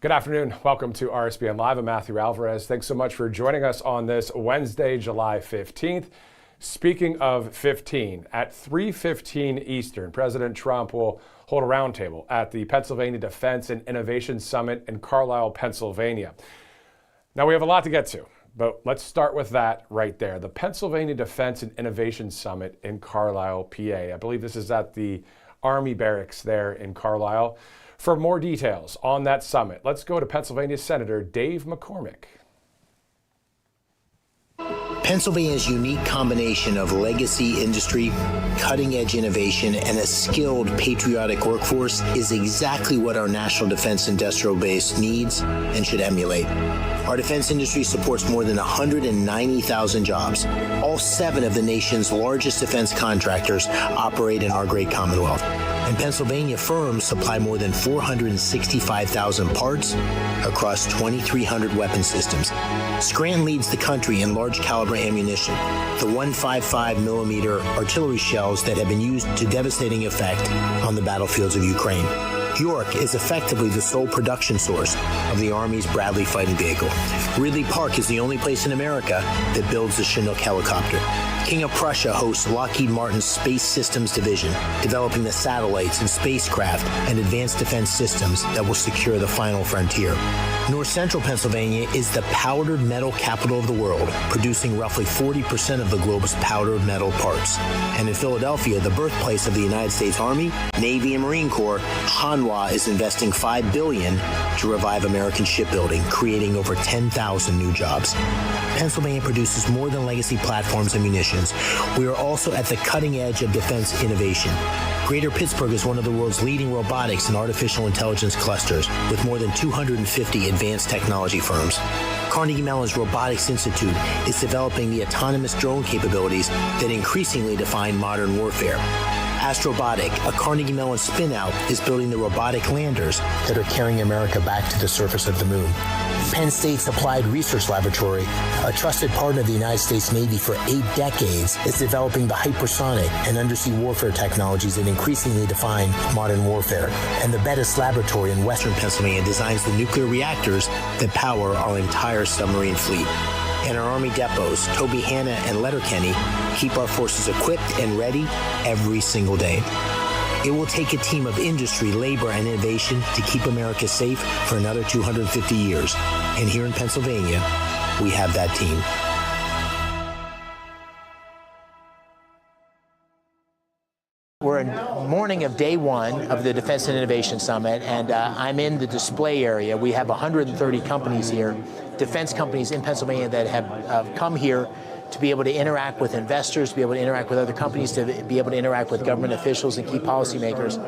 Good afternoon. Welcome to RSBN Live. I'm Matthew Alvarez. Thanks so much for joining us on this Wednesday, July 15th. Speaking of 15, at 3:15 Eastern, President Trump will hold a roundtable at the Pennsylvania Defense and Innovation Summit in Carlisle, Pennsylvania. Now, we have a lot to get to, but let's start with that right there. The Pennsylvania Defense and Innovation Summit in Carlisle, PA. I believe this is at the Army Barracks there in Carlisle. For more details on that summit, let's go to Pennsylvania Senator Dave McCormick. Pennsylvania's unique combination of legacy industry, cutting-edge innovation, and a skilled, patriotic workforce is exactly what our national defense industrial base needs and should emulate. Our defense industry supports more than 190,000 jobs. All 7 of the nation's largest defense contractors operate in our great Commonwealth. And Pennsylvania firms supply more than 465,000 parts across 2,300 weapon systems. Scranton leads the country in large caliber ammunition, the 155 millimeter artillery shells that have been used to devastating effect on the battlefields of Ukraine. York is effectively the sole production source of the Army's Bradley fighting vehicle. Ridley Park is the only place in America that builds the Chinook helicopter. King of Prussia hosts Lockheed Martin's Space Systems Division, developing the satellites and spacecraft and advanced defense systems that will secure the final frontier. North Central Pennsylvania is the powdered metal capital of the world, producing roughly 40% of the globe's powdered metal parts. And in Philadelphia, the birthplace of the United States Army, Navy, and Marine Corps, Hanwha is investing $5 billion to revive American shipbuilding, creating over 10,000 new jobs. Pennsylvania produces more than legacy platforms and munitions. We are also at the cutting edge of defense innovation. Greater Pittsburgh is one of the world's leading robotics and artificial intelligence clusters, with more than 250 advanced technology firms. Carnegie Mellon's Robotics Institute is developing the autonomous drone capabilities that increasingly define modern warfare. Astrobotic, a Carnegie Mellon spin-out, is building the robotic landers that are carrying America back to the surface of the moon. Penn State's Applied Research Laboratory, a trusted partner of the United States Navy for 8 decades, is developing the hypersonic and undersea warfare technologies that increasingly define modern warfare. And the Bettis Laboratory in western Pennsylvania designs the nuclear reactors that power our entire submarine fleet. And our Army depots, Toby Hanna and Letterkenny, keep our forces equipped and ready every single day. It will take a team of industry, labor, and innovation to keep America safe for another 250 years. And here in Pennsylvania, we have that team. We're in the morning of day 1 of the Defense and Innovation Summit, and I'm in the display area. We have 130 companies here, defense companies in Pennsylvania that have come here to be able to interact with investors, to be able to interact with other companies, to be able to interact with government officials and key policymakers.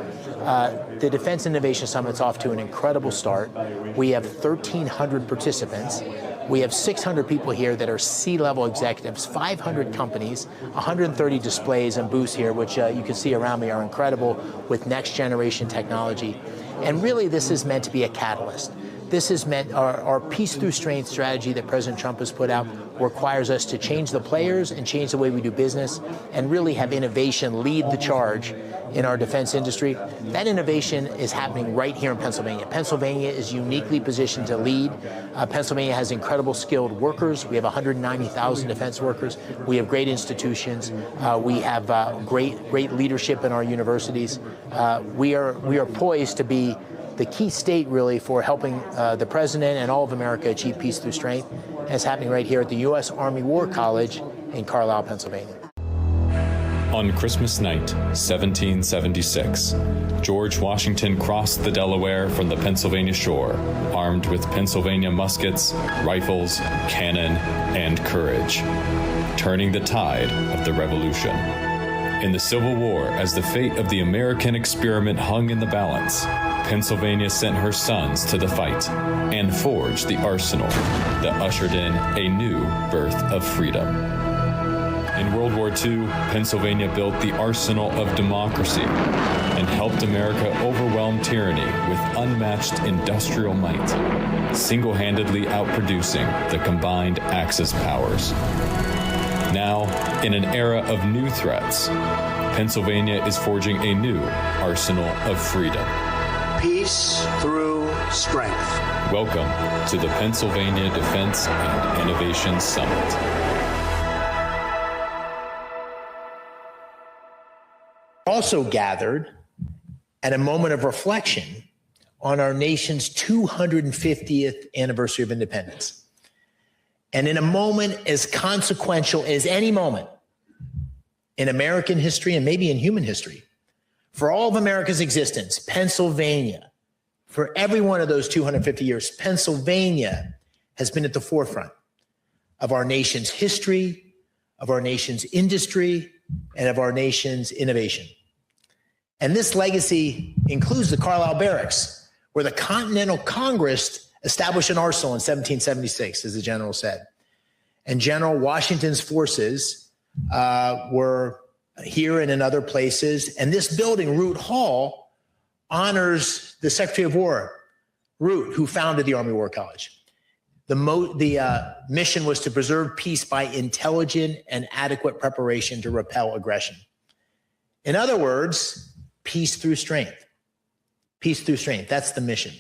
The Defense Innovation Summit's off to an incredible start. We have 1,300 participants. We have 600 people here that are C-level executives, 500 companies, 130 displays and booths here, which you can see around me are incredible with next generation technology. And really, this is meant to be a catalyst. This is meant, our peace through strength strategy that President Trump has put out requires us to change the players and change the way we do business and really have innovation lead the charge in our defense industry. That innovation is happening right here in Pennsylvania. Pennsylvania is uniquely positioned to lead. Pennsylvania has incredible skilled workers. We have 190,000 defense workers. We have great institutions. We have great leadership in our universities. We are poised to be the key state, really, for helping the president and all of America achieve peace through strength. And it's happening right here at the U.S. Army War College in Carlisle, Pennsylvania. On Christmas night, 1776, George Washington crossed the Delaware from the Pennsylvania shore, armed with Pennsylvania muskets, rifles, cannon, and courage, turning the tide of the Revolution. In the Civil War, as the fate of the American experiment hung in the balance, Pennsylvania sent her sons to the fight and forged the arsenal that ushered in a new birth of freedom. In World War II, Pennsylvania built the arsenal of democracy and helped America overwhelm tyranny with unmatched industrial might, single-handedly outproducing the combined Axis powers. Now, in an era of new threats, Pennsylvania is forging a new arsenal of freedom. Peace through strength. Welcome to the Pennsylvania Defense and Innovation Summit. Also gathered at a moment of reflection on our nation's 250th anniversary of independence. And in a moment as consequential as any moment in American history and maybe in human history, for all of America's existence, Pennsylvania, for every one of those 250 years, Pennsylvania has been at the forefront of our nation's history, of our nation's industry, and of our nation's innovation. And this legacy includes the Carlisle Barracks, where the Continental Congress established an arsenal in 1776, as the general said. And General Washington's forces were here and in other places. And this building, Root Hall, honors the Secretary of War, Root, who founded the Army War College. The mission was to preserve peace by intelligent and adequate preparation to repel aggression. In other words, peace through strength. Peace through strength. That's the mission.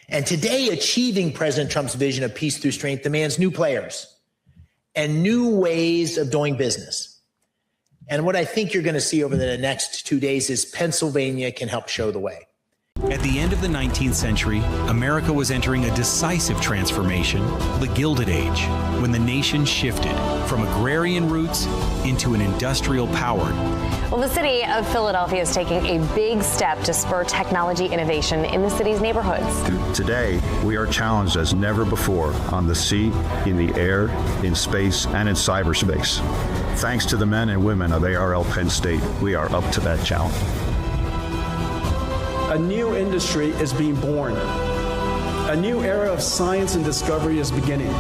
And today, achieving President Trump's vision of peace through strength demands new players and new ways of doing business. And what I think you're going to see over the next 2 days is Pennsylvania can help show the way. At the end of the 19th century, America was entering a decisive transformation, the Gilded Age, when the nation shifted from agrarian roots into an industrial-powered. Well, the city of Philadelphia is taking a big step to spur technology innovation in the city's neighborhoods. Today, we are challenged as never before on the sea, in the air, in space, and in cyberspace. Thanks to the men and women of ARL Penn State, we are up to that challenge. A new industry is being born. A new era of science and discovery is beginning.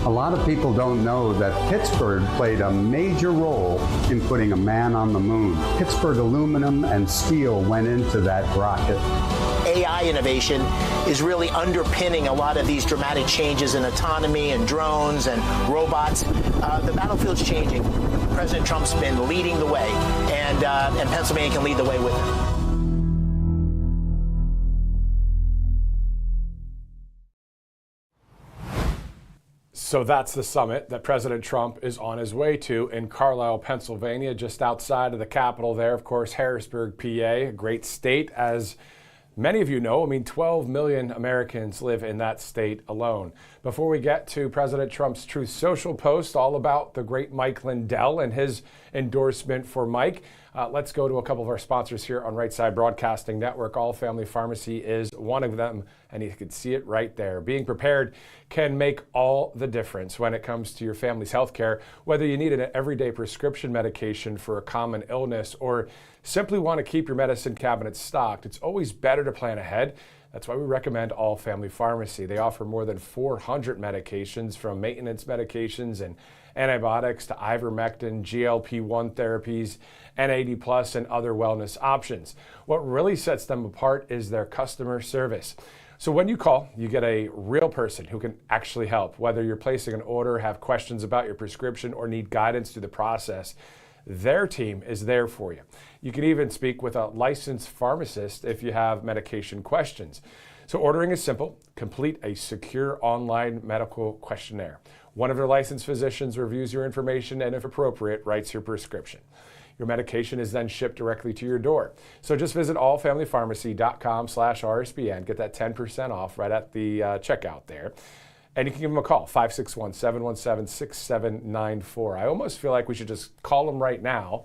A lot of people don't know that Pittsburgh played a major role in putting a man on the moon. Pittsburgh aluminum and steel went into that rocket. AI innovation is really underpinning a lot of these dramatic changes in autonomy and drones and robots. The battlefield's changing. President Trump's been leading the way, and Pennsylvania can lead the way with him. So that's the summit that President Trump is on his way to in Carlisle, Pennsylvania, just outside of the capital there. Of course, Harrisburg, PA, a great state, as many of you know. I mean, 12 million Americans live in that state alone. Before we get to President Trump's Truth Social post all about the great Mike Lindell and his endorsement for Mike, let's go to a couple of our sponsors here on Right Side Broadcasting Network. All Family Pharmacy is one of them, and you can see it right there. Being prepared can make all the difference when it comes to your family's health care, whether you need an everyday prescription medication for a common illness or simply want to keep your medicine cabinet stocked. It's always better to plan ahead. That's why we recommend All Family Pharmacy. They offer more than 400 medications, from maintenance medications and antibiotics to ivermectin, GLP-1 therapies, NAD+, and other wellness options. What really sets them apart is their customer service. So when you call, you get a real person who can actually help. Whether you're placing an order, have questions about your prescription, or need guidance through the process, their team is there for you. You can even speak with a licensed pharmacist if you have medication questions. So ordering is simple. Complete a secure online medical questionnaire. One of their licensed physicians reviews your information and, if appropriate, writes your prescription. Your medication is then shipped directly to your door. So just visit allfamilypharmacy.com/RSBN. Get that 10% off right at the checkout there. And you can give them a call, 561-717-6794. I almost feel like we should just call them right now,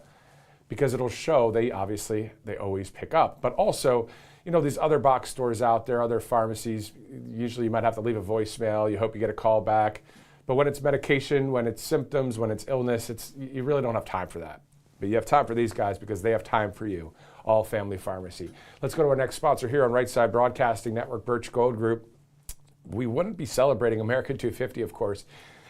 because it'll show they always pick up. But also, you know, these other box stores out there, other pharmacies, usually you might have to leave a voicemail. You hope you get a call back. But when it's medication, when it's symptoms, when it's illness, you really don't have time for that. But you have time for these guys because they have time for you. All Family Pharmacy. Let's go to our next sponsor here on Right Side Broadcasting Network, Birch Gold Group. We wouldn't be celebrating American 250, of course,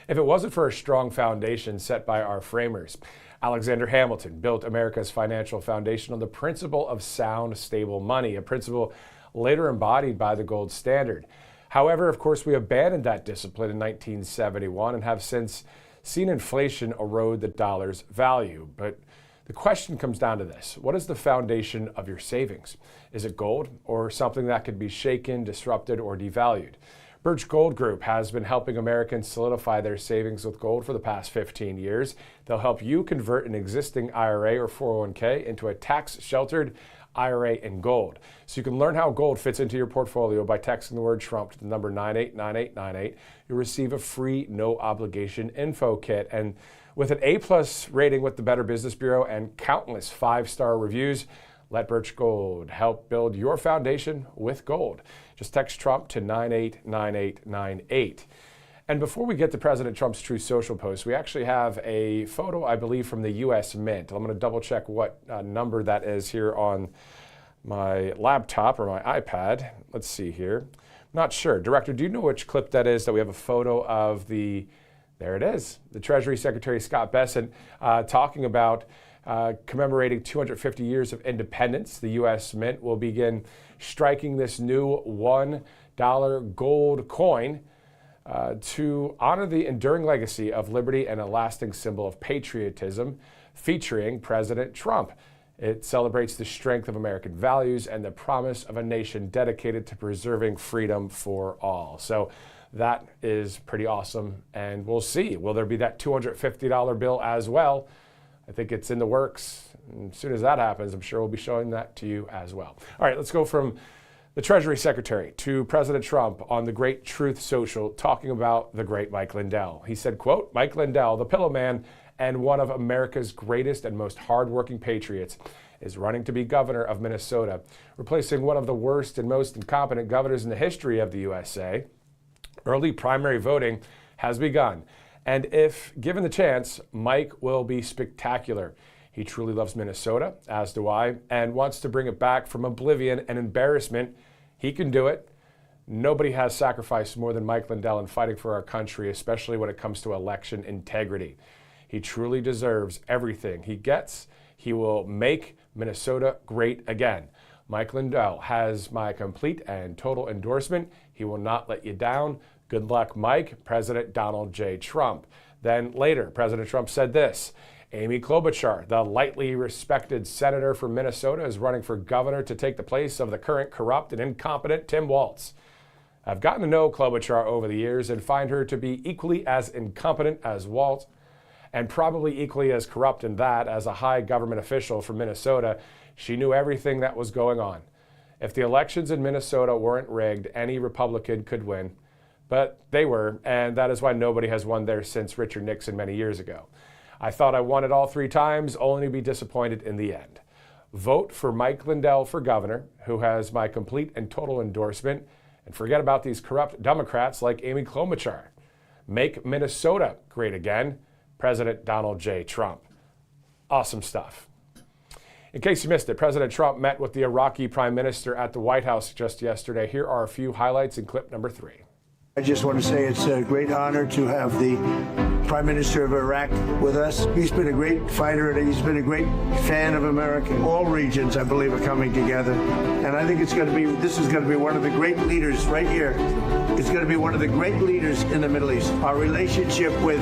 if it wasn't for a strong foundation set by our framers. Alexander Hamilton built America's financial foundation on the principle of sound, stable money, a principle later embodied by the gold standard. However, of course, we abandoned that discipline in 1971 and have since seen inflation erode the dollar's value. But The question comes down to this: what is the foundation of your savings? Is it gold or something that could be shaken, disrupted, or devalued? Birch Gold Group has been helping Americans solidify their savings with gold for the past 15 years. They'll help you convert an existing IRA or 401k into a tax-sheltered IRA in gold. So you can learn how gold fits into your portfolio by texting the word Trump to the number 989898. You'll receive a free, no-obligation info kit. And with an A+ rating with the Better Business Bureau and countless 5-star reviews, let Birch Gold help build your foundation with gold. Just text Trump to 989898. And before we get to President Trump's Truth Social post, we actually have a photo, I believe, from the U.S. Mint. I'm going to double check what number that is here on my laptop or my iPad. Let's see here. Not sure. Director, do you know which clip that is that we have a photo of the, there it is, the Treasury Secretary Scott Bessent talking about commemorating 250 years of independence. The U.S. Mint will begin striking this new $1 gold coin to honor the enduring legacy of liberty and a lasting symbol of patriotism, featuring President Trump. It celebrates the strength of American values and the promise of a nation dedicated to preserving freedom for all. So that is pretty awesome, and we'll see. Will there be that $250 bill as well? I think it's in the works. And as soon as that happens, I'm sure we'll be showing that to you as well. All right, let's go from the Treasury Secretary to President Trump on the great Truth Social, talking about the great Mike Lindell. He said, quote, Mike Lindell, the pillow man and one of America's greatest and most hardworking patriots, is running to be governor of Minnesota, replacing one of the worst and most incompetent governors in the history of the USA. Early primary voting has begun, and if given the chance, Mike will be spectacular. He truly loves Minnesota, as do I, and wants to bring it back from oblivion and embarrassment. He can do it. Nobody has sacrificed more than Mike Lindell in fighting for our country, especially when it comes to election integrity. He truly deserves everything he gets. He will make Minnesota great again. Mike Lindell has my complete and total endorsement. He will not let you down. Good luck, Mike. President Donald J. Trump. Then later, President Trump said this: Amy Klobuchar, the lightly respected senator from Minnesota, is running for governor to take the place of the current corrupt and incompetent Tim Walz. I've gotten to know Klobuchar over the years and find her to be equally as incompetent as Walz, and probably equally as corrupt in that, as a high government official from Minnesota, she knew everything that was going on. If the elections in Minnesota weren't rigged, any Republican could win. But they were, and that is why nobody has won there since Richard Nixon many years ago. I thought I won it all 3 times, only to be disappointed in the end. Vote for Mike Lindell for governor, who has my complete and total endorsement, and forget about these corrupt Democrats like Amy Klobuchar. Make Minnesota great again. President Donald J. Trump. Awesome stuff. In case you missed it, President Trump met with the Iraqi Prime Minister at the White House just yesterday. Here are a few highlights in clip number 3. I just want to say it's a great honor to have the Prime Minister of Iraq with us. He's been a great fighter and he's been a great fan of America. All regions, I believe, are coming together. And I think this is going to be one of the great leaders right here. It's going to be one of the great leaders in the Middle East. Our relationship with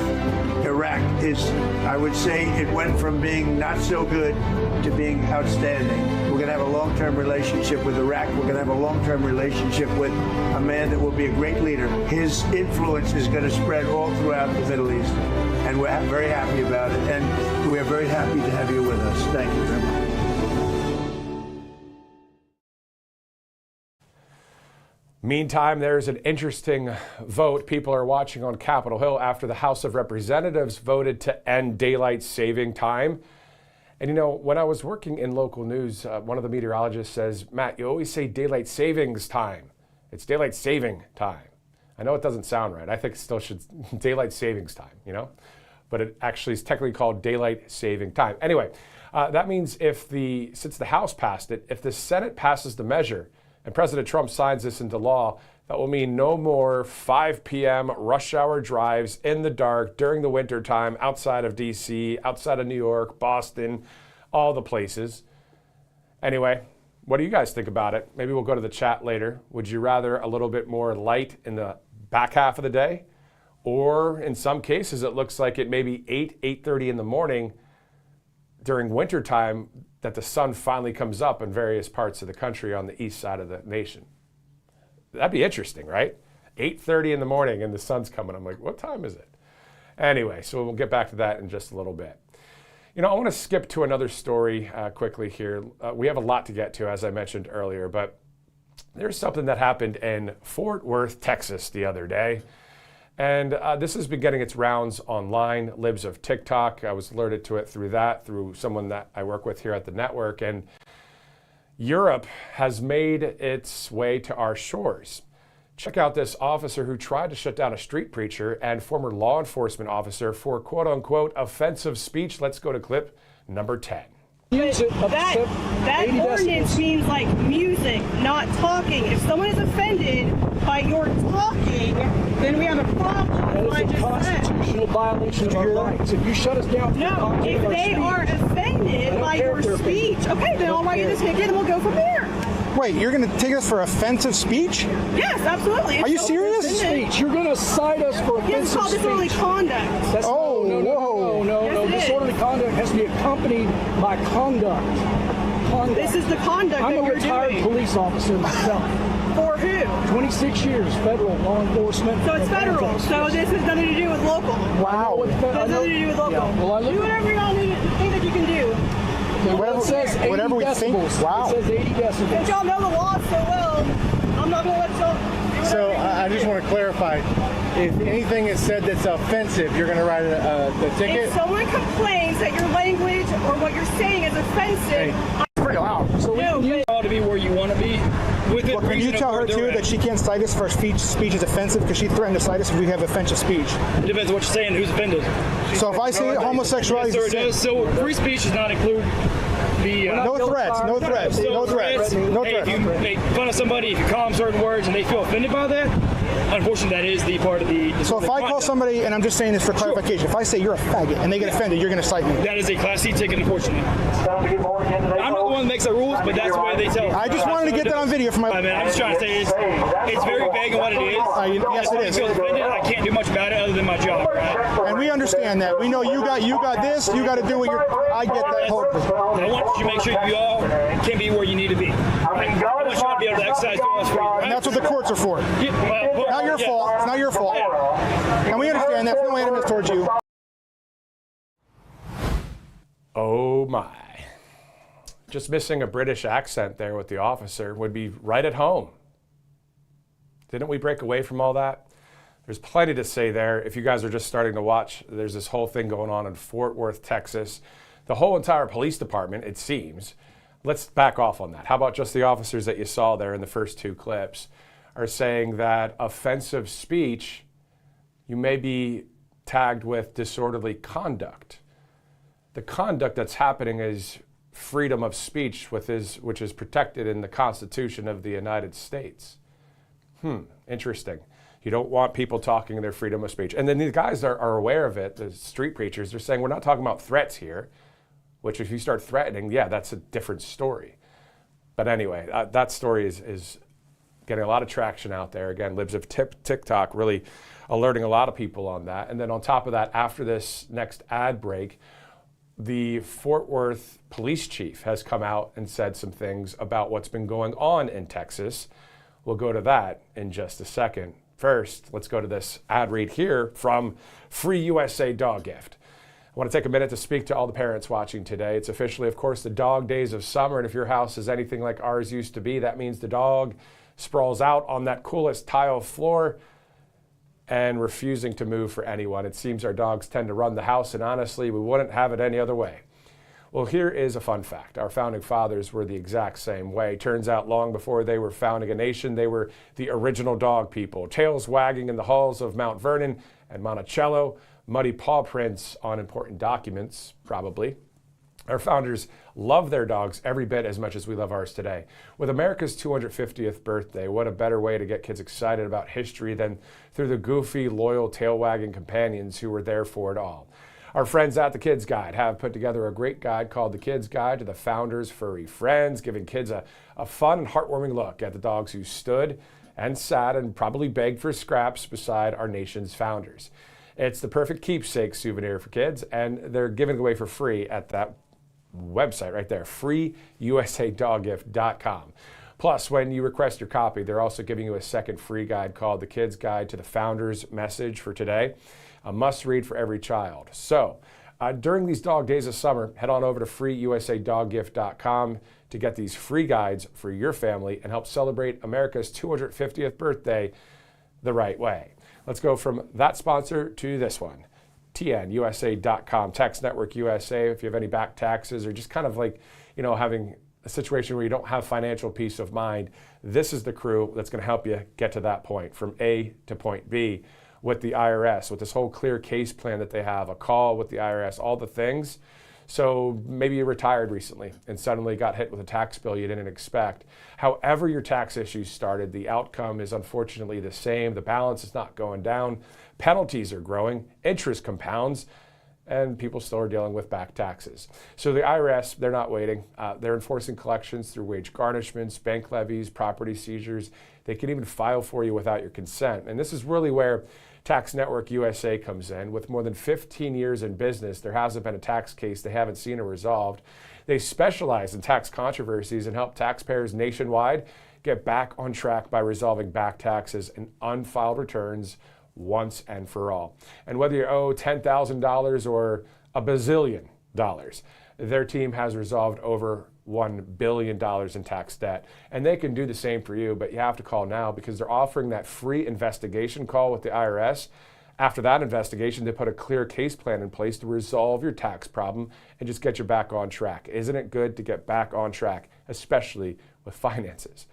Iraq is, I would say, it went from being not so good to being outstanding. We're going to have a long-term relationship with Iraq. We're going to have a long-term relationship with a man that will be a great leader. His influence is going to spread all throughout the Middle East, and we're very happy about it, and we're very happy to have you with us. Thank you very much. Meantime, there's an interesting vote people are watching on Capitol Hill after the House of Representatives voted to end daylight saving time. And you know, when I was working in local news, one of the meteorologists says, Matt, you always say daylight savings time. It's daylight saving time. I know it doesn't sound right. I think it still should daylight savings time, you know? But it actually is technically called daylight saving time. Anyway, that means since the House passed it, if the Senate passes the measure and President Trump signs this into law, that will mean no more 5 p.m. rush hour drives in the dark during the winter time outside of D.C., outside of New York, Boston, all the places. Anyway, what do you guys think about it? Maybe we'll go to the chat later. Would you rather a little bit more light in the back half of the day? Or in some cases, it looks like it may be 8:30 in the morning during wintertime that the sun finally comes up in various parts of the country on the east side of the nation. That'd be interesting, right? 8:30 in the morning and the sun's coming. I'm like, what time is it? Anyway, so we'll get back to that in just a little bit. You know, I want to skip to another story quickly here. We have a lot to get to, as I mentioned earlier, but there's something that happened in Fort Worth, Texas the other day. And this has been getting its rounds online, libs of TikTok. I was alerted to it through someone that I work with here at the network. And Europe has made its way to our shores. Check out this officer who tried to shut down a street preacher and former law enforcement officer for quote unquote offensive speech. Let's go to clip number 10. That ordinance means like music, not talking. If someone is offended by your talking, then we have a problem. That is a constitutional violation of your rights. If you shut us down, no. If they are offended by your speech, okay, then I'll write you the ticket and we'll go from there. Wait, you're going to take us for offensive speech? Yes, absolutely. Are you serious? Speech. You're going to cite us for offensive speech. It's called disorderly conduct. No. Disorderly conduct has to be accompanied by conduct. This is the conduct I'm that you're doing. I'm a retired police officer myself. For who? 26 years, federal law enforcement. So it's federal. So this has nothing to do with local. Wow. It has nothing to do with local. Yeah. Well, do whatever y'all think that you can do. Well, it says 80 whatever we decibels. think. Wow. It says 80 decibels. Since y'all know the law so well, I'm not going to let y'all do whatever So you I just want to clarify. If anything is said that's offensive, you're going to write a ticket? If someone complains that your language or what you're saying is offensive, It's pretty loud. So you ought to be where you want to be. Well, can you tell her too that she can't cite us for speech is offensive because she threatened to cite us if we have offensive speech? It depends on what you're saying, who's offended. So if I say homosexuality, yes, sir, it does. So free speech does not include the no threats. Hey, if you make fun of somebody, if you call them certain words and they feel offended by that, unfortunately, that is the part of the. So if I call somebody, and I'm just saying this for clarification, if I say you're a faggot and they get offended, you're going to cite me. That is a Class C ticket, unfortunately. I'm not the one that makes the rules, but that's the way they tell. I just wanted to get that on video for my. I mean, I'm just trying to say it's very vague in what it is. Yes, it is. If I feel offended, I can't do much about it other than my job, right? And we understand that. We know you got this. You got to do what you're. I get that whole. I want you to make sure you all can be where you need to be. I want you to be able to exercise those freedoms, right? And that's what the courts are for. Not your fault. It's not your fault. And we understand that's no animus towards you. Oh my. Just missing a British accent there with the officer would be right at home. Didn't we break away from all that? There's plenty to say there. If you guys are just starting to watch, there's this whole thing going on in Fort Worth, Texas. The whole entire police department, it seems. Let's back off on that. How about just the officers that you saw there in the first two clips are saying that offensive speech, you may be tagged with disorderly conduct. The conduct that's happening is freedom of speech, which is protected in the Constitution of the United States. Interesting. You don't want people talking their freedom of speech. And then the guys are aware of it, the street preachers, they're saying we're not talking about threats here, which if you start threatening, yeah, that's a different story. But anyway, that story is getting a lot of traction out there. Again, libs of TikTok really alerting a lot of people on that. And then on top of that, after this next ad break, the Fort Worth police chief has come out and said some things about what's been going on in Texas. We'll go to that in just a second. First, let's go to this ad read here from Free USA Dog Gift. I want to take a minute to speak to all the parents watching today. It's officially, of course, the dog days of summer, and if your house is anything like ours used to be, that means the dog sprawls out on that coolest tile floor and refusing to move for anyone. It seems our dogs tend to run the house, and honestly, we wouldn't have it any other way. Well, here is a fun fact. Our founding fathers were the exact same way. Turns out long before they were founding a nation, they were the original dog people. Tails wagging in the halls of Mount Vernon and Monticello, muddy paw prints on important documents, probably. Our founders love their dogs every bit as much as we love ours today. With America's 250th birthday, what a better way to get kids excited about history than through the goofy, loyal, tail-wagging companions who were there for it all. Our friends at The Kids Guide have put together a great guide called The Kids Guide to the Founders' Furry Friends, giving kids a fun and heartwarming look at the dogs who stood and sat and probably begged for scraps beside our nation's founders. It's the perfect keepsake souvenir for kids, and they're giving it away for free at that website right there, freeusadoggift.com. Plus, when you request your copy, they're also giving you a second free guide called The Kid's Guide to the Founder's Message for Today, a must-read for every child. So, during these dog days of summer, head on over to freeusadoggift.com to get these free guides for your family and help celebrate America's 250th birthday the right way. Let's go from that sponsor to this one. TNUSA.com, Tax Network USA. If you have any back taxes or just kind of like, having a situation where you don't have financial peace of mind, this is the crew that's going to help you get to that point, from A to point B with the IRS, with this whole clear case plan that they have, a call with the IRS, all the things. So maybe you retired recently and suddenly got hit with a tax bill you didn't expect. However your tax issues started, the outcome is unfortunately the same. The balance is not going down. Penalties are growing, interest compounds, and people still are dealing with back taxes. So the IRS, they're not waiting. They're enforcing collections through wage garnishments, bank levies, property seizures. They can even file for you without your consent. And this is really where Tax Network USA comes in. With more than 15 years in business, there hasn't been a tax case they haven't seen or resolved. They specialize in tax controversies and help taxpayers nationwide get back on track by resolving back taxes and unfiled returns once and for all. And whether you owe $10,000 or $1 billion, their team has resolved over $1 billion in tax debt. And they can do the same for you, but you have to call now because they're offering that free investigation call with the IRS. After that investigation, they put a clear case plan in place to resolve your tax problem and just get you back on track. Isn't it good to get back on track, especially with finances?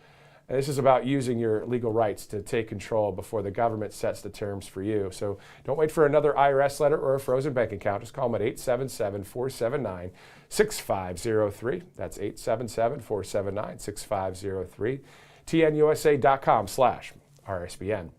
And this is about using your legal rights to take control before the government sets the terms for you. So don't wait for another IRS letter or a frozen bank account. Just call them at 877-479-6503. That's 877-479-6503. TNUSA.com/RSBN.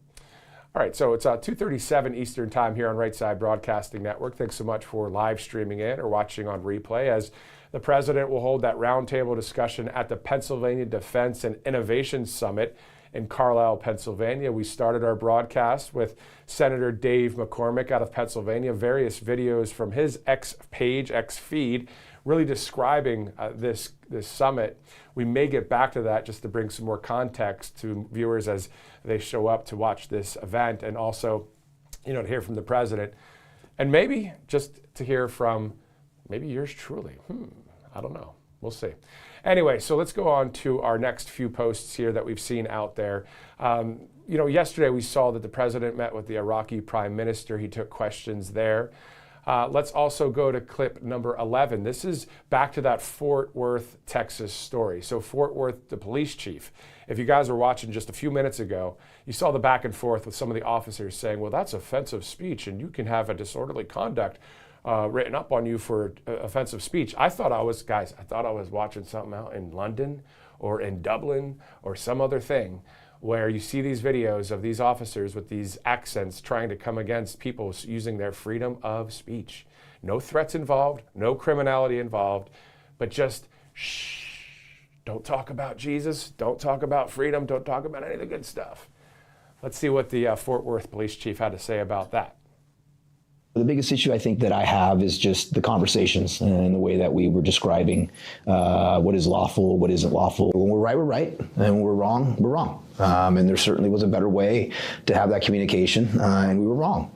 All right, so it's 2:37 Eastern Time here on Right Side Broadcasting Network. Thanks so much for live streaming in or watching on replay as the president will hold that roundtable discussion at the Pennsylvania Defense and Innovation Summit in Carlisle, Pennsylvania. We started our broadcast with Senator Dave McCormick out of Pennsylvania, various videos from his X feed, really describing this summit. We may get back to that just to bring some more context to viewers as they show up to watch this event, and also, to hear from the president, and maybe just to hear from maybe yours truly. I don't know. We'll see. Anyway, so let's go on to our next few posts here that we've seen out there. Yesterday we saw that the president met with the Iraqi prime minister. He took questions there. Let's also go to clip number 11. This is back to that Fort Worth, Texas story. So Fort Worth, the police chief. If you guys were watching just a few minutes ago, you saw the back and forth with some of the officers saying, well, that's offensive speech and you can have a disorderly conduct written up on you for offensive speech. I thought I was watching something out in London or in Dublin or some other thing where you see these videos of these officers with these accents trying to come against people using their freedom of speech. No threats involved, no criminality involved, but just shh, don't talk about Jesus, don't talk about freedom, don't talk about any of the good stuff. Let's see what the Fort Worth police chief had to say about that. The biggest issue I think that I have is just the conversations and the way that we were describing what is lawful, what isn't lawful. When we're right, we're right, and when we're wrong, we're wrong. And there certainly was a better way to have that communication, and we were wrong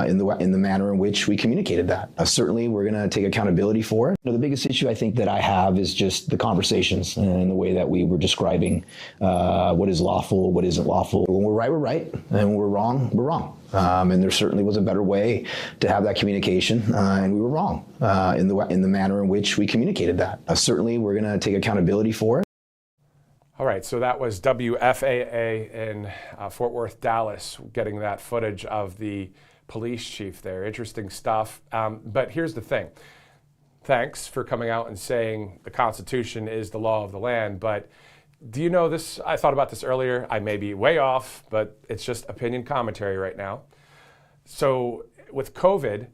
in the manner in which we communicated that. Certainly, we're going to take accountability for it. The biggest issue I think that I have is just the conversations and the way that we were describing what is lawful, what isn't lawful. When we're right, we're right, and when we're wrong, we're wrong. And there certainly was a better way to have that communication, and we were wrong in the manner in which we communicated that. Certainly, we're going to take accountability for it. All right, so that was WFAA in Fort Worth, Dallas, getting that footage of the police chief there. Interesting stuff. But here's the thing. Thanks for coming out and saying the Constitution is the law of the land. But do you know this? I thought about this earlier. I may be way off, but it's just opinion commentary right now. So with COVID,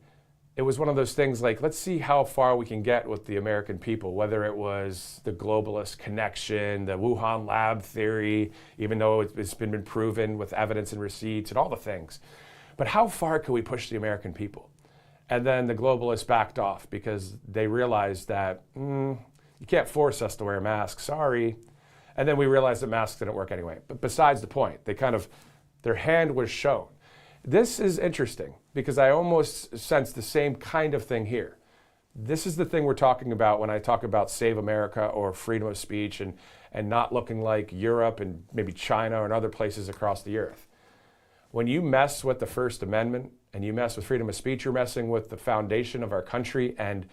it was one of those things like, let's see how far we can get with the American people, whether it was the globalist connection, the Wuhan lab theory, even though it's been proven with evidence and receipts and all the things. But how far can we push the American people? And then the globalists backed off because they realized that you can't force us to wear masks, sorry. And then we realized that masks didn't work anyway. But besides the point, their hand was shown. This is interesting because I almost sense the same kind of thing here. This is the thing we're talking about when I talk about Save America or freedom of speech and not looking like Europe and maybe China and other places across the earth. When you mess with the First Amendment and you mess with freedom of speech, you're messing with the foundation of our country. And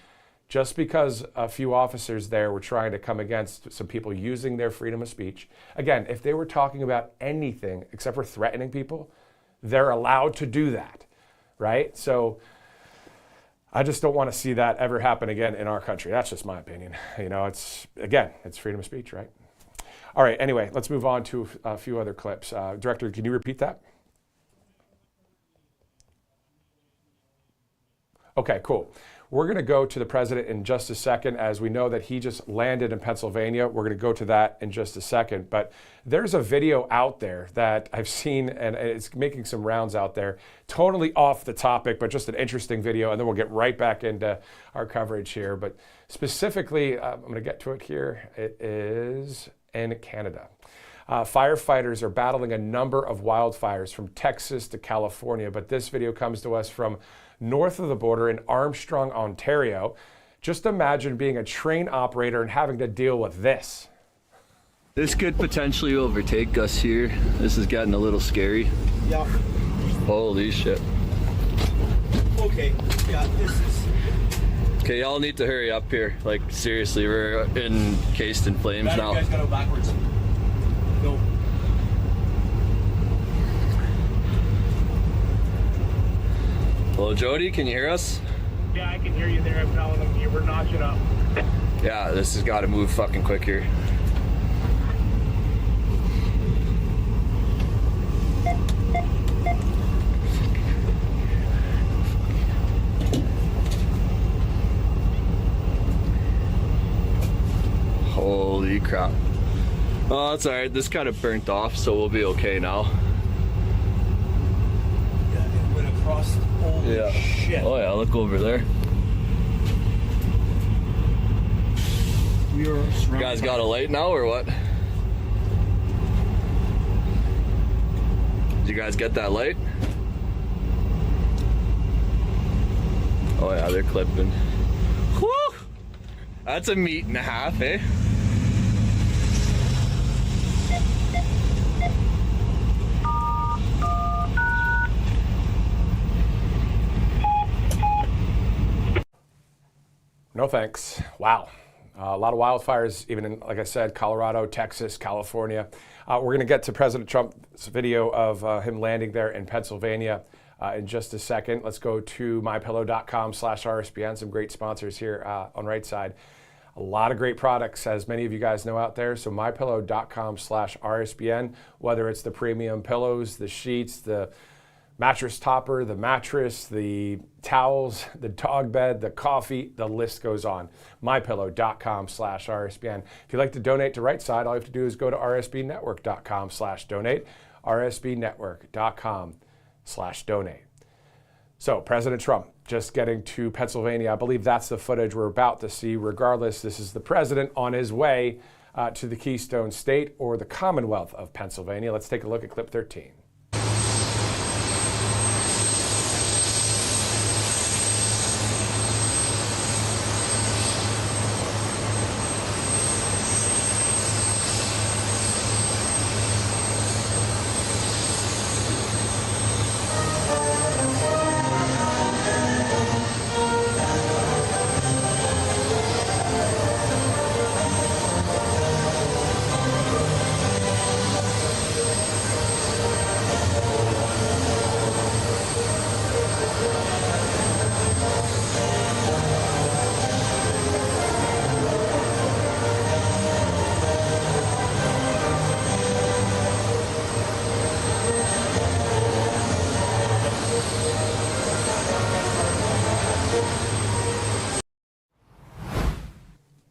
just because a few officers there were trying to come against some people using their freedom of speech, again, if they were talking about anything except for threatening people, they're allowed to do that, right? So I just don't want to see that ever happen again in our country. That's just my opinion. You know, it's freedom of speech, right? All right, anyway, let's move on to a few other clips. Director, can you repeat that? Okay, cool. We're going to go to the president in just a second, as we know that he just landed in Pennsylvania. We're going to go to that in just a second. But there's a video out there that I've seen, and it's making some rounds out there. Totally off the topic, but just an interesting video. And then we'll get right back into our coverage here. But specifically, I'm going to get to it here. It is in Canada. Firefighters are battling a number of wildfires from Texas to California. But this video comes to us from north of the border in Armstrong, Ontario. Just imagine being a train operator and having to deal with this. This could potentially overtake us here. This is getting a little scary. Yeah. Holy shit. Okay, yeah, this is... Okay, y'all need to hurry up here. Like, seriously, we're encased in flames now. You guys gotta go backwards. Go. Hello, Jody, can you hear us? Yeah, I can hear you there. I'm telling them we're notching up. Yeah, this has got to move fucking quick here. Holy crap. Oh, that's alright. This kind of burnt off, so we'll be okay now. Yeah, it went across. Holy shit. Oh yeah, look over there. We are You guys got a light now or what? Did you guys get that light? Oh yeah, they're clipping. Whew! That's a meat and a half, eh? No thanks. Wow. A lot of wildfires, even in, like I said, Colorado, Texas, California. We're going to get to President Trump's video of him landing there in Pennsylvania in just a second. Let's go to mypillow.com/RSBN. Some great sponsors here on right side. A lot of great products, as many of you guys know out there. So mypillow.com/RSBN, whether it's the premium pillows, the sheets, the mattress topper, the mattress, the towels, the dog bed, the coffee, the list goes on. mypillow.com/RSBN. If you'd like to donate to Right Side, all you have to do is go to rsbnetwork.com/donate, rsbnetwork.com/donate. So President Trump just getting to Pennsylvania. I believe that's the footage we're about to see. Regardless, this is the president on his way to the Keystone State or the Commonwealth of Pennsylvania. Let's take a look at clip 13.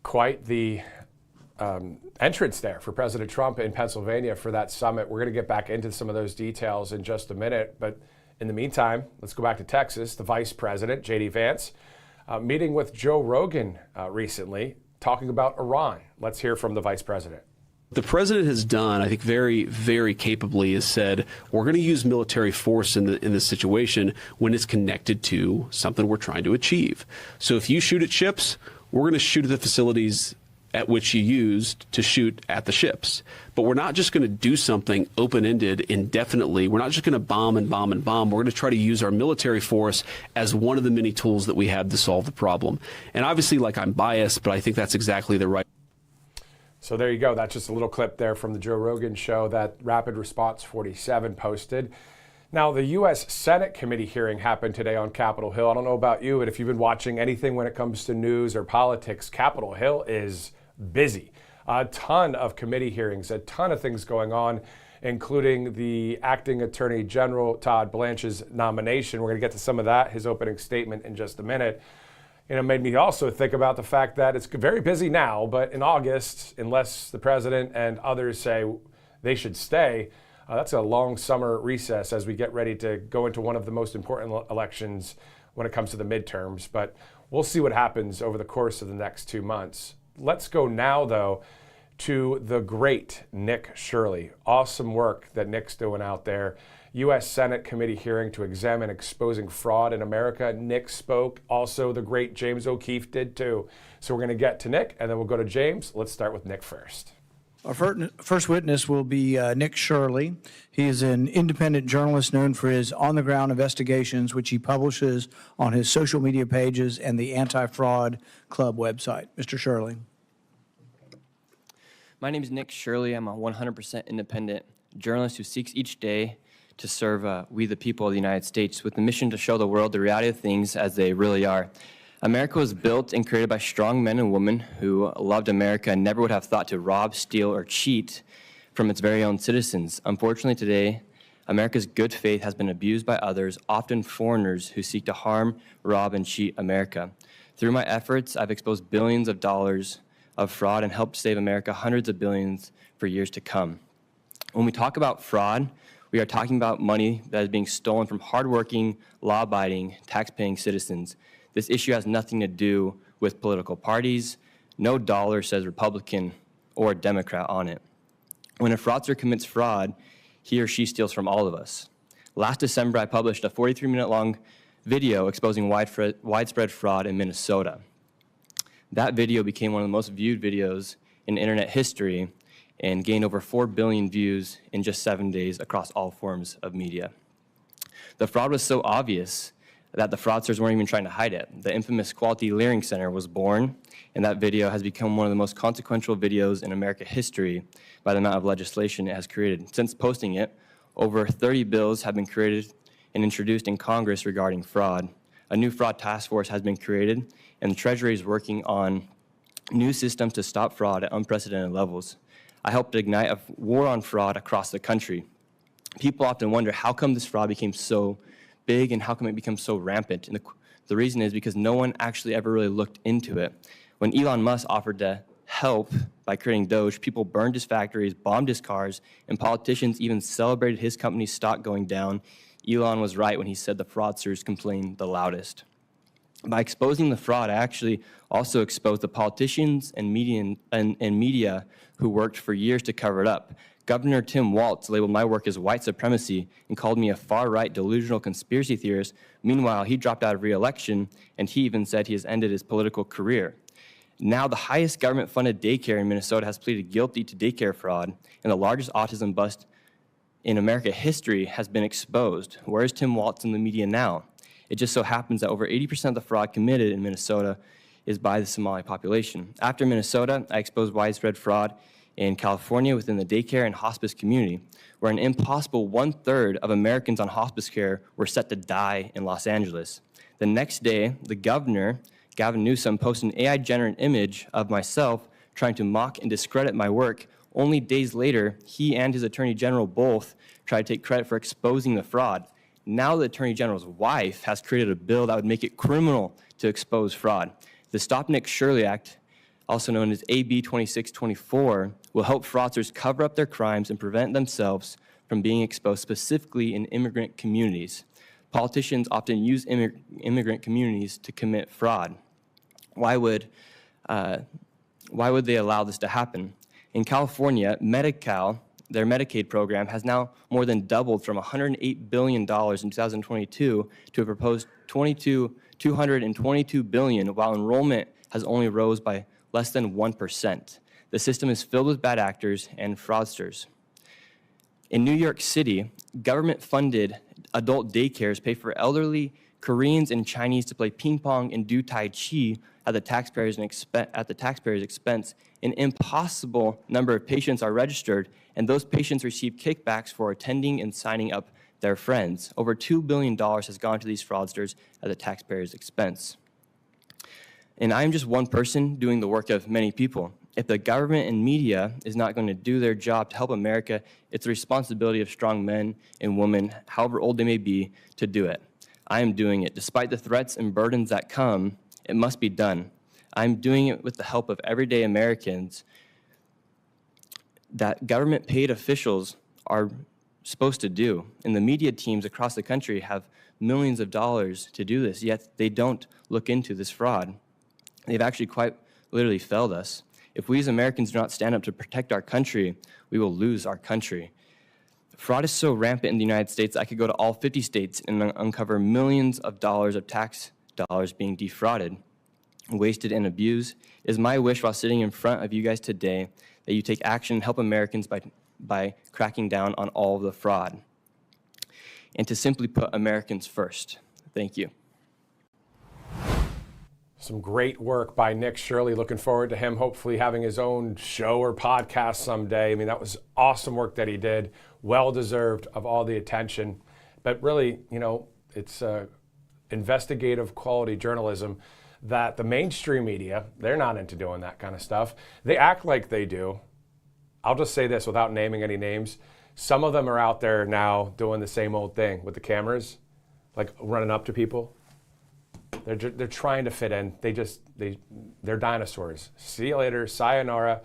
Quite the entrance there for President Trump in Pennsylvania for that summit. We're going to get back into some of those details in just a minute, but In the meantime, let's go back to Texas. The Vice President, J.D. Vance, meeting with Joe Rogan recently, talking about Iran. Let's hear from the Vice President. The president has done, I think, very, very capably, has said, we're going to use military force in this situation when it's connected to something we're trying to achieve. So if you shoot at ships, we're going to shoot at the facilities at which you used to shoot at the ships. But we're not just going to do something open-ended indefinitely. We're not just going to bomb and bomb and bomb. We're going to try to use our military force as one of the many tools that we have to solve the problem. And obviously, like, I'm biased, but I think that's exactly the right. So there you go. That's just a little clip there from the Joe Rogan show that Rapid Response 47 posted. Now, the U.S. Senate committee hearing happened today on Capitol Hill. I don't know about you, but if you've been watching anything when it comes to news or politics, Capitol Hill is busy. A ton of committee hearings, a ton of things going on, including the acting Attorney General Todd Blanche's nomination. We're going to get to some of that, his opening statement, in just a minute. And it made me also think about the fact that it's very busy now, but in August, unless the president and others say they should stay, that's a long summer recess as we get ready to go into one of the most important elections when it comes to the midterms. But we'll see what happens over the course of the next 2 months. Let's go now, though, to the great Nick Shirley. Awesome work that Nick's doing out there. U.S. Senate committee hearing to examine exposing fraud in America. Nick spoke. Also, the great James O'Keefe did too. So we're going to get to Nick, and then we'll go to James. Let's start with Nick first. Our first witness will be Nick Shirley. He is an independent journalist known for his on-the-ground investigations, which he publishes on his social media pages and the Anti-Fraud Club website. Mr. Shirley. My name is Nick Shirley. I'm a 100% independent journalist who seeks each day to serve we the people of the United States with the mission to show the world the reality of things as they really are. America was built and created by strong men and women who loved America and never would have thought to rob, steal, or cheat from its very own citizens. Unfortunately, today, America's good faith has been abused by others, often foreigners who seek to harm, rob, and cheat America. Through my efforts, I've exposed billions of dollars of fraud and helped save America hundreds of billions for years to come. When we talk about fraud, we are talking about money that is being stolen from hardworking, law-abiding, tax-paying citizens. This issue has nothing to do with political parties. No dollar says Republican or Democrat on it. When a fraudster commits fraud, he or she steals from all of us. Last December, I published a 43-minute-long video exposing widespread fraud in Minnesota. That video became one of the most viewed videos in internet history and gained over 4 billion views in just 7 days across all forms of media. The fraud was so obvious that the fraudsters weren't even trying to hide it. The infamous Quality Learning Center was born, and that video has become one of the most consequential videos in American history by the amount of legislation it has created. Since posting it, over 30 bills have been created and introduced in Congress regarding fraud. A new fraud task force has been created, and the Treasury is working on new systems to stop fraud at unprecedented levels. I helped ignite a war on fraud across the country. People often wonder how come this fraud became so big and how come it became so rampant? And the reason is because no one actually ever really looked into it. When Elon Musk offered to help by creating Doge, people burned his factories, bombed his cars, and politicians even celebrated his company's stock going down. Elon was right when he said the fraudsters complained the loudest. By exposing the fraud, I actually also exposed the politicians and media who worked for years to cover it up. Governor Tim Walz labeled my work as white supremacy and called me a far-right delusional conspiracy theorist. Meanwhile, he dropped out of re-election, and he even said he has ended his political career. Now, the highest government-funded daycare in Minnesota has pleaded guilty to daycare fraud, and the largest autism bust in American history has been exposed. Where is Tim Walz in the media now? It just so happens that over 80% of the fraud committed in Minnesota is by the Somali population. After Minnesota, I exposed widespread fraud in California within the daycare and hospice community, where an impossible 1/3 of Americans on hospice care were set to die in Los Angeles. The next day, the governor, Gavin Newsom, posted an AI-generated image of myself trying to mock and discredit my work. Only days later, he and his attorney general both tried to take credit for exposing the fraud. Now the attorney general's wife has created a bill that would make it criminal to expose fraud. The Stop Nick Shirley Act, also known as AB 2624, will help fraudsters cover up their crimes and prevent themselves from being exposed, specifically in immigrant communities. Politicians often use immigrant communities to commit fraud. Why would they allow this to happen? In California, Medi-Cal, their Medicaid program, has now more than doubled from $108 billion in 2022 to a proposed $222 billion, while enrollment has only rose by less than 1%. The system is filled with bad actors and fraudsters. In New York City, government-funded adult daycares pay for elderly Koreans and Chinese to play ping pong and do Tai Chi at the taxpayer's expense. An impossible number of patients are registered, and those patients receive kickbacks for attending and signing up their friends. Over $2 billion has gone to these fraudsters at the taxpayer's expense. And I'm just one person doing the work of many people. If the government and media is not going to do their job to help America, it's the responsibility of strong men and women, however old they may be, to do it. I am doing it. Despite the threats and burdens that come, it must be done. I'm doing it with the help of everyday Americans that government-paid officials are supposed to do. And the media teams across the country have millions of dollars to do this, yet they don't look into this fraud. They've actually quite literally failed us. If we as Americans do not stand up to protect our country, we will lose our country. Fraud is so rampant in the United States, I could go to all 50 states and uncover millions of dollars of tax dollars being defrauded, wasted, and abused. It is my wish while sitting in front of you guys today that you take action and help Americans by cracking down on all of the fraud, and to simply put Americans first. Thank you. Some great work by Nick Shirley. Looking forward to him hopefully having his own show or podcast someday. I mean, that was awesome work that he did. Well deserved of all the attention. But really, you know, it's investigative quality journalism that the mainstream media, they're not into doing that kind of stuff. They act like they do. I'll just say this without naming any names. Some of them are out there now doing the same old thing with the cameras, like running up to people. They're trying to fit in. They're dinosaurs. See you later, sayonara.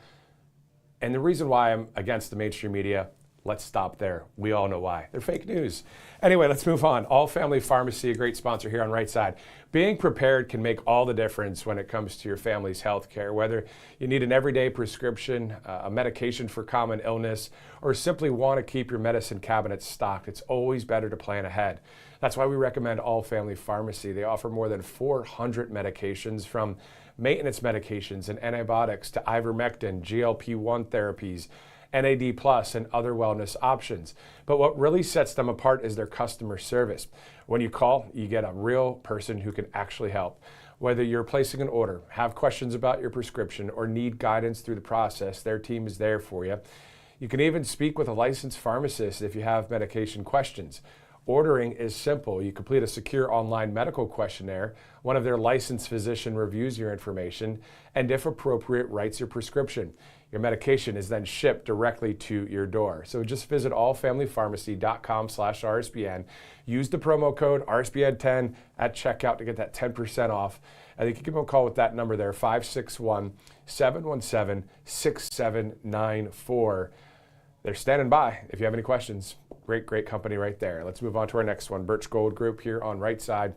And the reason why I'm against the mainstream media, let's stop there. We all know why. They're fake news. Anyway, let's move on. All Family Pharmacy, a great sponsor here on Right Side. Being prepared can make all the difference when it comes to your family's health care. Whether you need an everyday prescription, a medication for common illness, or simply want to keep your medicine cabinet stocked, it's always better to plan ahead. That's why we recommend All Family Pharmacy. They offer more than 400 medications, from maintenance medications and antibiotics to ivermectin, GLP-1 therapies, NAD+, and other wellness options. But what really sets them apart is their customer service. When you call, you get a real person who can actually help. Whether you're placing an order, have questions about your prescription, or need guidance through the process, their team is there for you. You can even speak with a licensed pharmacist if you have medication questions. Ordering is simple. You complete a secure online medical questionnaire. One of their licensed physicians reviews your information and, if appropriate, writes your prescription. Your medication is then shipped directly to your door. So just visit allfamilypharmacy.com/RSBN. Use the promo code RSBN10 at checkout to get that 10% off. And you can give them a call with that number there, 561-717-6794. They're standing by if you have any questions. Great company right there. Let's move on to our next one. Birch Gold Group here on Right Side.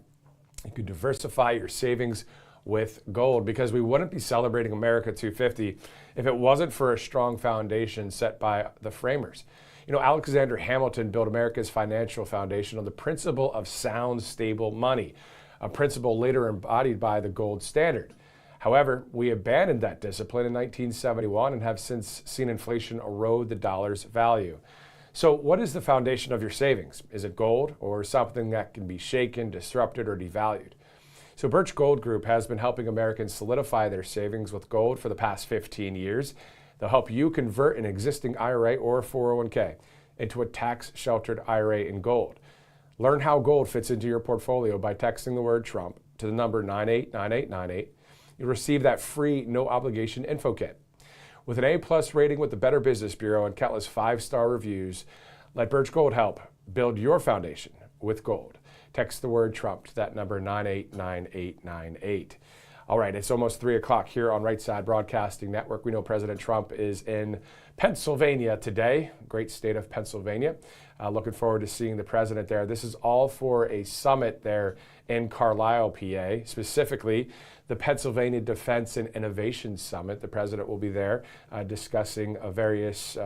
You can diversify your savings with gold, because we wouldn't be celebrating America 250 if it wasn't for a strong foundation set by the framers. You know, Alexander Hamilton built America's financial foundation on the principle of sound, stable money, a principle later embodied by the gold standard. However, we abandoned that discipline in 1971 and have since seen inflation erode the dollar's value. So what is the foundation of your savings? Is it gold, or something that can be shaken, disrupted, or devalued? So Birch Gold Group has been helping Americans solidify their savings with gold for the past 15 years. They'll help you convert an existing IRA or 401k into a tax-sheltered IRA in gold. Learn how gold fits into your portfolio by texting the word Trump to the number 989898. You'll receive that free, no-obligation info kit. With an A+ rating with the Better Business Bureau and countless 5-star reviews, let Birch Gold help build your foundation with gold. Text the word Trump to that number 989898. All right, it's almost 3 o'clock here on Right Side Broadcasting Network. We know President Trump is in Pennsylvania today, great state of Pennsylvania. Looking forward to seeing the president there. This is all for a summit there in Carlisle, PA, specifically the Pennsylvania Defense and Innovation Summit. The president will be there discussing various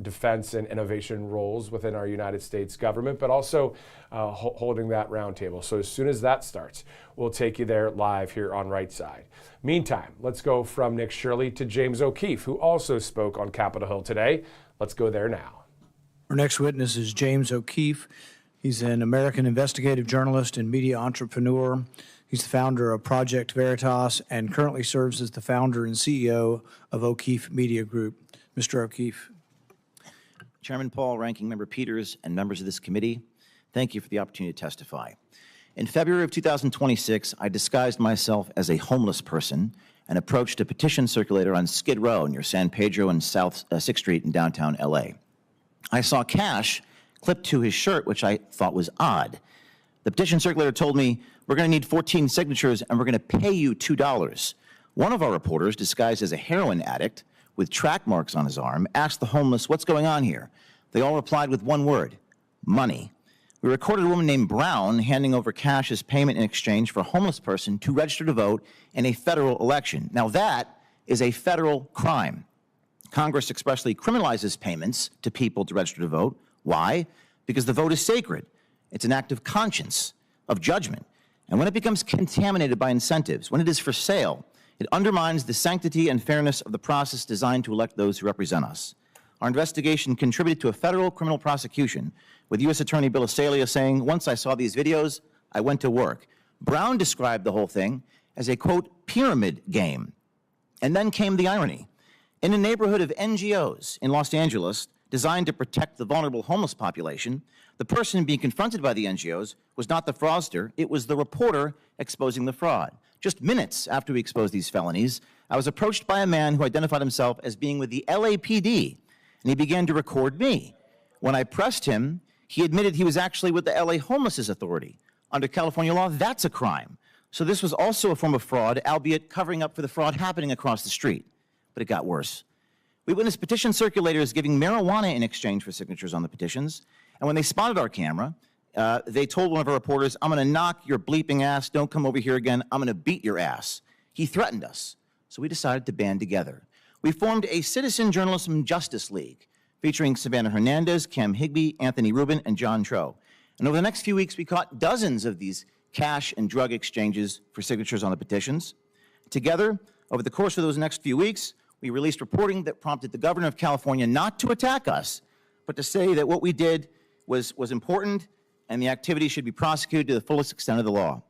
defense and innovation roles within our United States government, but also holding that roundtable. So as soon as that starts, we'll take you there live here on Right Side. Meantime, let's go from Nick Shirley to James O'Keefe, who also spoke on Capitol Hill today. Let's go there now. Our next witness is James O'Keefe. He's an American investigative journalist and media entrepreneur. He's the founder of Project Veritas and currently serves as the founder and CEO of O'Keefe Media Group. Mr. O'Keefe. Chairman Paul, Ranking Member Peters, and members of this committee, thank you for the opportunity to testify. In February of 2026, I disguised myself as a homeless person and approached a petition circulator on Skid Row near San Pedro and South 6th Street in downtown LA. I saw cash clipped to his shirt, which I thought was odd. The petition circulator told me, we're going to need 14 signatures and we're going to pay you $2. One of our reporters, disguised as a heroin addict with track marks on his arm, asked the homeless, what's going on here? They all replied with one word, money. We recorded a woman named Brown handing over cash as payment in exchange for a homeless person to register to vote in a federal election. Now that is a federal crime. Congress expressly criminalizes payments to people to register to vote. Why? Because the vote is sacred. It's an act of conscience, of judgment. And when it becomes contaminated by incentives, when it is for sale, it undermines the sanctity and fairness of the process designed to elect those who represent us. Our investigation contributed to a federal criminal prosecution, with U.S. Attorney Bill Asalia saying, once I saw these videos, I went to work. Brown described the whole thing as a, quote, pyramid game. And then came the irony. In a neighborhood of NGOs in Los Angeles designed to protect the vulnerable homeless population, the person being confronted by the NGOs was not the fraudster, it was the reporter exposing the fraud. Just minutes after we exposed these felonies, I was approached by a man who identified himself as being with the LAPD, and he began to record me. When I pressed him, he admitted he was actually with the LA Homelessness Authority. Under California law, that's a crime. So this was also a form of fraud, albeit covering up for the fraud happening across the street. But it got worse. We witnessed petition circulators giving marijuana in exchange for signatures on the petitions. And when they spotted our camera, they told one of our reporters, I'm going to knock your bleeping ass. Don't come over here again. I'm going to beat your ass. He threatened us. So we decided to band together. We formed a Citizen Journalism Justice League featuring Savannah Hernandez, Cam Higbee, Anthony Rubin, and John Tro. And over the next few weeks, we caught dozens of these cash and drug exchanges for signatures on the petitions. Together, over the course of those next few weeks, we released reporting that prompted the governor of California not to attack us, but to say that what we did was important and the activity should be prosecuted to the fullest extent of the law.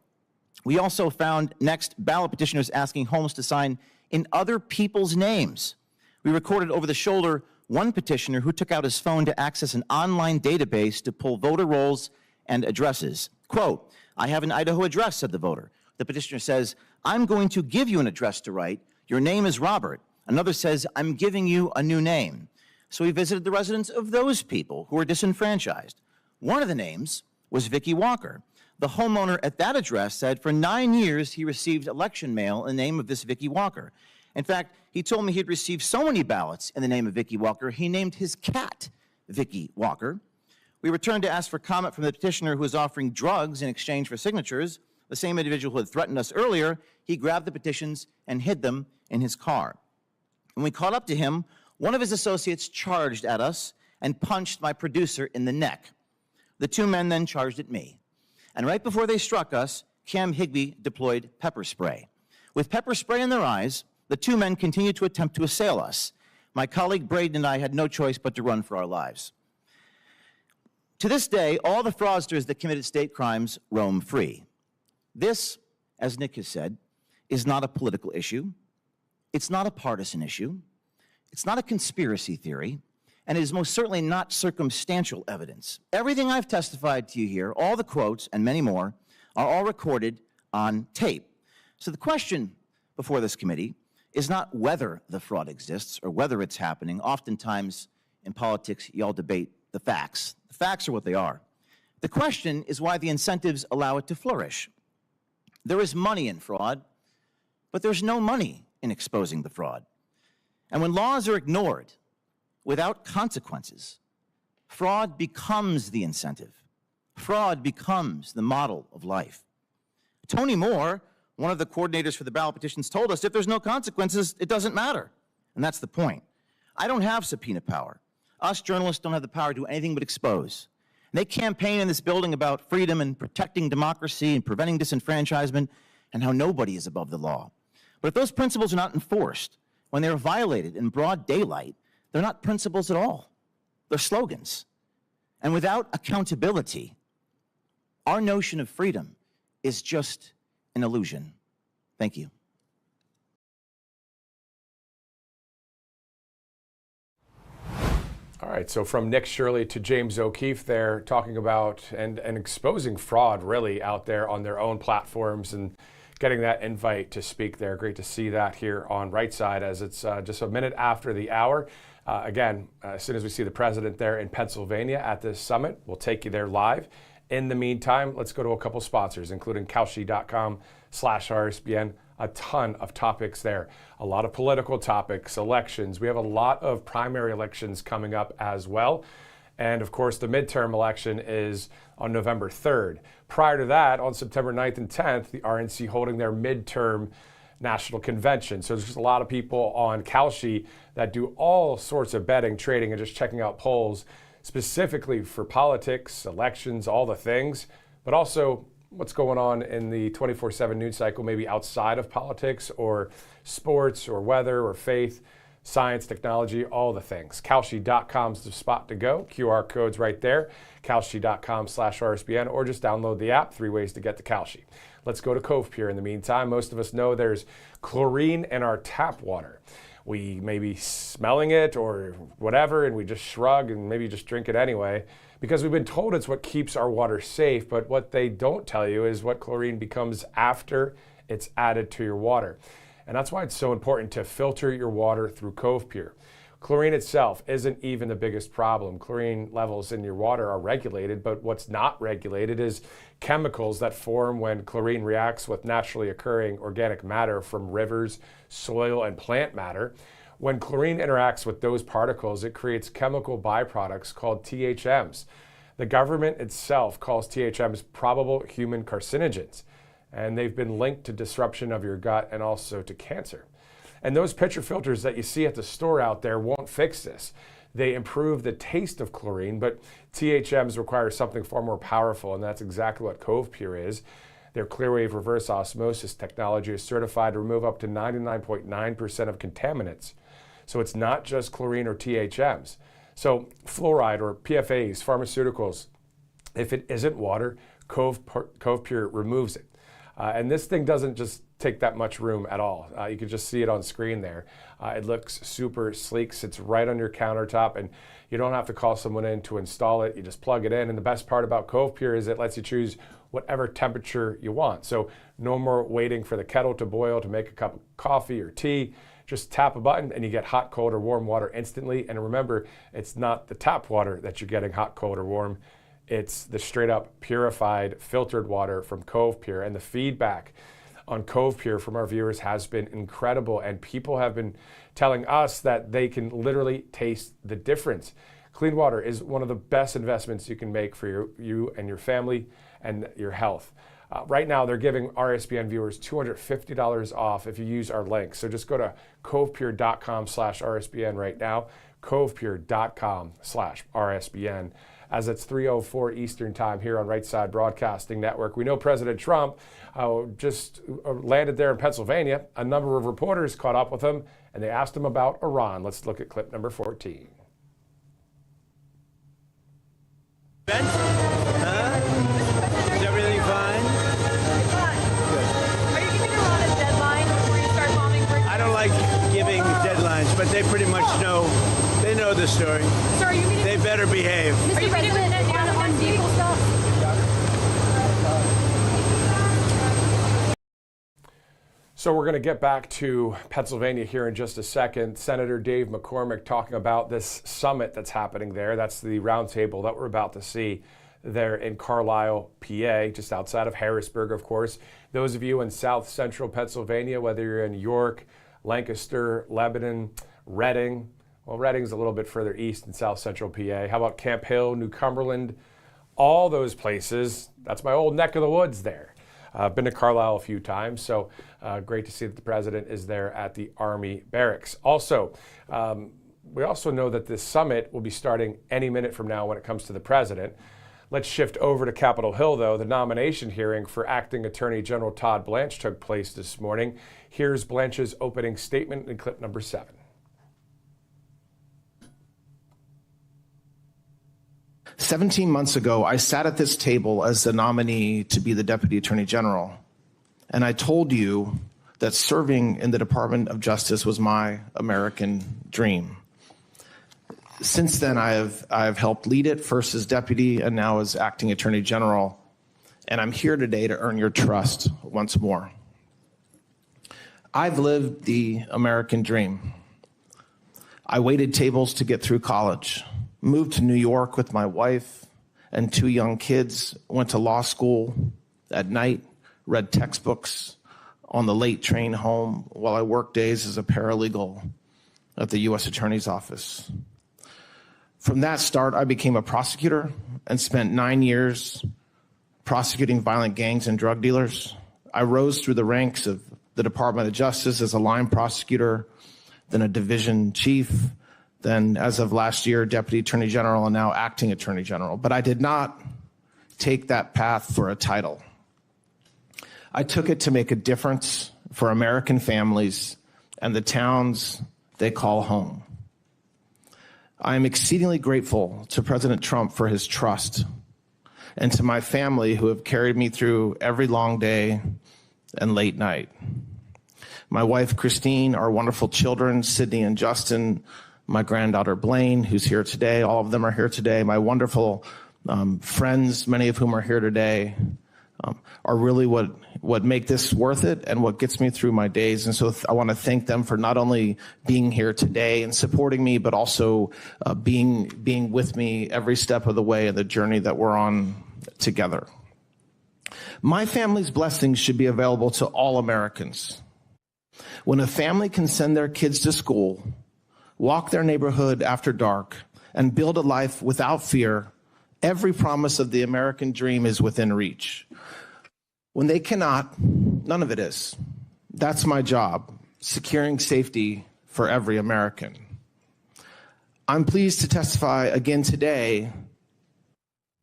We also found next ballot petitioners asking homeless to sign in other people's names. We recorded over the shoulder one petitioner who took out his phone to access an online database to pull voter rolls and addresses. Quote, I have an Idaho address, said the voter. The petitioner says, I'm going to give you an address to write. Your name is Robert. Another says, I'm giving you a new name. So we visited the residence of those people who were disenfranchised. One of the names was Vicky Walker. The homeowner at that address said for 9 years he received election mail in the name of this Vicky Walker. In fact, he told me he'd received so many ballots in the name of Vicky Walker, he named his cat Vicky Walker. We returned to ask for comment from the petitioner who was offering drugs in exchange for signatures. The same individual who had threatened us earlier, he grabbed the petitions and hid them in his car. When we caught up to him, one of his associates charged at us and punched my producer in the neck. The two men then charged at me. And right before they struck us, Cam Higbee deployed pepper spray. With pepper spray in their eyes, the two men continued to attempt to assail us. My colleague Braden and I had no choice but to run for our lives. To this day, all the fraudsters that committed state crimes roam free. This, as Nick has said, is not a political issue. It's not a partisan issue. It's not a conspiracy theory. And it is most certainly not circumstantial evidence. Everything I've testified to you here, all the quotes and many more, are all recorded on tape. So the question before this committee is not whether the fraud exists or whether it's happening. Oftentimes in politics, y'all debate the facts. The facts are what they are. The question is why the incentives allow it to flourish. There is money in fraud, but there's no money in exposing the fraud. And when laws are ignored without consequences, fraud becomes the incentive. Fraud becomes the model of life. Tony Moore, one of the coordinators for the ballot petitions, told us if there's no consequences, it doesn't matter. And that's the point. I don't have subpoena power. Us journalists don't have the power to do anything but expose. And they campaign in this building about freedom and protecting democracy and preventing disenfranchisement and how nobody is above the law. But if those principles are not enforced, when they're violated in broad daylight, they're not principles at all. They're slogans. And without accountability, our notion of freedom is just an illusion. Thank you. All right, so from Nick Shirley to James O'Keefe there, talking about and exposing fraud really out there on their own platforms and getting that invite to speak there. Great to see that here on Right Side as it's just a minute after the hour. Again, as soon as we see the president there in Pennsylvania at this summit, we'll take you there live. In the meantime, let's go to a couple sponsors, including Kalshi.com/RSBN. A ton of topics there. A lot of political topics, elections. We have a lot of primary elections coming up as well. And of course, the midterm election is on November 3rd. Prior to that, on September 9th and 10th, the RNC holding their midterm national convention. So there's just a lot of people on Kalshi that do all sorts of betting, trading, and just checking out polls specifically for politics, elections, all the things, but also what's going on in the 24/7 news cycle, maybe outside of politics or sports or weather or faith, science, technology, all the things. Kalshi.com is the spot to go. QR code's right there. Kalshi.com/RSBN, or just download the app. 3 ways to get to Kalshi. Let's go to Cove Pier in the meantime. Most of us know there's chlorine in our tap water. We may be smelling it or whatever, and we just shrug and maybe just drink it anyway because we've been told it's what keeps our water safe. But what they don't tell you is what chlorine becomes after it's added to your water. And that's why it's so important to filter your water through Cove Pier. Chlorine itself isn't even the biggest problem. Chlorine levels in your water are regulated, but what's not regulated is chemicals that form when chlorine reacts with naturally occurring organic matter from rivers, soil, and plant matter. When chlorine interacts with those particles, it creates chemical byproducts called THMs. The government itself calls THMs probable human carcinogens, and they've been linked to disruption of your gut and also to cancer. And those pitcher filters that you see at the store out there won't fix this. They improve the taste of chlorine, but THMs require something far more powerful, and that's exactly what Cove Pier is. Their Clearwave reverse osmosis technology is certified to remove up to 99.9% of contaminants. So it's not just chlorine or THMs. So fluoride or PFAs, pharmaceuticals, if it isn't water, Cove Pier removes it. And this thing doesn't just take that much room at all. You can just see it on screen there. It looks super sleek, sits right on your countertop, and you don't have to call someone in to install it. You just plug it in. And the best part about Cove Pier is it lets you choose whatever temperature you want. So no more waiting for the kettle to boil to make a cup of coffee or tea. Just tap a button and you get hot, cold, or warm water instantly. And remember, it's not the tap water that you're getting hot, cold, or warm. It's the straight up purified, filtered water from Cove Pier. And the feedback on Cove Pier from our viewers has been incredible. And people have been telling us that they can literally taste the difference. Clean water is one of the best investments you can make for you and your family and your health. Right now, they're giving RSBN viewers $250 off if you use our link. So just go to covepier.com/RSBN right now, covepier.com/RSBN. As it's 3:04 Eastern Time here on Right Side Broadcasting Network. We know President Trump just landed there in Pennsylvania. A number of reporters caught up with him, and they asked him about Iran. Let's look at clip number 14. Is everything fine? Are you giving Iran a deadline before you start bombing? I don't like giving deadlines, but they pretty much know. They know the story. So are you meeting? They better behave. Are you meeting with Netanyahu on vehicle stuff? So we're going to get back to Pennsylvania here in just a second. Senator Dave McCormick talking about this summit that's happening there. That's the roundtable that we're about to see there in Carlisle, PA, just outside of Harrisburg, of course. Those of you in South Central Pennsylvania, whether you're in York, Lancaster, Lebanon, Reading, Well, Reading's a little bit further east in south central PA. How about Camp Hill, New Cumberland? All those places. That's my old neck of the woods there. I've been to Carlisle a few times, so great to see that the president is there at the Army Barracks. Also, we also know that this summit will be starting any minute from now when it comes to the president. Let's shift over to Capitol Hill, though. The nomination hearing for Acting Attorney General Todd Blanche took place this morning. Here's Blanche's opening statement in clip number 7. "17 months ago, I sat at this table as the nominee to be the Deputy Attorney General, and I told you that serving in the Department of Justice was my American dream. Since then, I have helped lead it, first as deputy and now as acting attorney general, and I'm here today to earn your trust once more. I've lived the American dream. I waited tables to get through college, moved to New York with my wife and 2 young kids, went to law school at night, read textbooks on the late train home while I worked days as a paralegal at the U.S. Attorney's Office. From that start, I became a prosecutor and spent 9 years prosecuting violent gangs and drug dealers. I rose through the ranks of the Department of Justice as a line prosecutor, then a division chief, then as of last year, Deputy Attorney General, and now Acting Attorney General. But I did not take that path for a title. I took it to make a difference for American families and the towns they call home. I am exceedingly grateful to President Trump for his trust and to my family who have carried me through every long day and late night. My wife, Christine, our wonderful children, Sydney and Justin, my granddaughter, Blaine, who's here today. All of them are here today. My wonderful friends, many of whom are here today, are really what make this worth it and what gets me through my days. And so I want to thank them for not only being here today and supporting me, but also being with me every step of the way in the journey that we're on together. My family's blessings should be available to all Americans. When a family can send their kids to school, walk their neighborhood after dark, and build a life without fear, every promise of the American dream is within reach. When they cannot, none of it is. That's my job, securing safety for every American. I'm pleased to testify again today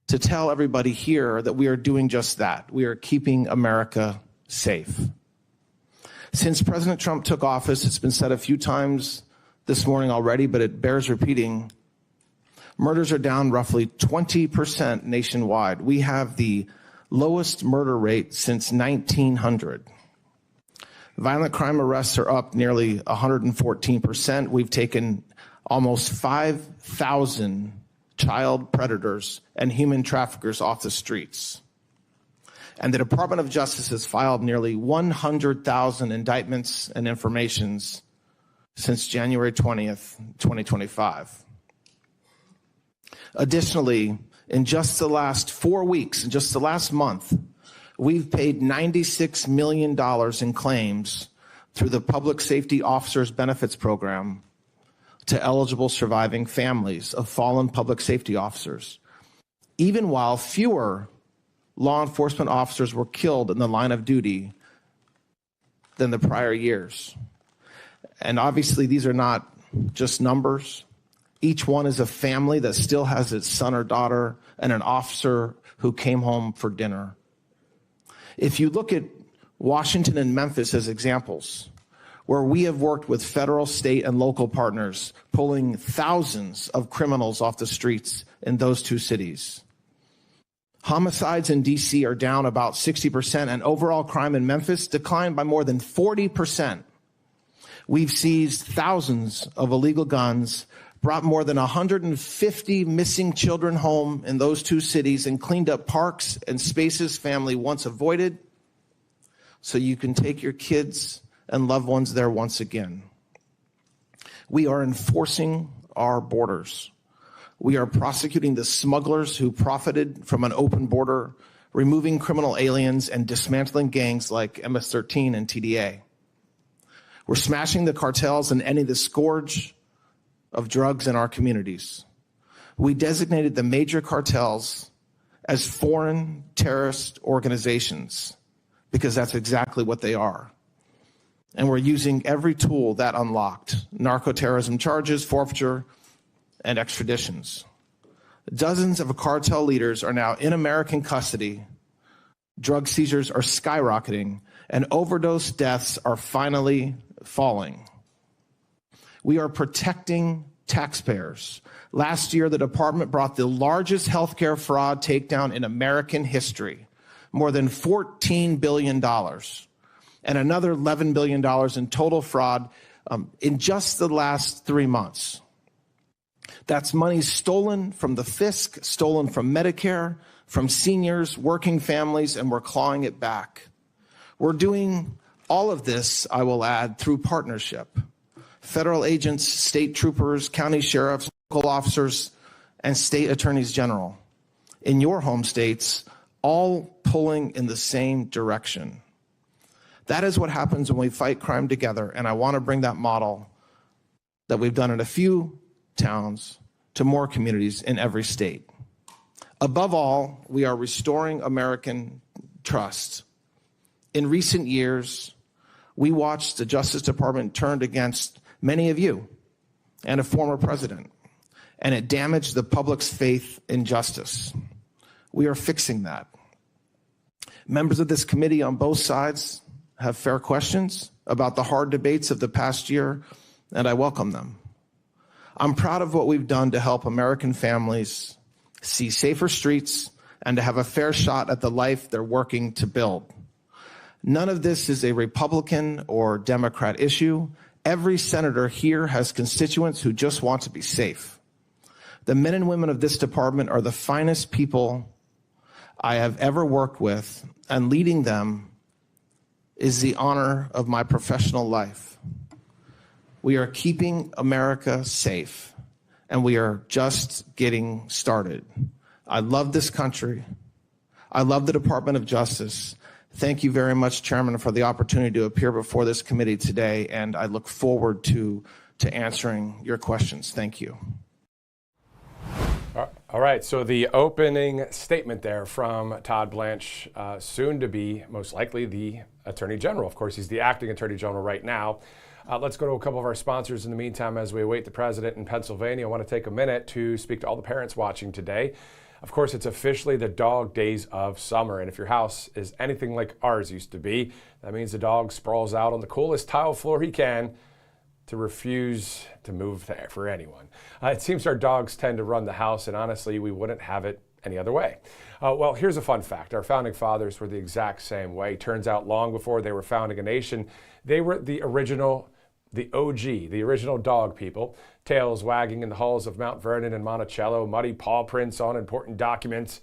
to tell everybody here that we are doing just that. We are keeping America safe. Since President Trump took office, it's been said a few times this morning already, but it bears repeating, murders are down roughly 20% nationwide. We have the lowest murder rate since 1900. Violent crime arrests are up nearly 114%. We've taken almost 5,000 child predators and human traffickers off the streets. And the Department of Justice has filed nearly 100,000 indictments and informations since January 20th, 2025. Additionally, in just the last 4 weeks, in just the last month, we've paid $96 million in claims through the Public Safety Officers Benefits Program to eligible surviving families of fallen public safety officers, even while fewer law enforcement officers were killed in the line of duty than the prior years. And obviously, these are not just numbers. Each one is a family that still has its son or daughter and an officer who came home for dinner. If you look at Washington and Memphis as examples, where we have worked with federal, state, and local partners, pulling thousands of criminals off the streets in those 2 cities. Homicides in D.C. are down about 60%, and overall crime in Memphis declined by more than 40%. We've seized thousands of illegal guns, brought more than 150 missing children home in those 2 cities, and cleaned up parks and spaces family once avoided so you can take your kids and loved ones there once again. We are enforcing our borders. We are prosecuting the smugglers who profited from an open border, removing criminal aliens, and dismantling gangs like MS-13 and TDA. We're smashing the cartels and ending the scourge of drugs in our communities. We designated the major cartels as foreign terrorist organizations because that's exactly what they are. And we're using every tool that unlocked: narco-terrorism charges, forfeiture, and extraditions. Dozens of cartel leaders are now in American custody. Drug seizures are skyrocketing, and overdose deaths are finally falling. We are protecting taxpayers. Last year, the department brought the largest healthcare fraud takedown in American history, more than $14 billion, and another $11 billion in total fraud in just the last 3 months. That's money stolen from the fisc, stolen from Medicare, from seniors, working families, and we're clawing it back. We're doing all of this, I will add, through partnership. Federal agents, state troopers, county sheriffs, local officers, and state attorneys general in your home states, all pulling in the same direction. That is what happens when we fight crime together, and I want to bring that model that we've done in a few towns to more communities in every state. Above all, we are restoring American trust. In recent years, we watched the Justice Department turned against many of you and a former president, and it damaged the public's faith in justice. We are fixing that. Members of this committee on both sides have fair questions about the hard debates of the past year, and I welcome them. I'm proud of what we've done to help American families see safer streets and to have a fair shot at the life they're working to build. None of this is a Republican or Democrat issue. Every senator here has constituents who just want to be safe. The men and women of this department are the finest people I have ever worked with, and leading them is the honor of my professional life. We are keeping America safe, and we are just getting started. I love this country. I love the Department of Justice. Thank you very much, Chairman, for the opportunity to appear before this committee today, and I look forward to answering your questions. Thank you. All right, so the opening statement there from Todd Blanche, soon to be, most likely, the Attorney General. Of course, he's the acting Attorney General right now. Let's go to a couple of our sponsors in the meantime as we await the president in Pennsylvania. I want to take a minute to speak to all the parents watching today. Of course, it's officially the dog days of summer, and if your house is anything like ours used to be, that means the dog sprawls out on the coolest tile floor he can to refuse to move there for anyone. It seems our dogs tend to run the house, and honestly, we wouldn't have it any other way. Well, here's a fun fact. Our founding fathers were the exact same way. Turns out long before they were founding a nation, they were the original, the OG, the original dog people. Tails wagging in the halls of Mount Vernon and Monticello, muddy paw prints on important documents.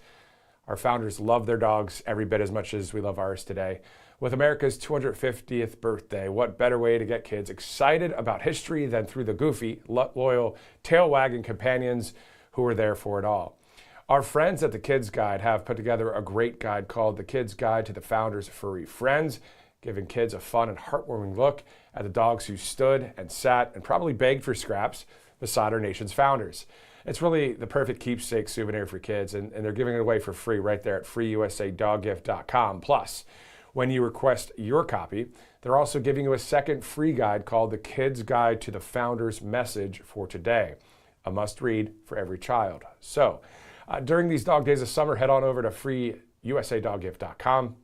Our founders loved their dogs every bit as much as we love ours today. With America's 250th birthday, what better way to get kids excited about history than through the goofy, loyal, tail-wagging companions who were there for it all. Our friends at the Kids Guide have put together a great guide called The Kids Guide to the Founders' Furry Friends, giving kids a fun and heartwarming look at the dogs who stood and sat and probably begged for scraps beside our nation's founders. It's really the perfect keepsake souvenir for kids, and they're giving it away for free right there at freeusadoggift.com. Plus, when you request your copy, they're also giving you a second free guide called The Kids Guide to the Founder's Message for Today, a must-read for every child. So, during these dog days of summer, head on over to freeusadoggift.com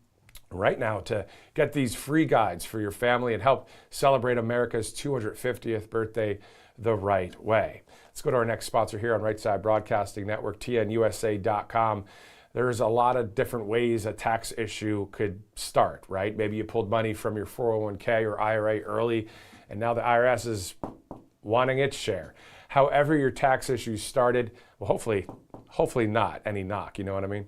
right now to get these free guides for your family and help celebrate America's 250th birthday the right way. Let's go to our next sponsor here on Right Side Broadcasting Network, tnusa.com. There's a lot of different ways a tax issue could start, right? Maybe you pulled money from your 401k or IRA early, and now the IRS is wanting its share. However your tax issue started, well, hopefully not any knock, you know what I mean?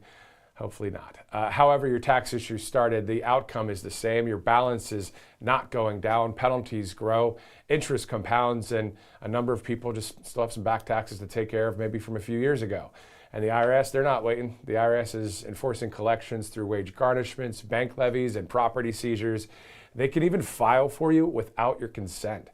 Hopefully not. However your tax issue started, the outcome is the same. Your balance is not going down. Penalties grow, interest compounds, and a number of people just still have some back taxes to take care of, maybe from a few years ago. And the IRS, they're not waiting. The IRS is enforcing collections through wage garnishments, bank levies, and property seizures. They can even file for you without your consent.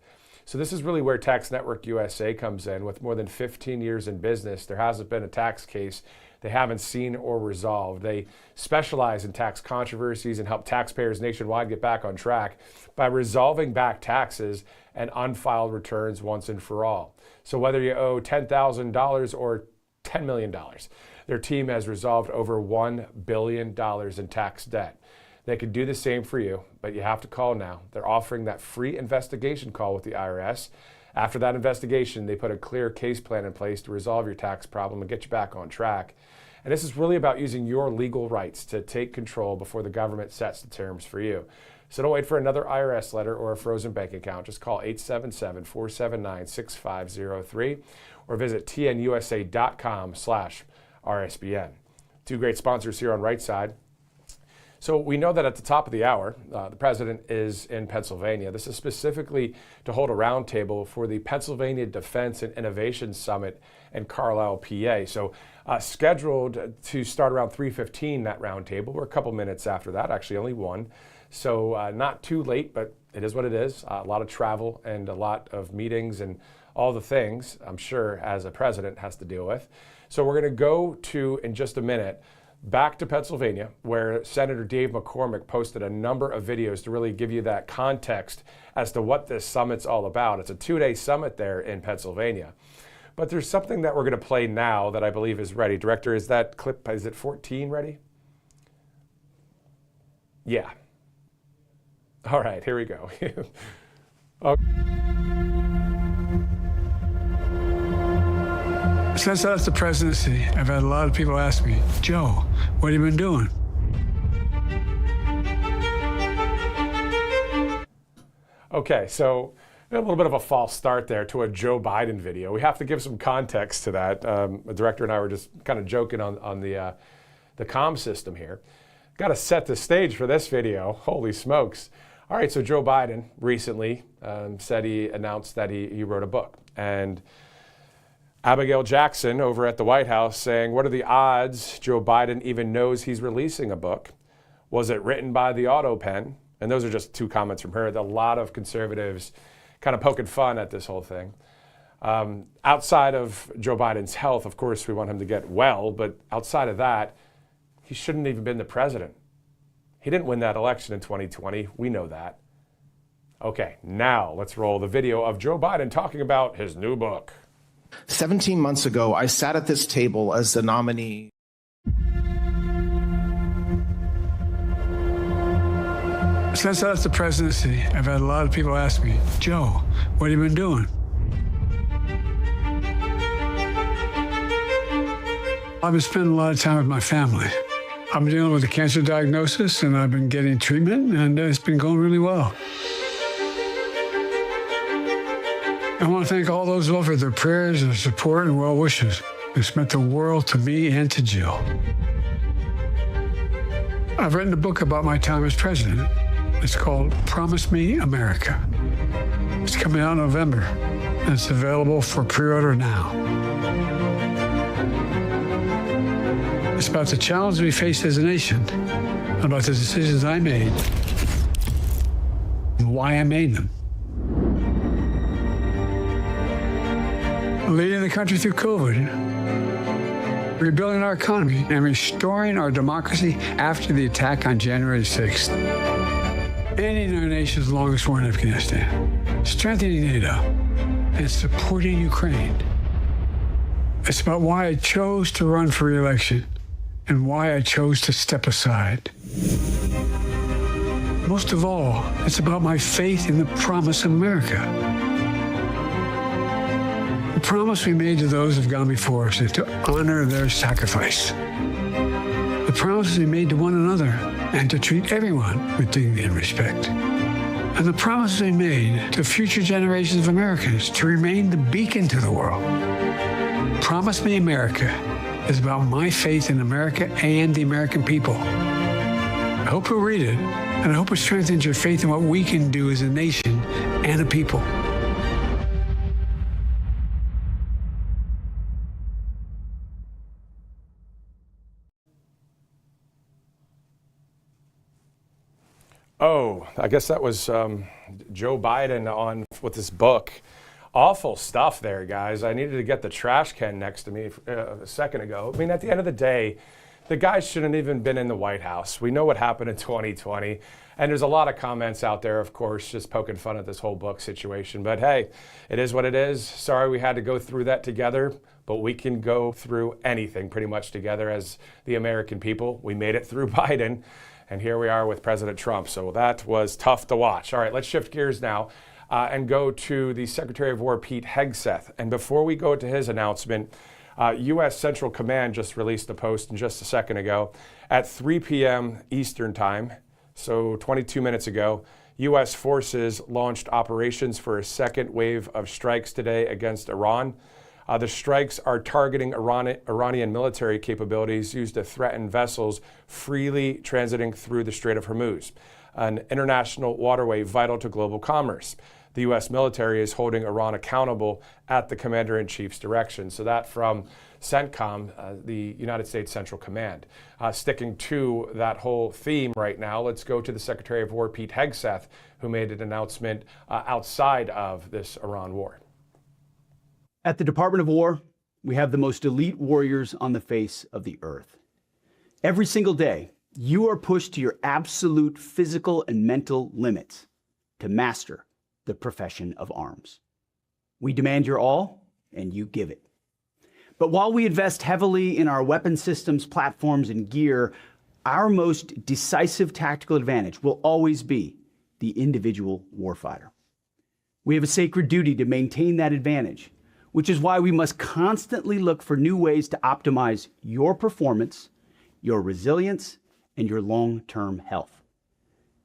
So this is really where Tax Network USA comes in. With more than 15 years in business, there hasn't been a tax case they haven't seen or resolved. They specialize in tax controversies and help taxpayers nationwide get back on track by resolving back taxes and unfiled returns once and for all. So whether you owe $10,000 or $10 million, their team has resolved over $1 billion in tax debt. They can do the same for you, but you have to call now. They're offering that free investigation call with the IRS. After that investigation, they put a clear case plan in place to resolve your tax problem and get you back on track. And this is really about using your legal rights to take control before the government sets the terms for you. So don't wait for another IRS letter or a frozen bank account. Just call 877-479-6503 or visit tnusa.com/RSBN. Two great sponsors here on Right Side. So we know that at the top of the hour, the president is in Pennsylvania. This is specifically to hold a roundtable for the Pennsylvania Defense and Innovation Summit in Carlisle, PA. So scheduled to start around 3:15, that roundtable. We're a couple minutes after that, actually only one. So not too late, but it is what it is. A lot of travel and a lot of meetings and all the things I'm sure as a president has to deal with. So we're going to go to, in just a minute, back to Pennsylvania, where Senator Dave McCormick posted a number of videos to really give you that context as to what this summit's all about. It's a 2-day summit there in Pennsylvania. But there's something that we're going to play now that I believe is ready. Director, is that clip, is it 14 ready? Yeah. All right, here we go. Okay. Since I left the presidency, I've had a lot of people ask me, Joe, what have you been doing? Okay, so a little bit of a false start there to a Joe Biden video. We have to give some context to that. The director and I were just kind of joking on the comm system here. Got to set the stage for this video. Holy smokes. All right, so Joe Biden recently said he announced that he wrote a book. And Abigail Jackson over at the White House saying, what are the odds Joe Biden even knows he's releasing a book? Was it written by the auto pen? And those are just two comments from her. A lot of conservatives kind of poking fun at this whole thing. Outside of Joe Biden's health, of course, we want him to get well, but outside of that, he shouldn't even been the president. He didn't win that election in 2020. We know that. Okay, now let's roll the video of Joe Biden talking about his new book. 17 months ago, I sat at this table as the nominee. Since I left the presidency, I've had a lot of people ask me, Joe, what have you been doing? I've been spending a lot of time with my family. I'm dealing with a cancer diagnosis, and I've been getting treatment, and it's been going really well. I want to thank all those who offered their prayers and support and well wishes. It's meant the world to me and to Jill. I've written a book about my time as president. It's called Promise Me America. It's coming out in November, and it's available for pre-order now. It's about the challenge we face as a nation, about the decisions I made, and why I made them. Leading the country through COVID, rebuilding our economy, and restoring our democracy after the attack on January 6th. Ending our nation's longest war in Afghanistan, strengthening NATO, and supporting Ukraine. It's about why I chose to run for re-election and why I chose to step aside. Most of all, it's about my faith in the promise of America. The promise we made to those who've gone before us is to honor their sacrifice. The promise we made to one another and to treat everyone with dignity and respect. And the promise we made to future generations of Americans to remain the beacon to the world. Promise Me America is about my faith in America and the American people. I hope you'll read it, and I hope it strengthens your faith in what we can do as a nation and a people. Oh, I guess that was Joe Biden on with this book. Awful stuff there, guys. I needed to get the trash can next to me a second ago. I mean, at the end of the day, the guy shouldn't even been in the White House. We know what happened in 2020. And there's a lot of comments out there, of course, just poking fun at this whole book situation. But hey, it is what it is. Sorry we had to go through that together, but we can go through anything pretty much together as the American people. We made it through Biden, and here we are with President Trump. So that was tough to watch. All right, let's shift gears now and go to the Secretary of War, Pete Hegseth. And before we go to his announcement, U.S. Central Command just released a post just a second ago at 3 p.m. Eastern Time. So 22 minutes ago, U.S. forces launched operations for a second wave of strikes today against Iran. The strikes are targeting Iranian military capabilities used to threaten vessels freely transiting through the Strait of Hormuz, an international waterway vital to global commerce. The U.S. military is holding Iran accountable at the Commander-in-Chief's direction. So that from CENTCOM, the United States Central Command. Sticking to that whole theme right now, let's go to the Secretary of War, Pete Hegseth, who made an announcement outside of this Iran war. At the Department of War, we have the most elite warriors on the face of the earth. Every single day, you are pushed to your absolute physical and mental limits to master the profession of arms. We demand your all, and you give it. But while we invest heavily in our weapon systems, platforms, and gear, our most decisive tactical advantage will always be the individual warfighter. We have a sacred duty to maintain that advantage, which is why we must constantly look for new ways to optimize your performance, your resilience, and your long-term health.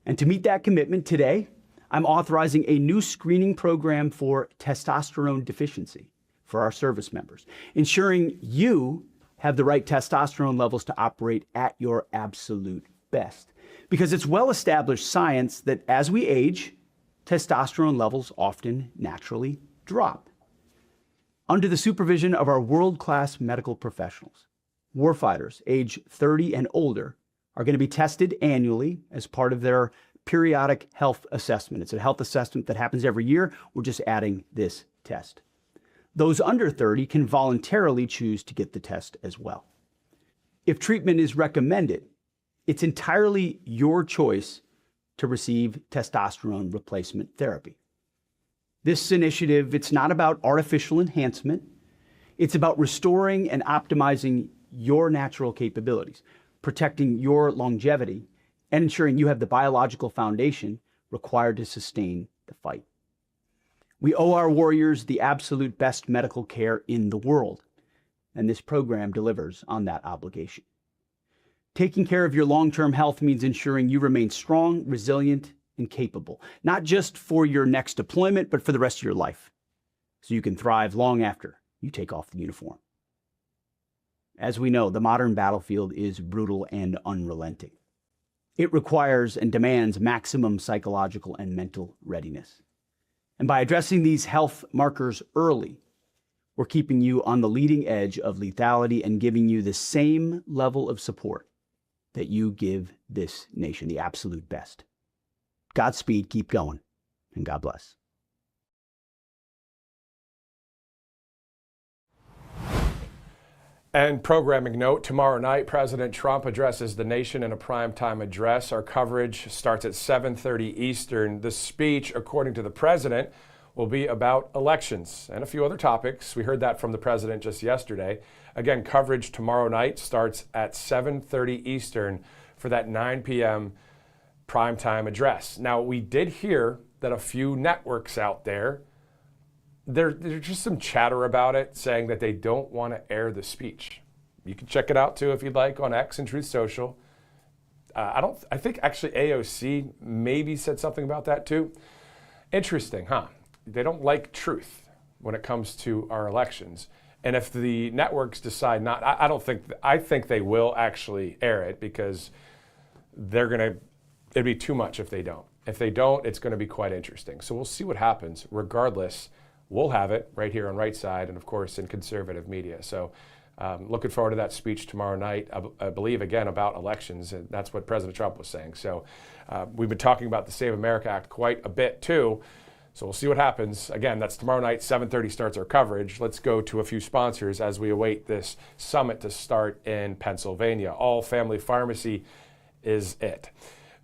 And to meet that commitment today, I'm authorizing a new screening program for testosterone deficiency for our service members, ensuring you have the right testosterone levels to operate at your absolute best. Because it's well-established science that as we age, testosterone levels often naturally drop. Under the supervision of our world-class medical professionals, warfighters age 30 and older are going to be tested annually as part of their periodic health assessment. It's a health assessment that happens every year. We're just adding this test. Those under 30 can voluntarily choose to get the test as well. If treatment is recommended, it's entirely your choice to receive testosterone replacement therapy. This initiative, it's not about artificial enhancement. It's about restoring and optimizing your natural capabilities, protecting your longevity, and ensuring you have the biological foundation required to sustain the fight. We owe our warriors the absolute best medical care in the world, and this program delivers on that obligation. Taking care of your long-term health means ensuring you remain strong, resilient, and capable, not just for your next deployment, but for the rest of your life, so you can thrive long after you take off the uniform. As we know, the modern battlefield is brutal and unrelenting. It requires and demands maximum psychological and mental readiness. And by addressing these health markers early, we're keeping you on the leading edge of lethality and giving you the same level of support that you give this nation, the absolute best. Godspeed, keep going, and God bless. And programming note, tomorrow night, President Trump addresses the nation in a primetime address. Our coverage starts at 7:30 Eastern. The speech, according to the president, will be about elections and a few other topics. We heard that from the president just yesterday. Again, coverage tomorrow night starts at 7:30 Eastern for that 9 p.m. primetime address. Now, we did hear that a few networks out there, there's just some chatter about it, saying that they don't want to air the speech. You can check it out too if you'd like on X and Truth Social. I think actually AOC maybe said something about that too. Interesting, huh? They don't like truth when it comes to our elections. And if the networks decide not, I think they will actually air it, because it'd be too much if they don't. If they don't, it's going to be quite interesting. So we'll see what happens. Regardless, we'll have it right here on Right Side and, of course, in conservative media. So Looking forward to that speech tomorrow night, I believe, again, about elections, and that's what President Trump was saying. So we've been talking about the Save America Act quite a bit, too. So we'll see what happens. Again, that's tomorrow night, 7:30 starts our coverage. Let's go to a few sponsors as we await this summit to start in Pennsylvania. All Family Pharmacy is it.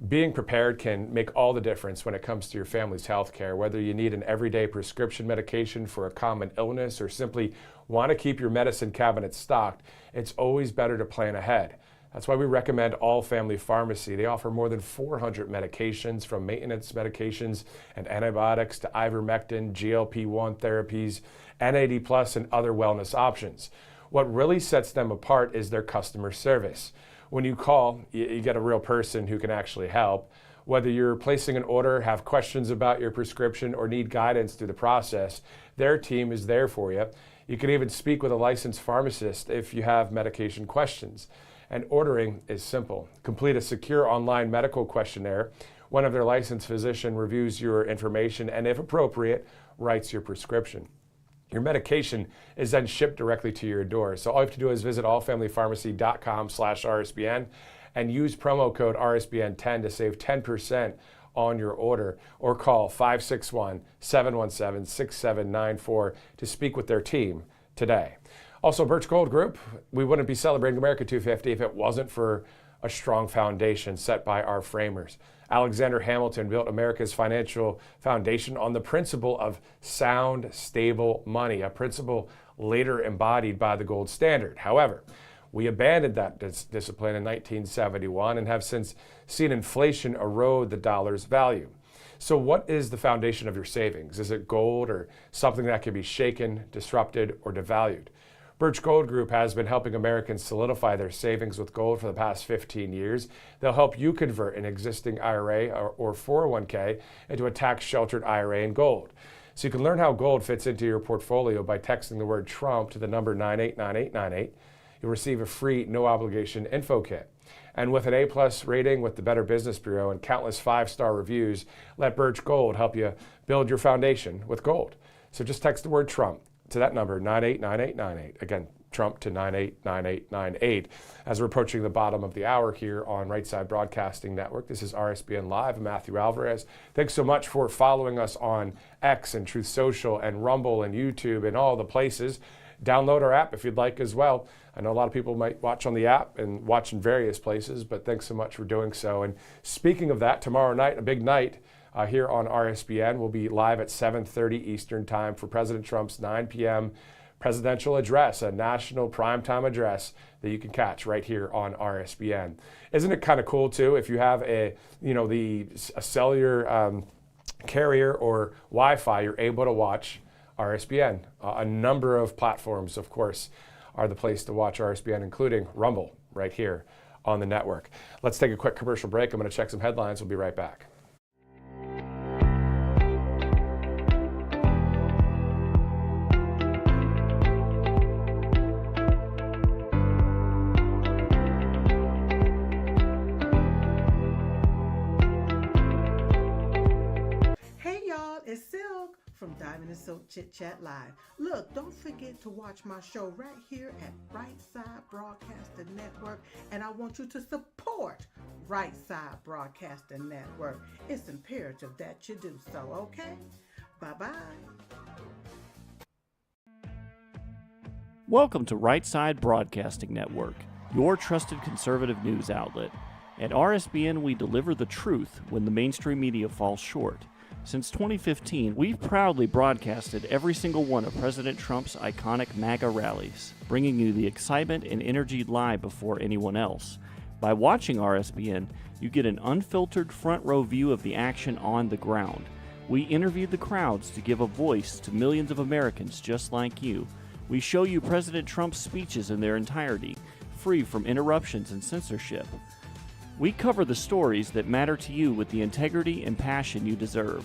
Being prepared can make all the difference when it comes to your family's health care, whether you need an everyday prescription medication for a common illness or simply want to keep your medicine cabinet stocked. It's always better to plan ahead. That's why we recommend All Family Pharmacy. They offer more than 400 medications, from maintenance medications and antibiotics to ivermectin, GLP-1 therapies, NAD+, and other wellness options. What really sets them apart is their customer service. When you call, you get a real person who can actually help. Whether you're placing an order, have questions about your prescription, or need guidance through the process, their team is there for you. You can even speak with a licensed pharmacist if you have medication questions. And ordering is simple. Complete a secure online medical questionnaire. One of their licensed physicians reviews your information and, if appropriate, writes your prescription. Your medication is then shipped directly to your door. So all you have to do is visit allfamilypharmacy.com/RSBN and use promo code RSBN10 to save 10% on your order, or call 561-717-6794 to speak with their team today. Also, Birch Gold Group, we wouldn't be celebrating America 250 if it wasn't for a strong foundation set by our framers. Alexander Hamilton built America's financial foundation on the principle of sound, stable money, a principle later embodied by the gold standard. However, we abandoned that discipline in 1971 and have since seen inflation erode the dollar's value. So what is the foundation of your savings? Is it gold or something that can be shaken, disrupted, or devalued? Birch Gold Group has been helping Americans solidify their savings with gold for the past 15 years. They'll help you convert an existing IRA or 401k into a tax-sheltered IRA in gold. So you can learn how gold fits into your portfolio by texting the word Trump to the number 989898. You'll receive a free, no-obligation info kit. And with an A+ rating with the Better Business Bureau and countless 5-star reviews, let Birch Gold help you build your foundation with gold. So just text the word Trump to that number, 989898. Again, Trump to 989898. As we're approaching the bottom of the hour here on Right Side Broadcasting Network, this is RSBN Live. I'm Matthew Alvarez. Thanks so much for following us on X and Truth Social and Rumble and YouTube and all the places. Download our app if you'd like as well. I know a lot of people might watch on the app and watch in various places, but thanks so much for doing so. And speaking of that, tomorrow night, a big night here on RSBN. We'll be live at 7:30 Eastern Time for President Trump's 9 p.m. presidential address, a national primetime address that you can catch right here on RSBN. Isn't it kind of cool too if you have a cellular carrier or Wi-Fi, you're able to watch RSBN. A number of platforms, of course, are the place to watch RSBN, including Rumble right here on the network. Let's take a quick commercial break. I'm going to check some headlines. We'll be right back. It's Silk from Diamond and Silk Chit Chat Live. Look, don't forget to watch my show right here at Right Side Broadcasting Network, and I want you to support Right Side Broadcasting Network. It's imperative that you do so, okay? Bye-bye. Welcome to Right Side Broadcasting Network, your trusted conservative news outlet. At RSBN, we deliver the truth when the mainstream media falls short. Since 2015, we've proudly broadcasted every single one of President Trump's iconic MAGA rallies, bringing you the excitement and energy live before anyone else. By watching RSBN, you get an unfiltered front row view of the action on the ground. We interview the crowds to give a voice to millions of Americans just like you. We show you President Trump's speeches in their entirety, free from interruptions and censorship. We cover the stories that matter to you with the integrity and passion you deserve.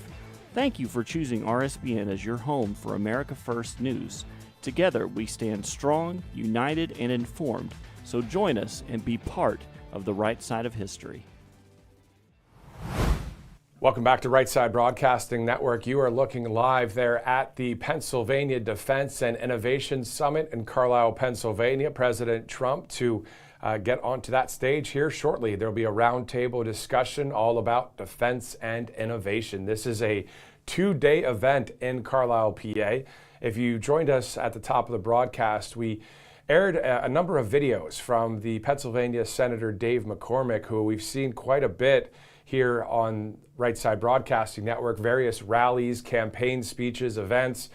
Thank you for choosing RSBN as your home for America First News. Together, we stand strong, united, and informed. So join us and be part of the right side of history. Welcome back to Right Side Broadcasting Network. You are looking live there at the Pennsylvania Defense and Innovation Summit in Carlisle, Pennsylvania. President Trump to get onto that stage here shortly. There'll be a roundtable discussion all about defense and innovation. This is a two-day event in Carlisle, PA. If you joined us at the top of the broadcast, we aired a number of videos from the Pennsylvania Senator Dave McCormick, who we've seen quite a bit here on Right Side Broadcasting Network, various rallies, campaign speeches, events,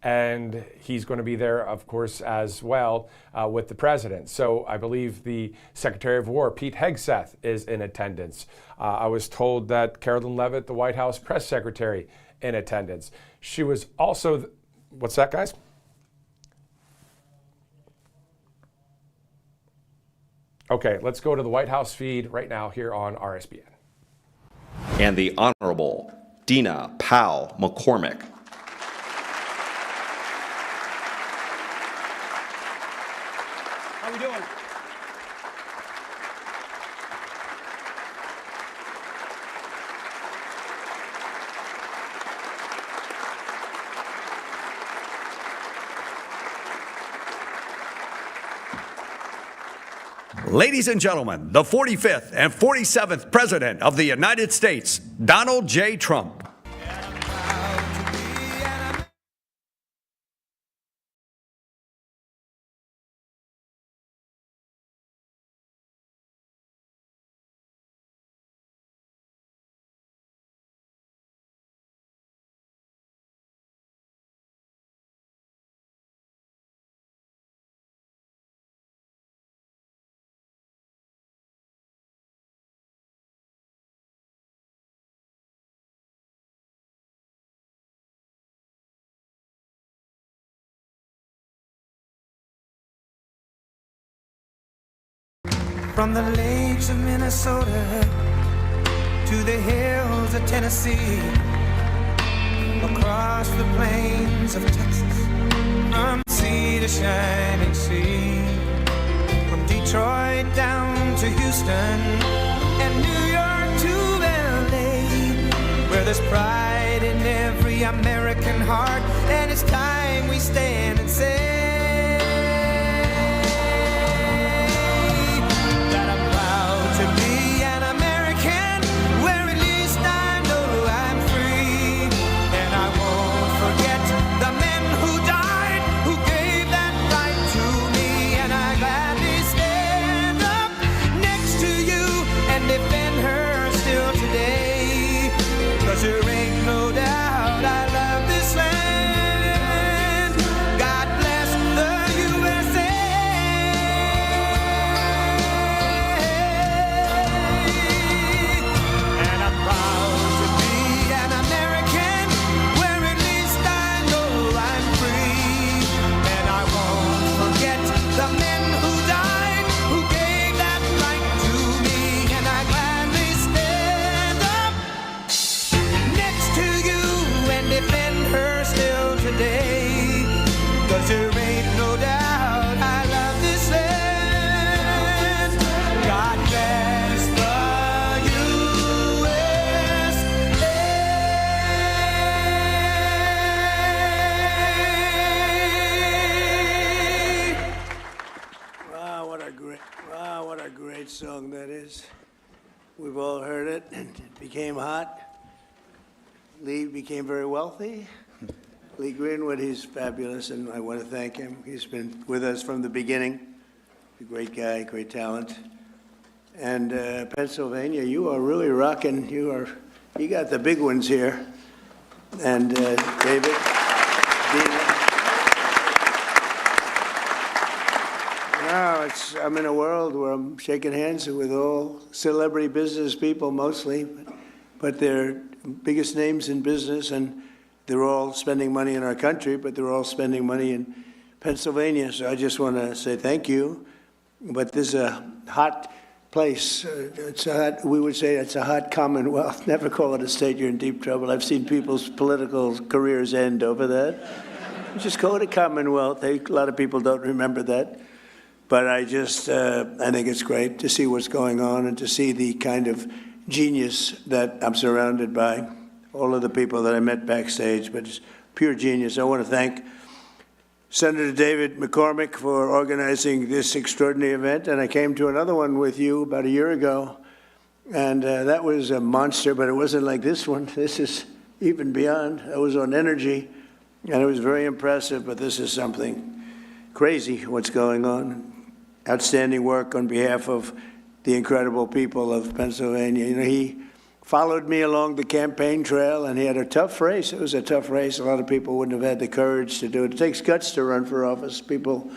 and he's going to be there, of course, as well with the president. So I believe the Secretary of War, Pete Hegseth, is in attendance. I was told that Carolyn Leavitt, the White House press secretary, in attendance. She was also, what's that, guys? Okay, let's go to the White House feed right now here on RSBN. And the Honorable Dina Powell McCormick. How we doing? Ladies and gentlemen, the 45th and 47th President of the United States, Donald J. Trump. From the lakes of Minnesota to the hills of Tennessee, across the plains of Texas, from sea to shining sea, from Detroit down to Houston and New York to LA, where there's pride in every American heart, and it's time we stand and say song that is. We've all heard it, and it became hot. Lee became very wealthy. Lee Greenwood, he's fabulous, and I want to thank him. He's been with us from the beginning. A great guy, great talent. And Pennsylvania, you are really rocking. You got the big ones here. And David, Dina. Now I'm in a world where I'm shaking hands with all celebrity business people mostly, but they're biggest names in business, and they're all spending money in our country, but they're all spending money in Pennsylvania. So I just want to say thank you. But this is a hot place. We would say it's a hot commonwealth. Never call it a state, you're in deep trouble. I've seen people's political careers end over that. Just call it a commonwealth. A lot of people don't remember that. But I think it's great to see what's going on and to see the kind of genius that I'm surrounded by, all of the people that I met backstage, but it's pure genius. I want to thank Senator David McCormick for organizing this extraordinary event, and I came to another one with you about a year ago, and that was a monster, but it wasn't like this one. This is even beyond. I was on energy, and it was very impressive, but this is something crazy what's going on. Outstanding work on behalf of the incredible people of Pennsylvania. You know, he followed me along the campaign trail, and he had a tough race. It was a tough race. A lot of people wouldn't have had the courage to do it. It takes guts to run for office. People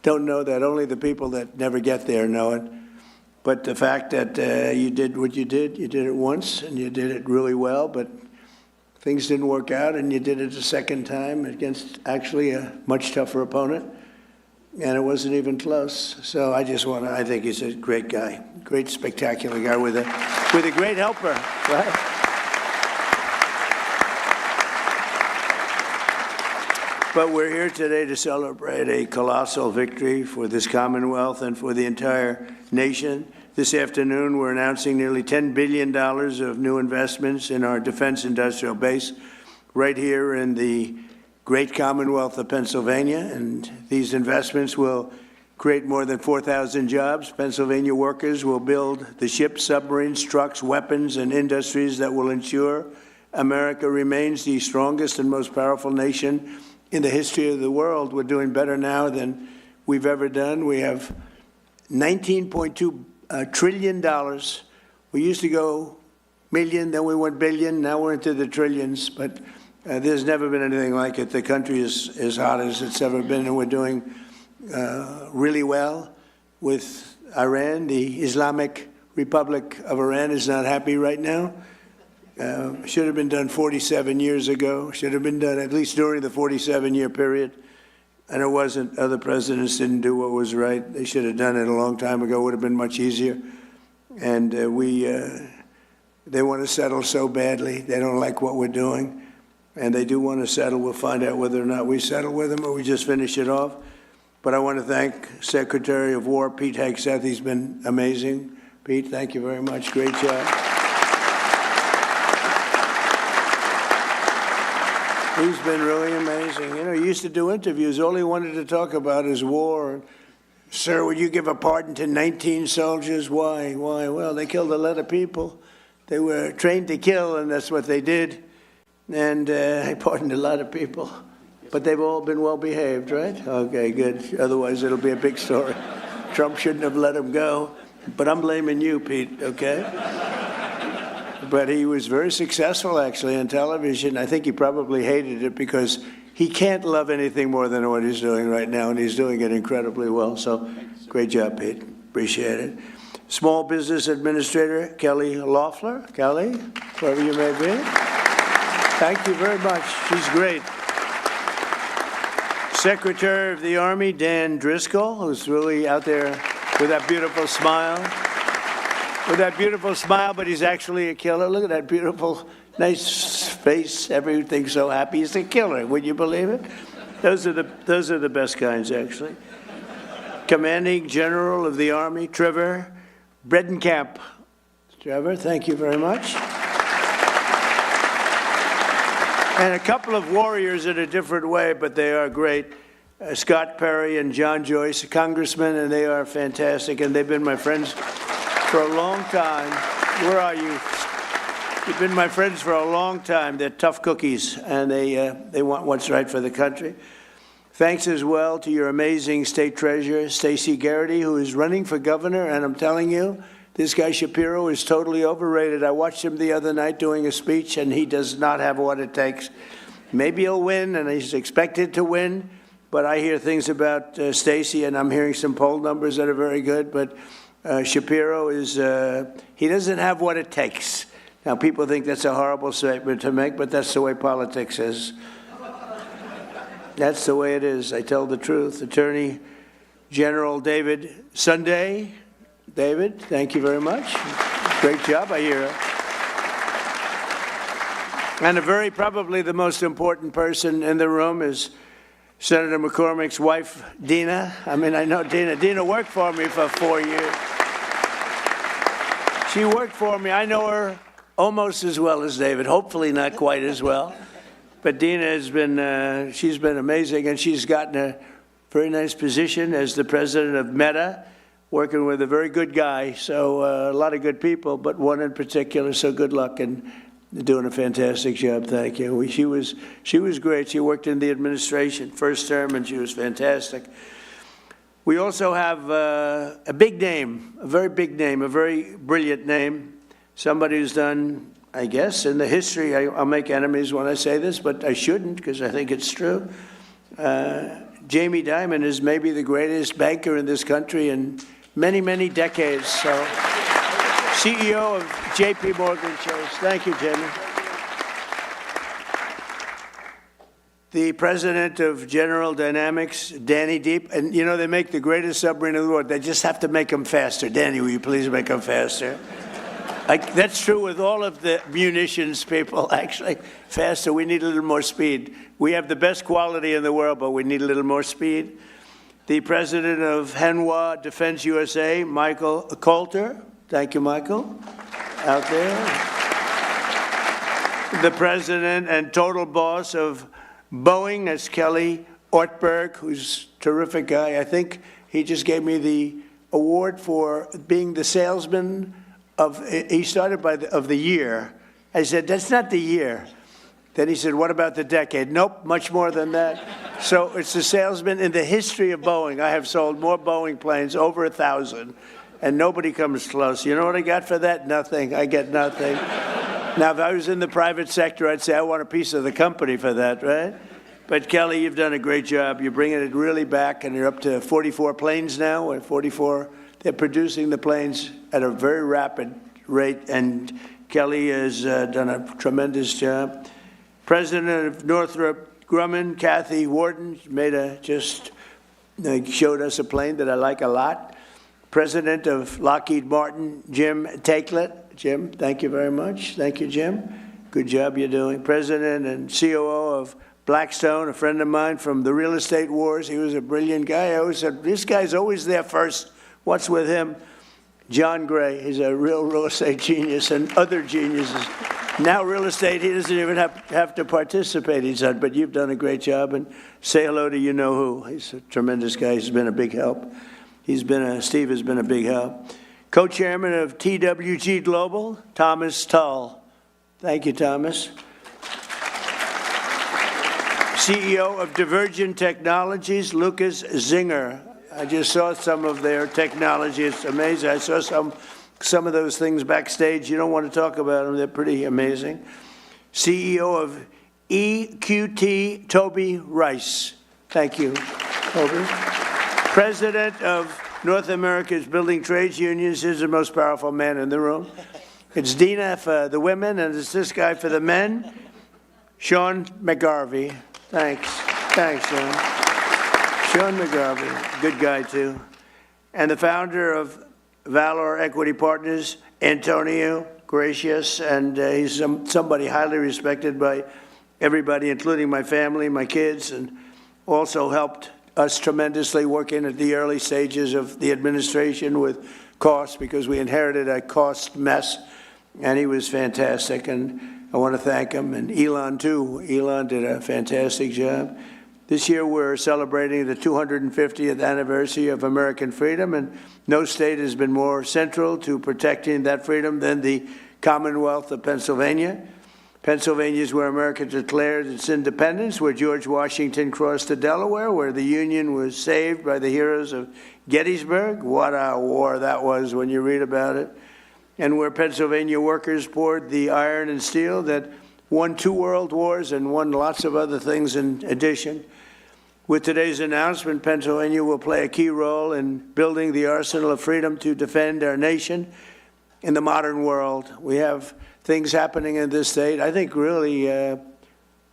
don't know that. Only the people that never get there know it. But the fact that you did what you did it once, and you did it really well, but things didn't work out, and you did it a second time against actually a much tougher opponent, and it wasn't even close. So I think he's a great guy, great, spectacular guy with a great helper, right? But we're here today to celebrate a colossal victory for this Commonwealth and for the entire nation. This afternoon, we're announcing nearly $10 billion of new investments in our defense industrial base right here in the great Commonwealth of Pennsylvania. And these investments will create more than 4,000 jobs. Pennsylvania workers will build the ships, submarines, trucks, weapons, and industries that will ensure America remains the strongest and most powerful nation in the history of the world. We're doing better now than we've ever done. We have $19.2 trillion. We used to go million, then we went billion, now we're into the trillions, but there's never been anything like it. The country is as hot as it's ever been, and we're doing really well with Iran. The Islamic Republic of Iran is not happy right now. Should have been done 47 years ago. Should have been done at least during the 47-year period. And it wasn't. Other presidents didn't do what was right. They should have done it a long time ago. It would have been much easier. And they want to settle so badly. They don't like what we're doing. And they do want to settle. We'll find out whether or not we settle with them or we just finish it off. But I want to thank Secretary of War Pete Hegseth. He's been amazing. Pete, thank you very much. Great job. He's been really amazing. You know, he used to do interviews. All he wanted to talk about is war. Sir, would you give a pardon to 19 soldiers? Why? Well, they killed a lot of people. They were trained to kill, and that's what they did. And I pardoned a lot of people. But they've all been well behaved, right? Okay, good. Otherwise, it'll be a big story. Trump shouldn't have let him go. But I'm blaming you, Pete, okay? But he was very successful, actually, on television. I think he probably hated it because he can't love anything more than what he's doing right now, and he's doing it incredibly well. So great job, Pete. Appreciate it. Small Business Administrator Kelly Loeffler. Kelly, wherever you may be. Thank you very much. She's great. Secretary of the Army Dan Driscoll, who's really out there with that beautiful smile. With that beautiful smile, but he's actually a killer. Look at that beautiful, nice face. Everything's so happy. He's a killer. Would you believe it? Those are the best kinds, actually. Commanding General of the Army, Trevor Bredenkamp. Trevor, thank you very much. And a couple of warriors in a different way, but they are great. Scott Perry and John Joyce, congressmen, and they are fantastic, and they've been my friends for a long time. Where are you? You've been my friends for a long time. They're tough cookies, and they want what's right for the country. Thanks as well to your amazing state treasurer, Stacey Garrity, who is running for governor, and I'm telling you, this guy Shapiro is totally overrated. I watched him the other night doing a speech, and he does not have what it takes. Maybe he'll win, and he's expected to win, but I hear things about Stacey, and I'm hearing some poll numbers that are very good, but Shapiro is, he doesn't have what it takes. Now, people think that's a horrible statement to make, but that's the way politics is. That's the way it is. I tell the truth. Attorney General David Sunday. David, thank you very much. Great job, I hear. And probably the most important person in the room is Senator McCormick's wife, Dina. I mean, I know Dina. Dina worked for me for 4 years. She worked for me. I know her almost as well as David, hopefully not quite as well. But Dina has been, she's been amazing, and she's gotten a very nice position as the president of Meta, working with a very good guy. So a lot of good people, but one in particular, so good luck and doing a fantastic job. Thank you. She was great. She worked in the administration first term, and she was fantastic. We also have a big name, a very big name, a very brilliant name, somebody who's done, I guess, in the history, I'll make enemies when I say this, but I shouldn't because I think it's true. Jamie Dimon is maybe the greatest banker in this country in many, many decades. So, CEO of JP Morgan Chase. Thank you, Jamie. The president of General Dynamics, Danny Deep, and you know, they make the greatest submarine in the world. They just have to make them faster. Danny, will you please make them faster? That's true with all of the munitions people, actually. Faster, we need a little more speed. We have the best quality in the world, but we need a little more speed. The president of Hanwha Defense USA, Michael Coulter. Thank you, Michael, out there. The president and total boss of Boeing, that's Kelly Ortberg, who's a terrific guy. I think he just gave me the award for being the salesman of, he started of the year. I said, that's not the year. Then he said, what about the decade? Nope, much more than that. So it's the salesman in the history of Boeing. I have sold more Boeing planes, over 1,000, and nobody comes close. You know what I got for that? Nothing. I get nothing. Now, if I was in the private sector, I'd say I want a piece of the company for that, right? But Kelly, you've done a great job. You're bringing it really back, and you're up to 44 planes now. Or 44. They're producing the planes at a very rapid rate, and Kelly has done a tremendous job. President of Northrop Grumman, Kathy Warden, showed us a plane that I like a lot. President of Lockheed Martin, Jim Takelet. Jim, thank you very much. Thank you, Jim. Good job you're doing. President and COO of Blackstone, a friend of mine from the real estate wars. He was a brilliant guy. I always said, this guy's always there first. What's with him? John Gray, he's a real estate genius, and other geniuses. Now real estate, he doesn't even have to participate, he said, but you've done a great job, and say hello to you-know-who. He's a tremendous guy. He's been a big help. Steve has been a big help. Co-chairman of TWG Global, Thomas Tull. Thank you, Thomas. CEO of Divergent Technologies, Lucas Zinger. I just saw some of their technology. It's amazing. I saw some of those things backstage. You don't want to talk about them. They're pretty amazing. CEO of EQT, Toby Rice. Thank you, Toby. President of North America's Building Trades Unions. Is the most powerful man in the room. It's Dina for the women, and it's this guy for the men. Sean McGarvey. Thanks. Thanks, Sean. Sean McGarvey, good guy too. And the founder of Valor Equity Partners, Antonio Gracious, and he's somebody highly respected by everybody, including my family, my kids, and also helped us tremendously working at the early stages of the administration with costs, because we inherited a cost mess, and he was fantastic, and I want to thank him, and Elon too. Elon did a fantastic job. This year we're celebrating the 250th anniversary of American freedom, and no state has been more central to protecting that freedom than the Commonwealth of Pennsylvania. Pennsylvania is where America declared its independence, where George Washington crossed to Delaware, where the Union was saved by the heroes of Gettysburg. What a war that was when you read about it. And where Pennsylvania workers poured the iron and steel that won 2 world wars and won lots of other things in addition. With today's announcement, Pennsylvania will play a key role in building the arsenal of freedom to defend our nation in the modern world. We have things happening in this state. I think really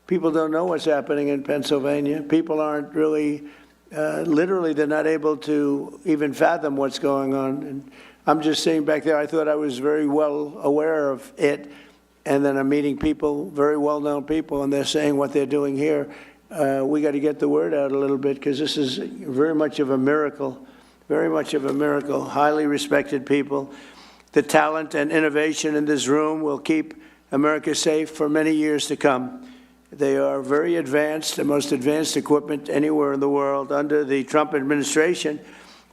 people don't know what's happening in Pennsylvania. People aren't really, literally, they're not able to even fathom what's going on. And I'm just sitting back there. I thought I was very well aware of it. And then I'm meeting people, very well-known people, and they're saying what they're doing here. We got to get the word out a little bit, because this is very much of a miracle, very much of a miracle. Highly respected people. The talent and innovation in this room will keep America safe for many years to come. They are very advanced, the most advanced equipment anywhere in the world. Under the Trump administration,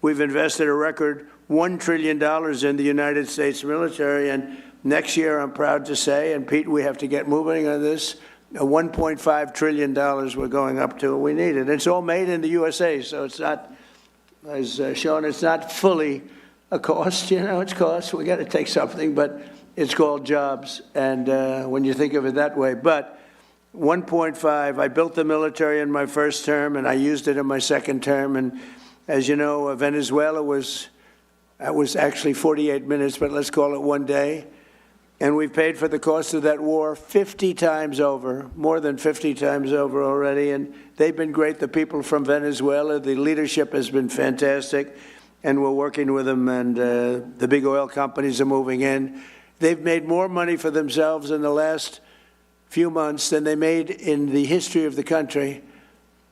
we've invested a record $1 trillion in the United States military, and next year, I'm proud to say, and Pete, we have to get moving on this, $1.5 trillion we're going up to, and we need it. It's all made in the USA, so it's not, as shown, it's not fully a cost. You know, it's cost. We got to take something, but it's called jobs, and when you think of it that way. But 1.5, I built the military in my first term, and I used it in my second term, and as you know, Venezuela was actually 48 minutes, but let's call it one day. And we've paid for the cost of that war 50 times over, more than 50 times over already. And they've been great, the people from Venezuela. The leadership has been fantastic, and we're working with them, and the big oil companies are moving in. They've made more money for themselves in the last few months than they made in the history of the country.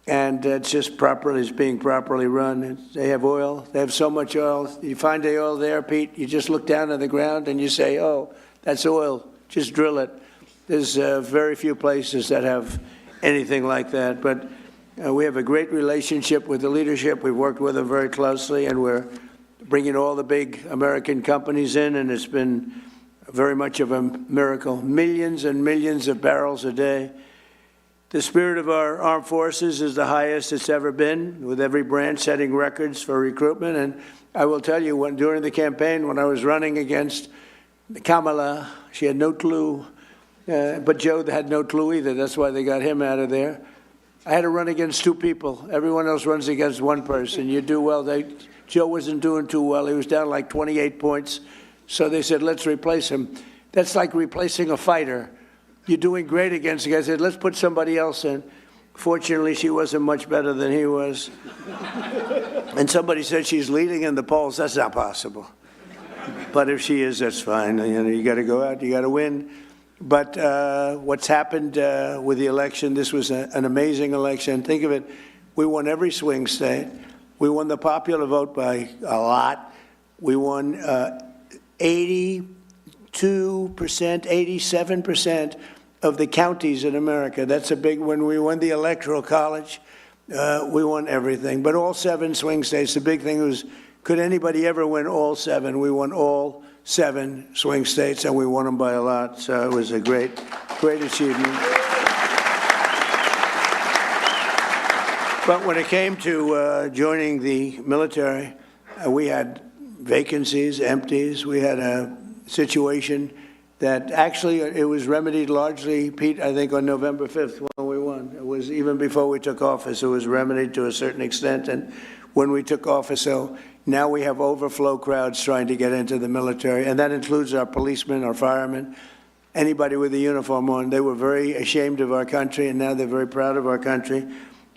And it's just it's being properly run. They have oil. They have so much oil. You find the oil there, Pete, you just look down on the ground and you say, oh, that's oil. Just drill it. There's very few places that have anything like that. But we have a great relationship with the leadership. We've worked with them very closely, and we're bringing all the big American companies in, and it's been very much of a miracle. Millions and millions of barrels a day. The spirit of our armed forces is the highest it's ever been, with every branch setting records for recruitment. And I will tell you, during the campaign, when I was running against Kamala, she had no clue, but Joe had no clue either. That's why they got him out of there. I had to run against two people. Everyone else runs against one person. You do well. Joe wasn't doing too well. He was down like 28 points. So they said, let's replace him. That's like replacing a fighter. You're doing great against the guy. I said, let's put somebody else in. Fortunately, she wasn't much better than he was. And somebody said she's leading in the polls. That's not possible. But if she is, that's fine. You got to go out. You got to win. But what's happened with the election, this was an amazing election. Think of it. We won every swing state. We won the popular vote by a lot. We won 82%, 87% of the counties in America. That's a big one. We won the Electoral College. We won everything. But all 7 swing states, the big thing was, could anybody ever win all 7? We won all 7 swing states, and we won them by a lot. So it was a great, great achievement. But when it came to joining the military, we had vacancies, empties. We had a situation that actually it was remedied largely, Pete, I think on November 5th when we won. It was even before we took office, it was remedied to a certain extent. And when we took office, so now we have overflow crowds trying to get into the military, and that includes our policemen, our firemen, anybody with a uniform on. They were very ashamed of our country, and now they're very proud of our country.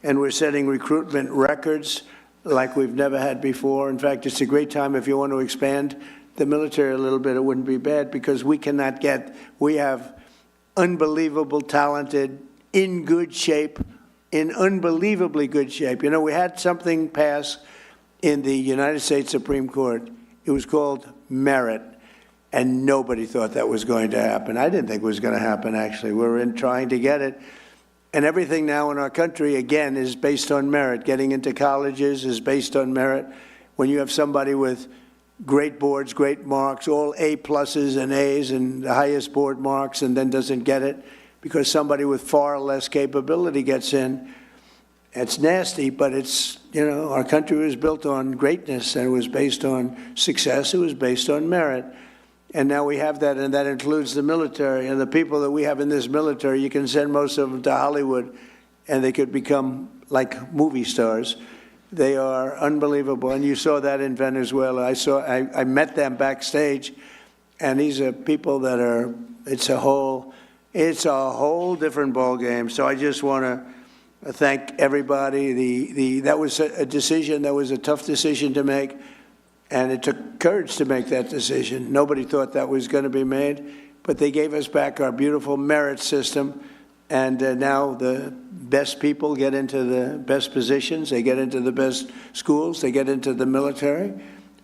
And we're setting recruitment records like we've never had before. In fact, it's a great time if you want to expand the military a little bit. It wouldn't be bad, because we have unbelievable, talented, in good shape, in unbelievably good shape. You know, we had something pass in the United States Supreme Court. It was called merit, and nobody thought that was going to happen. I didn't think it was going to happen, actually. We're trying to get it. And everything now in our country, again, is based on merit. Getting into colleges is based on merit. When you have somebody with great boards, great marks, all A pluses and A's and the highest board marks, and then doesn't get it because somebody with far less capability gets in, it's nasty, but it's, you know, our country was built on greatness, and it was based on success. It was based on merit. And now we have that, and that includes the military. And the people that we have in this military, you can send most of them to Hollywood, and they could become like movie stars. They are unbelievable, and you saw that in Venezuela. I met them backstage, and these are people that are. It's a whole different ball game. So I just want to thank everybody. That was a decision. That was a tough decision to make. And it took courage to make that decision. Nobody thought that was going to be made, but they gave us back our beautiful merit system. And now the best people get into the best positions. They get into the best schools. They get into the military.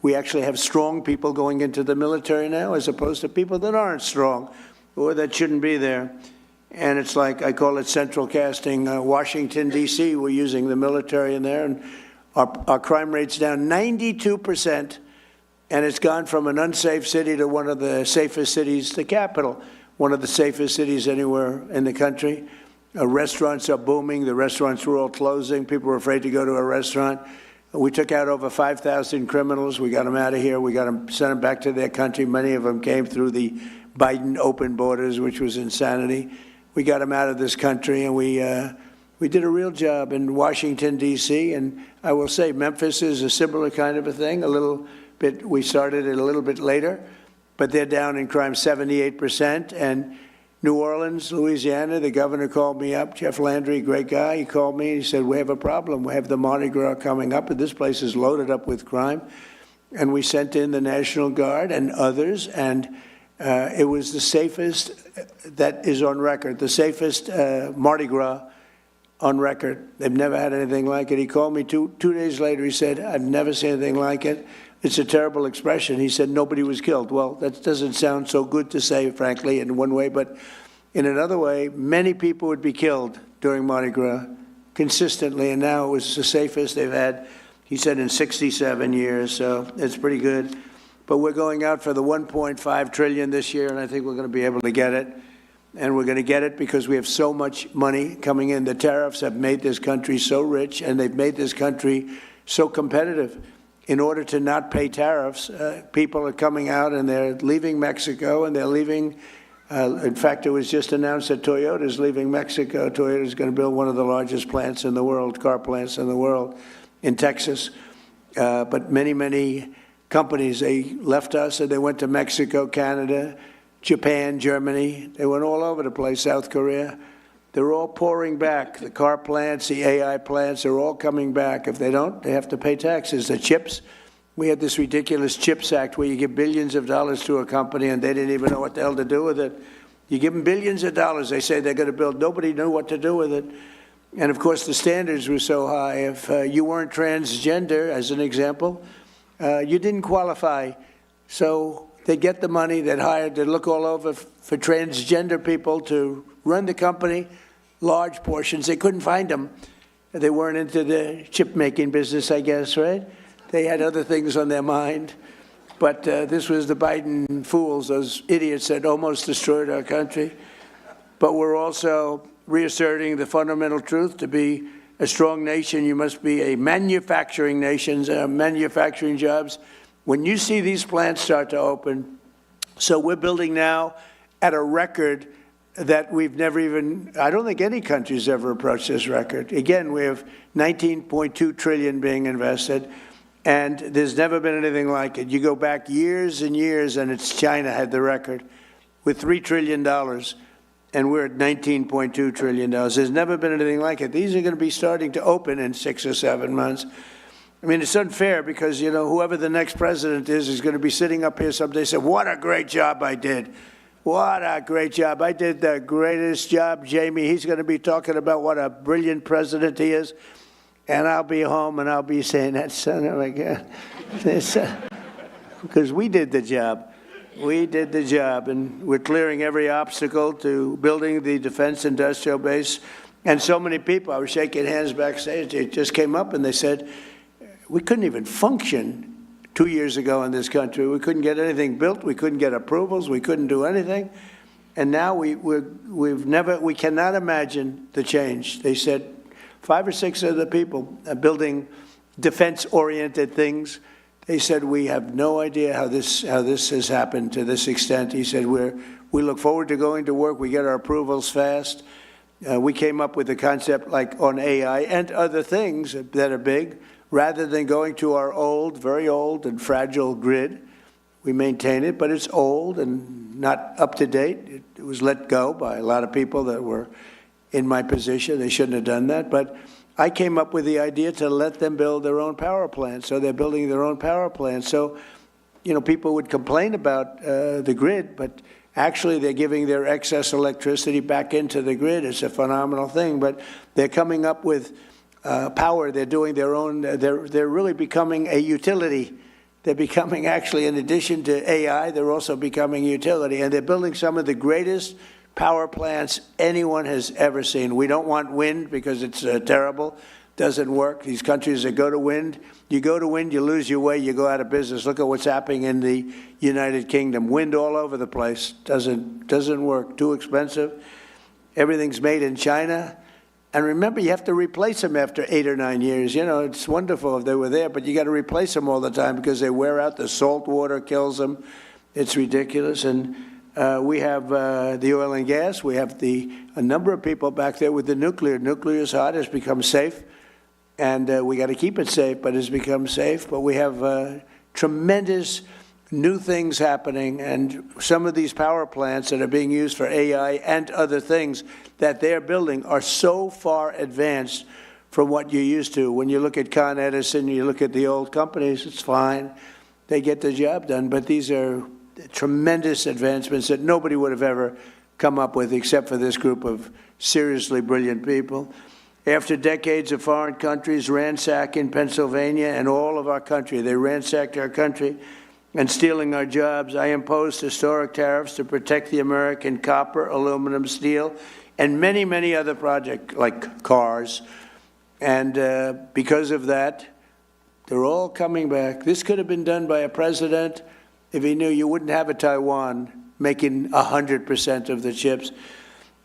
We actually have strong people going into the military now as opposed to people that aren't strong or that shouldn't be there. And it's like, I call it central casting. Washington, D.C., we're using the military in there, and our crime rate's down 92%, and it's gone from an unsafe city to one of the safest cities, the capital, one of the safest cities anywhere in the country. Restaurants are booming. The restaurants were all closing. People were afraid to go to a restaurant. We took out over 5,000 criminals. We got them out of here. We got them, sent them back to their country. Many of them came through the Biden open borders, which was insanity. We got them out of this country, and we did a real job in Washington, D.C., and I will say Memphis is a similar kind of a thing, a little bit. We started it a little bit later, but they're down in crime 78%, and New Orleans, Louisiana, the governor called me up, Jeff Landry, great guy. He called me and he said, we have a problem. We have the Mardi Gras coming up, and this place is loaded up with crime. And we sent in the National Guard and others, and it was the safest that is on record, the safest Mardi Gras on record. They've never had anything like it. He called me two days later. He said, I've never seen anything like it. It's a terrible expression. He said nobody was killed. Well, that doesn't sound so good to say, frankly, in one way, but in another way, many people would be killed during Mardi Gras consistently, and now it was the safest they've had, he said, in 67 years, so it's pretty good. But we're going out for the $1.5 trillion this year, and I think we're going to be able to get it. And we're going to get it because we have so much money coming in. The tariffs have made this country so rich, and they've made this country so competitive. In order to not pay tariffs, people are coming out and they're leaving Mexico, and they're leaving. In fact, it was just announced that Toyota is leaving Mexico. Toyota is going to build one of the largest plants in the world, car plants in the world, in Texas. But many, many companies, they left us and they went to Mexico, Canada, Japan, Germany. They went all over the place, South Korea. They're all pouring back. The car plants, the AI plants, they're all coming back. If they don't, they have to pay taxes. The chips, we had this ridiculous CHIPS Act where you give billions of dollars to a company and they didn't even know what the hell to do with it. You give them billions of dollars, they say they're going to build. Nobody knew what to do with it. And of course, the standards were so high. If you weren't transgender, as an example, you didn't qualify. So they get the money, they'd hire, they'd look all over for transgender people to run the company, large portions. They couldn't find them. They weren't into the chip-making business, I guess, right? They had other things on their mind. But this was the Biden fools, those idiots that almost destroyed our country. But we're also reasserting the fundamental truth. To be a strong nation, you must be a manufacturing nation, manufacturing jobs. When you see these plants start to open, so we're building now at a record that we've never even, I don't think any country's ever approached this record. Again, we have $19.2 trillion being invested, and there's never been anything like it. You go back years and years, and it's China had the record with $3 trillion, and we're at $19.2 trillion. There's never been anything like it. These are going to be starting to open in 6 or 7 months. I mean, it's unfair because, you know, whoever the next president is going to be sitting up here someday and say, what a great job I did. What a great job. I did the greatest job, Jamie. He's going to be talking about what a brilliant president he is. And I'll be home and I'll be saying that, son of a gun. Because we did the job. We did the job. And we're clearing every obstacle to building the defense industrial base. And so many people, I was shaking hands backstage, they just came up and they said, we couldn't even function 2 years ago in this country. We couldn't get anything built. We couldn't get approvals. We couldn't do anything. And now we cannot imagine the change. They said 5 or 6 of the people building defense-oriented things, they said, we have no idea how this has happened to this extent. He said, we look forward to going to work. We get our approvals fast. We came up with a concept like on AI and other things that are big. Rather than going to our old, very old and fragile grid, we maintain it, but it's old and not up to date. It was let go by a lot of people that were in my position. They shouldn't have done that. But I came up with the idea to let them build their own power plants. So they're building their own power plants. So, you know, people would complain about the grid, but actually they're giving their excess electricity back into the grid. It's a phenomenal thing. But they're coming up with power. They're doing their own. They're really becoming a utility. They're becoming actually, in addition to AI, they're also becoming utility. And they're building some of the greatest power plants anyone has ever seen. We don't want wind because it's terrible. Doesn't work. These countries that go to wind, you go to wind, you lose your way, you go out of business. Look at what's happening in the United Kingdom. Wind all over the place. Doesn't work. Too expensive. Everything's made in China. And remember, you have to replace them after 8 or 9 years. You know, it's wonderful if they were there, but you got to replace them all the time because they wear out. The salt water kills them. It's ridiculous. And we have the oil and gas. We have a number of people back there with the nuclear. Nuclear is hot. It's become safe. And we got to keep it safe, but it's become safe. But we have tremendous new things happening, and some of these power plants that are being used for AI and other things that they're building are so far advanced from what you're used to. When you look at Con Edison, you look at the old companies, it's fine. They get the job done, but these are tremendous advancements that nobody would have ever come up with except for this group of seriously brilliant people. After decades of foreign countries ransacking Pennsylvania and all of our country, they ransacked our country and stealing our jobs, I imposed historic tariffs to protect the American copper, aluminum, steel, and many, many other projects like cars. And because of that, they're all coming back. This could have been done by a president if he knew you wouldn't have a Taiwan making 100% of the chips.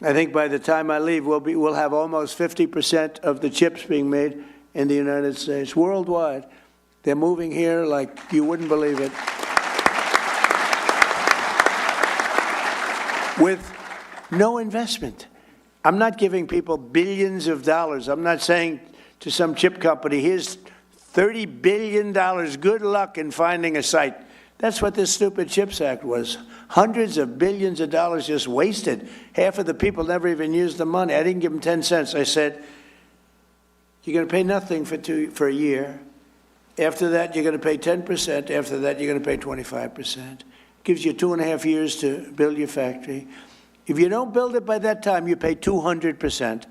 I think by the time I leave, we'll have almost 50% of the chips being made in the United States, worldwide. They're moving here like you wouldn't believe it. With no investment. I'm not giving people billions of dollars. I'm not saying to some chip company, here's $30 billion, good luck in finding a site. That's what this stupid CHIPS Act was. Hundreds of billions of dollars just wasted. Half of the people never even used the money. I didn't give them 10 cents. I said, you're going to pay nothing for a year. After that, you're going to pay 10%. After that, you're going to pay 25%. Gives you 2.5 years to build your factory. If you don't build it by that time, you pay 200%,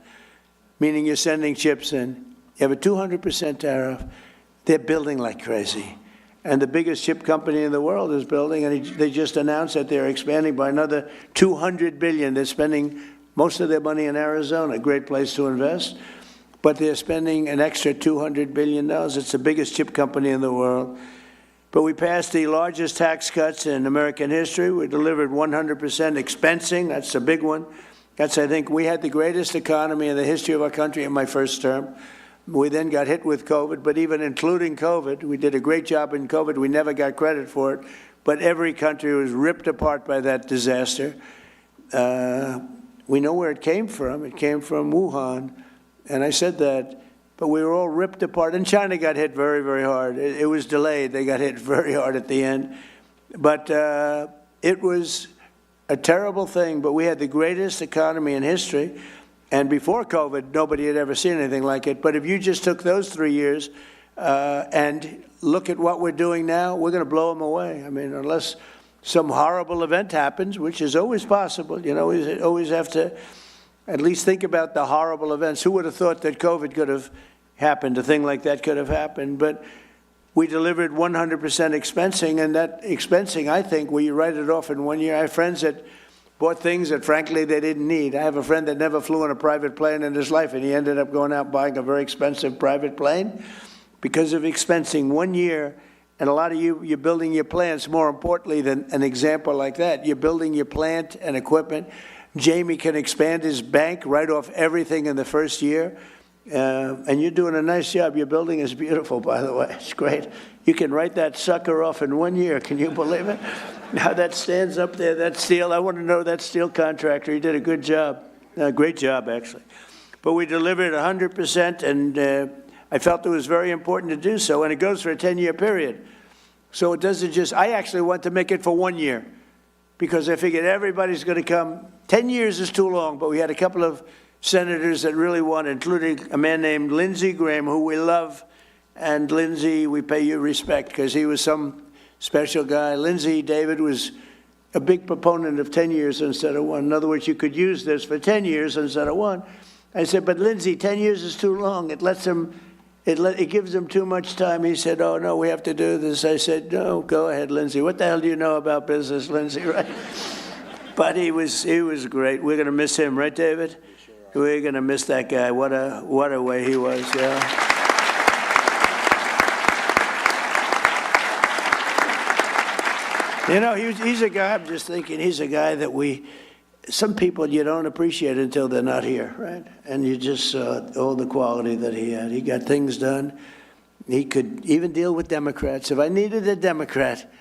meaning you're sending chips in. You have a 200% tariff. They're building like crazy. And the biggest chip company in the world is building, and they just announced that they're expanding by another $200 billion. They're spending most of their money in Arizona, a great place to invest. But they're spending an extra $200 billion. It's the biggest chip company in the world. But we passed the largest tax cuts in American history. We delivered 100% expensing. That's a big one. I think, we had the greatest economy in the history of our country in my first term. We then got hit with COVID, but even including COVID, we did a great job in COVID. We never got credit for it, but every country was ripped apart by that disaster. We know where it came from. It came from Wuhan, and I said that, but we were all ripped apart. And China got hit very, very hard. It was delayed. They got hit very hard at the end. But it was a terrible thing, but we had the greatest economy in history. And before COVID, nobody had ever seen anything like it. But if you just took those 3 years and look at what we're doing now, we're going to blow them away. I mean, unless some horrible event happens, which is always possible. You know, we always have to at least think about the horrible events. Who would have thought that COVID could have happened? A thing like that could have happened. But we delivered 100% expensing, and that expensing, I think, where you write it off in 1 year. I have friends that bought things that, frankly, they didn't need. I have a friend that never flew on a private plane in his life, and he ended up going out buying a very expensive private plane because of expensing 1 year. And a lot of you're building your plants, more importantly than an example like that. You're building your plant and equipment. Jamie can expand his bank, write off everything in the first year. And you're doing a nice job. Your building is beautiful, by the way. It's great. You can write that sucker off in 1 year. Can you believe it? Now that stands up there, that steel. I want to know that steel contractor. He did a good job. Great job, actually. But we delivered 100%, and I felt it was very important to do so. And it goes for a 10-year period. So it doesn't just, I actually want to make it for 1 year because I figured everybody's going to come. 10 years is too long, but we had a couple of senators that really wanted, including a man named Lindsey Graham, who we love. And Lindsey, we pay you respect because he was some special guy. Lindsey, David, was a big proponent of 10 years instead of 1. In other words, you could use this for 10 years instead of 1. I said, but Lindsey, 10 years is too long. It lets them It gives them too much time. He said, oh, no, we have to do this. I said, no, go ahead, Lindsay. What the hell do you know about business, Lindsay, right? But he was great. We're going to miss him, right, David? We're going to miss that guy. What a way he was, yeah. You know, he's a guy, I'm just thinking, he's a guy that some people you don't appreciate until they're not here, right? And you just saw all the quality that he had. He got things done. He could even deal with Democrats. If I needed a Democrat,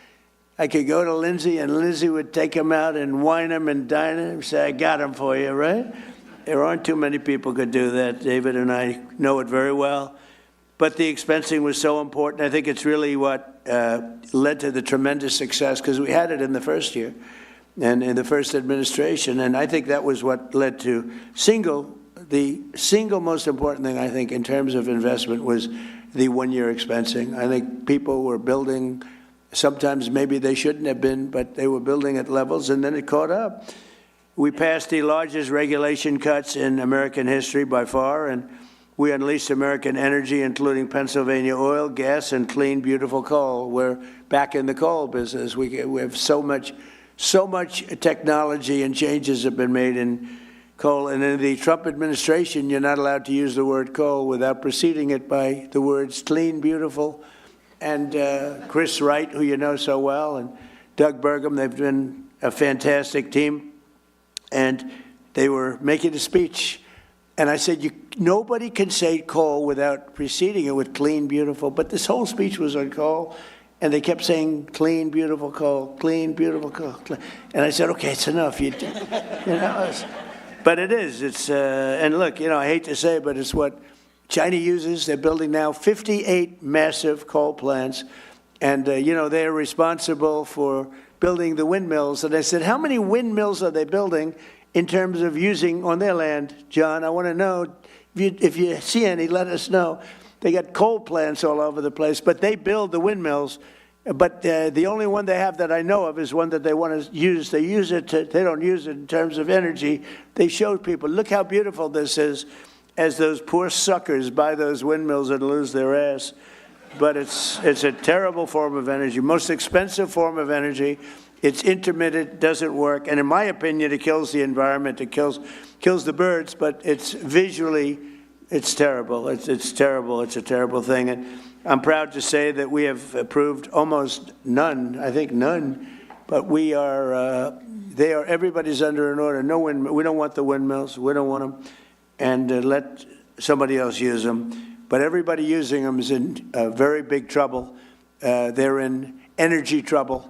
I could go to Lindsay, and Lindsay would take him out and wine him and dine him and say, I got him for you, right? There aren't too many people could do that. David and I know it very well. But the expensing was so important. I think it's really what led to the tremendous success, because we had it in the first year and in the first administration. And I think that was what led to the single most important thing, I think, in terms of investment was the one-year expensing. I think people were building, sometimes maybe they shouldn't have been, but they were building at levels, and then it caught up. We passed the largest regulation cuts in American history by far, and we unleashed American energy, including Pennsylvania oil, gas, and clean, beautiful coal. We're back in the coal business. We have so much technology and changes have been made in coal. And in the Trump administration, you're not allowed to use the word coal without preceding it by the words clean, beautiful, and Chris Wright, who you know so well, and Doug Burgum. They've been a fantastic team. And they were making a speech. And I said, nobody can say coal without preceding it with clean, beautiful. But this whole speech was on coal. And they kept saying, clean, beautiful coal, clean, beautiful coal. And I said, okay, it's enough. But it is. And look, I hate to say it, but it's what China uses. They're building now 58 massive coal plants. And, they're responsible for building the windmills. And I said, how many windmills are they building in terms of using on their land, John? I want to know. If you see any, let us know. They got coal plants all over the place, but they build the windmills. But the only one they have that I know of is one that they want to use. They don't use it in terms of energy. They show people, look how beautiful this is, as those poor suckers buy those windmills and lose their ass. But it's a terrible form of energy, most expensive form of energy. It's intermittent, doesn't work, and in my opinion, it kills the environment. It kills the birds, but it's visually, it's terrible. It's terrible. It's a terrible thing, and I'm proud to say that we have approved almost none. I think none, but we are. Everybody's under an order. No windmill. We don't want the windmills. We don't want them, and let somebody else use them. But everybody using them is in very big trouble. They're in energy trouble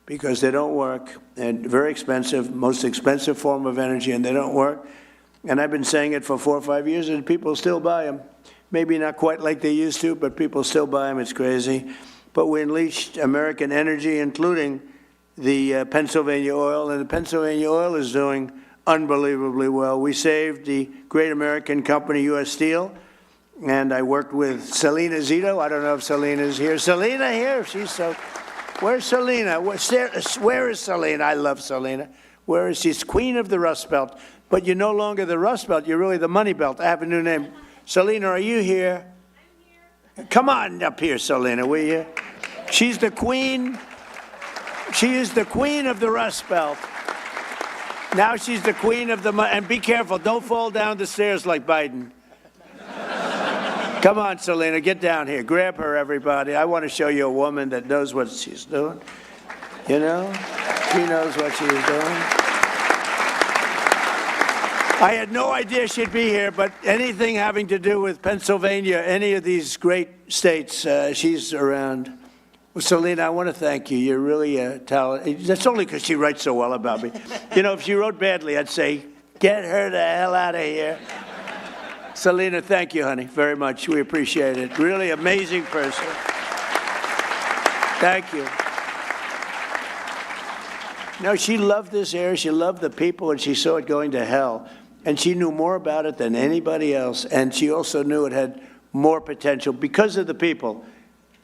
because they don't work, and very expensive, most expensive form of energy, and they don't work. And I've been saying it for 4 or 5 years, and people still buy them. Maybe not quite like they used to, but people still buy them. It's crazy. But we unleashed American energy, including the Pennsylvania oil, and the Pennsylvania oil is doing unbelievably well. We saved the great American company, U.S. Steel, and I worked with Selena Zito. I don't know if Selena's here. Selena here? She's so... Where's Selena? Where is Selena? I love Selena. Where is she? She's queen of the Rust Belt. But you're no longer the Rust Belt. You're really the Money Belt. I have a new name. Selena, are you here? I'm here. Come on up here, Selena, will you? She's the queen. She is the queen of the Rust Belt. Now she's the queen of the... And be careful. Don't fall down the stairs like Biden. Come on, Selena, get down here. Grab her, everybody. I want to show you a woman that knows what she's doing. She knows what she's doing. I had no idea she'd be here, but anything having to do with Pennsylvania, any of these great states, she's around. Well, Selena, I want to thank you. You're really a talent. That's only because she writes so well about me. If she wrote badly, I'd say, get her the hell out of here. Selena, thank you, honey, very much. We appreciate it. Really amazing person. Thank you. No, she loved this area. She loved the people, and she saw it going to hell. And she knew more about it than anybody else. And she also knew it had more potential because of the people.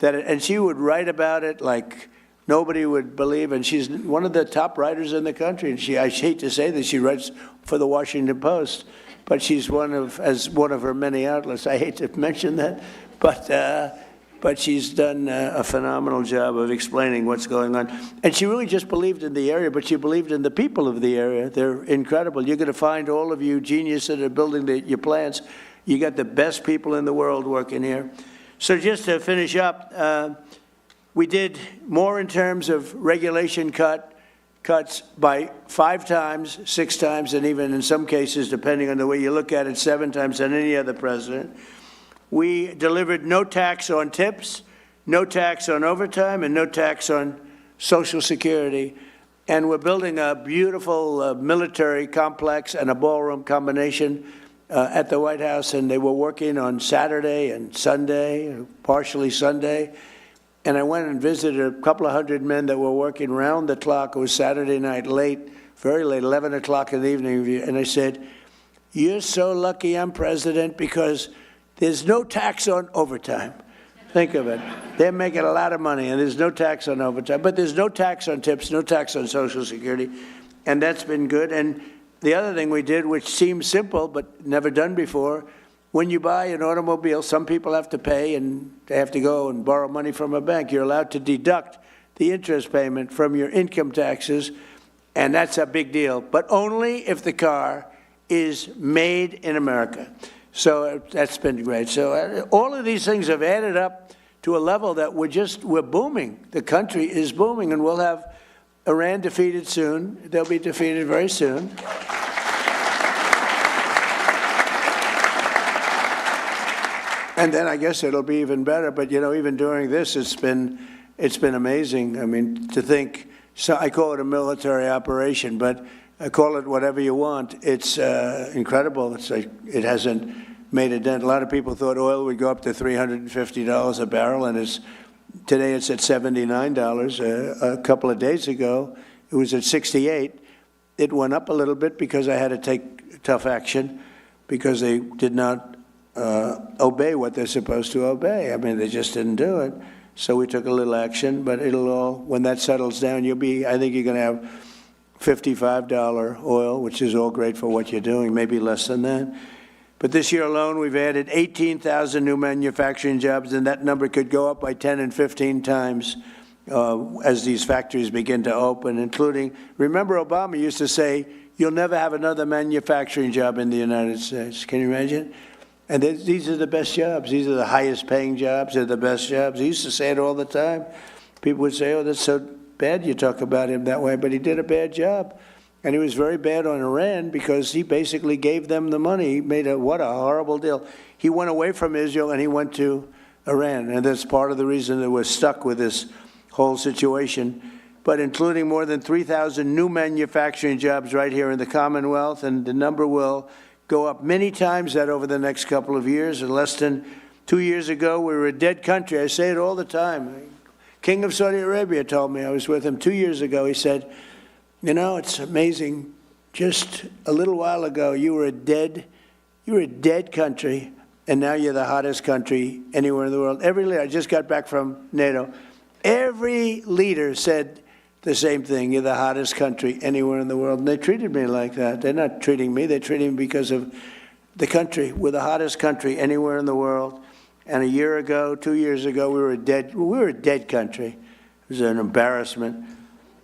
And she would write about it like nobody would believe. And she's one of the top writers in the country. And I hate to say this, she writes for the Washington Post. But she's one of her many outlets. I hate to mention that, but she's done a phenomenal job of explaining what's going on. And she really just believed in the area, but she believed in the people of the area. They're incredible. You're going to find all of you geniuses that are building your plants. You got the best people in the world working here. So just to finish up, we did more in terms of regulation cuts by 5 times, 6 times, and even in some cases, depending on the way you look at it, 7 times than any other president. We delivered no tax on tips, no tax on overtime, and no tax on Social Security. And we're building a beautiful military complex and a ballroom combination at the White House, and they were working on Saturday and Sunday, partially Sunday. And I went and visited a couple of hundred men that were working round the clock. It was Saturday night, late, very late, 11 o'clock in the evening. And I said, "You're so lucky I'm president because there's no tax on overtime." Think of it. They're making a lot of money, and there's no tax on overtime. But there's no tax on tips, no tax on Social Security, and that's been good. And the other thing we did, which seems simple but never done before, when you buy an automobile, some people have to pay, and they have to go and borrow money from a bank. You're allowed to deduct the interest payment from your income taxes, and that's a big deal, but only if the car is made in America. So that's been great. So all of these things have added up to a level that we're booming. The country is booming, and we'll have Iran defeated soon. They'll be defeated very soon. And then I guess it'll be even better. But you know, even during this, it's been amazing. I mean, to think. So I call it a military operation, but call it whatever you want. It's incredible. It's like it hasn't made a dent. A lot of people thought oil would go up to $350 a barrel, and today it's at $79. A couple of days ago, it was at $68. It went up a little bit because I had to take tough action because they did not obey what they're supposed to obey. I mean, they just didn't do it. So we took a little action, but it'll all, when that settles down, I think you're going to have $55 oil, which is all great for what you're doing, maybe less than that. But this year alone, we've added 18,000 new manufacturing jobs, and that number could go up by 10 and 15 times as these factories begin to open, including, remember Obama used to say, "You'll never have another manufacturing job in the United States." Can you imagine? And these are the best jobs. These are the highest paying jobs. They're the best jobs. He used to say it all the time. People would say, "Oh, that's so bad you talk about him that way," but he did a bad job. And he was very bad on Iran because he basically gave them the money. He made what a horrible deal. He went away from Israel and he went to Iran. And that's part of the reason that we're stuck with this whole situation. But including more than 3,000 new manufacturing jobs right here in the Commonwealth, and the number will go up many times that over the next couple of years. And less than 2 years ago, we were a dead country. I say it all the time. King of Saudi Arabia told me, I was with him 2 years ago, he said, "You know, it's amazing. Just a little while ago, you were a dead country, and now you're the hottest country anywhere in the world." Every leader, I just got back from NATO, every leader said the same thing. You're the hottest country anywhere in the world. And they treated me like that. They're not treating me. They're treating me because of the country. We're the hottest country anywhere in the world. And a year ago, 2 years ago, we were a dead country. It was an embarrassment.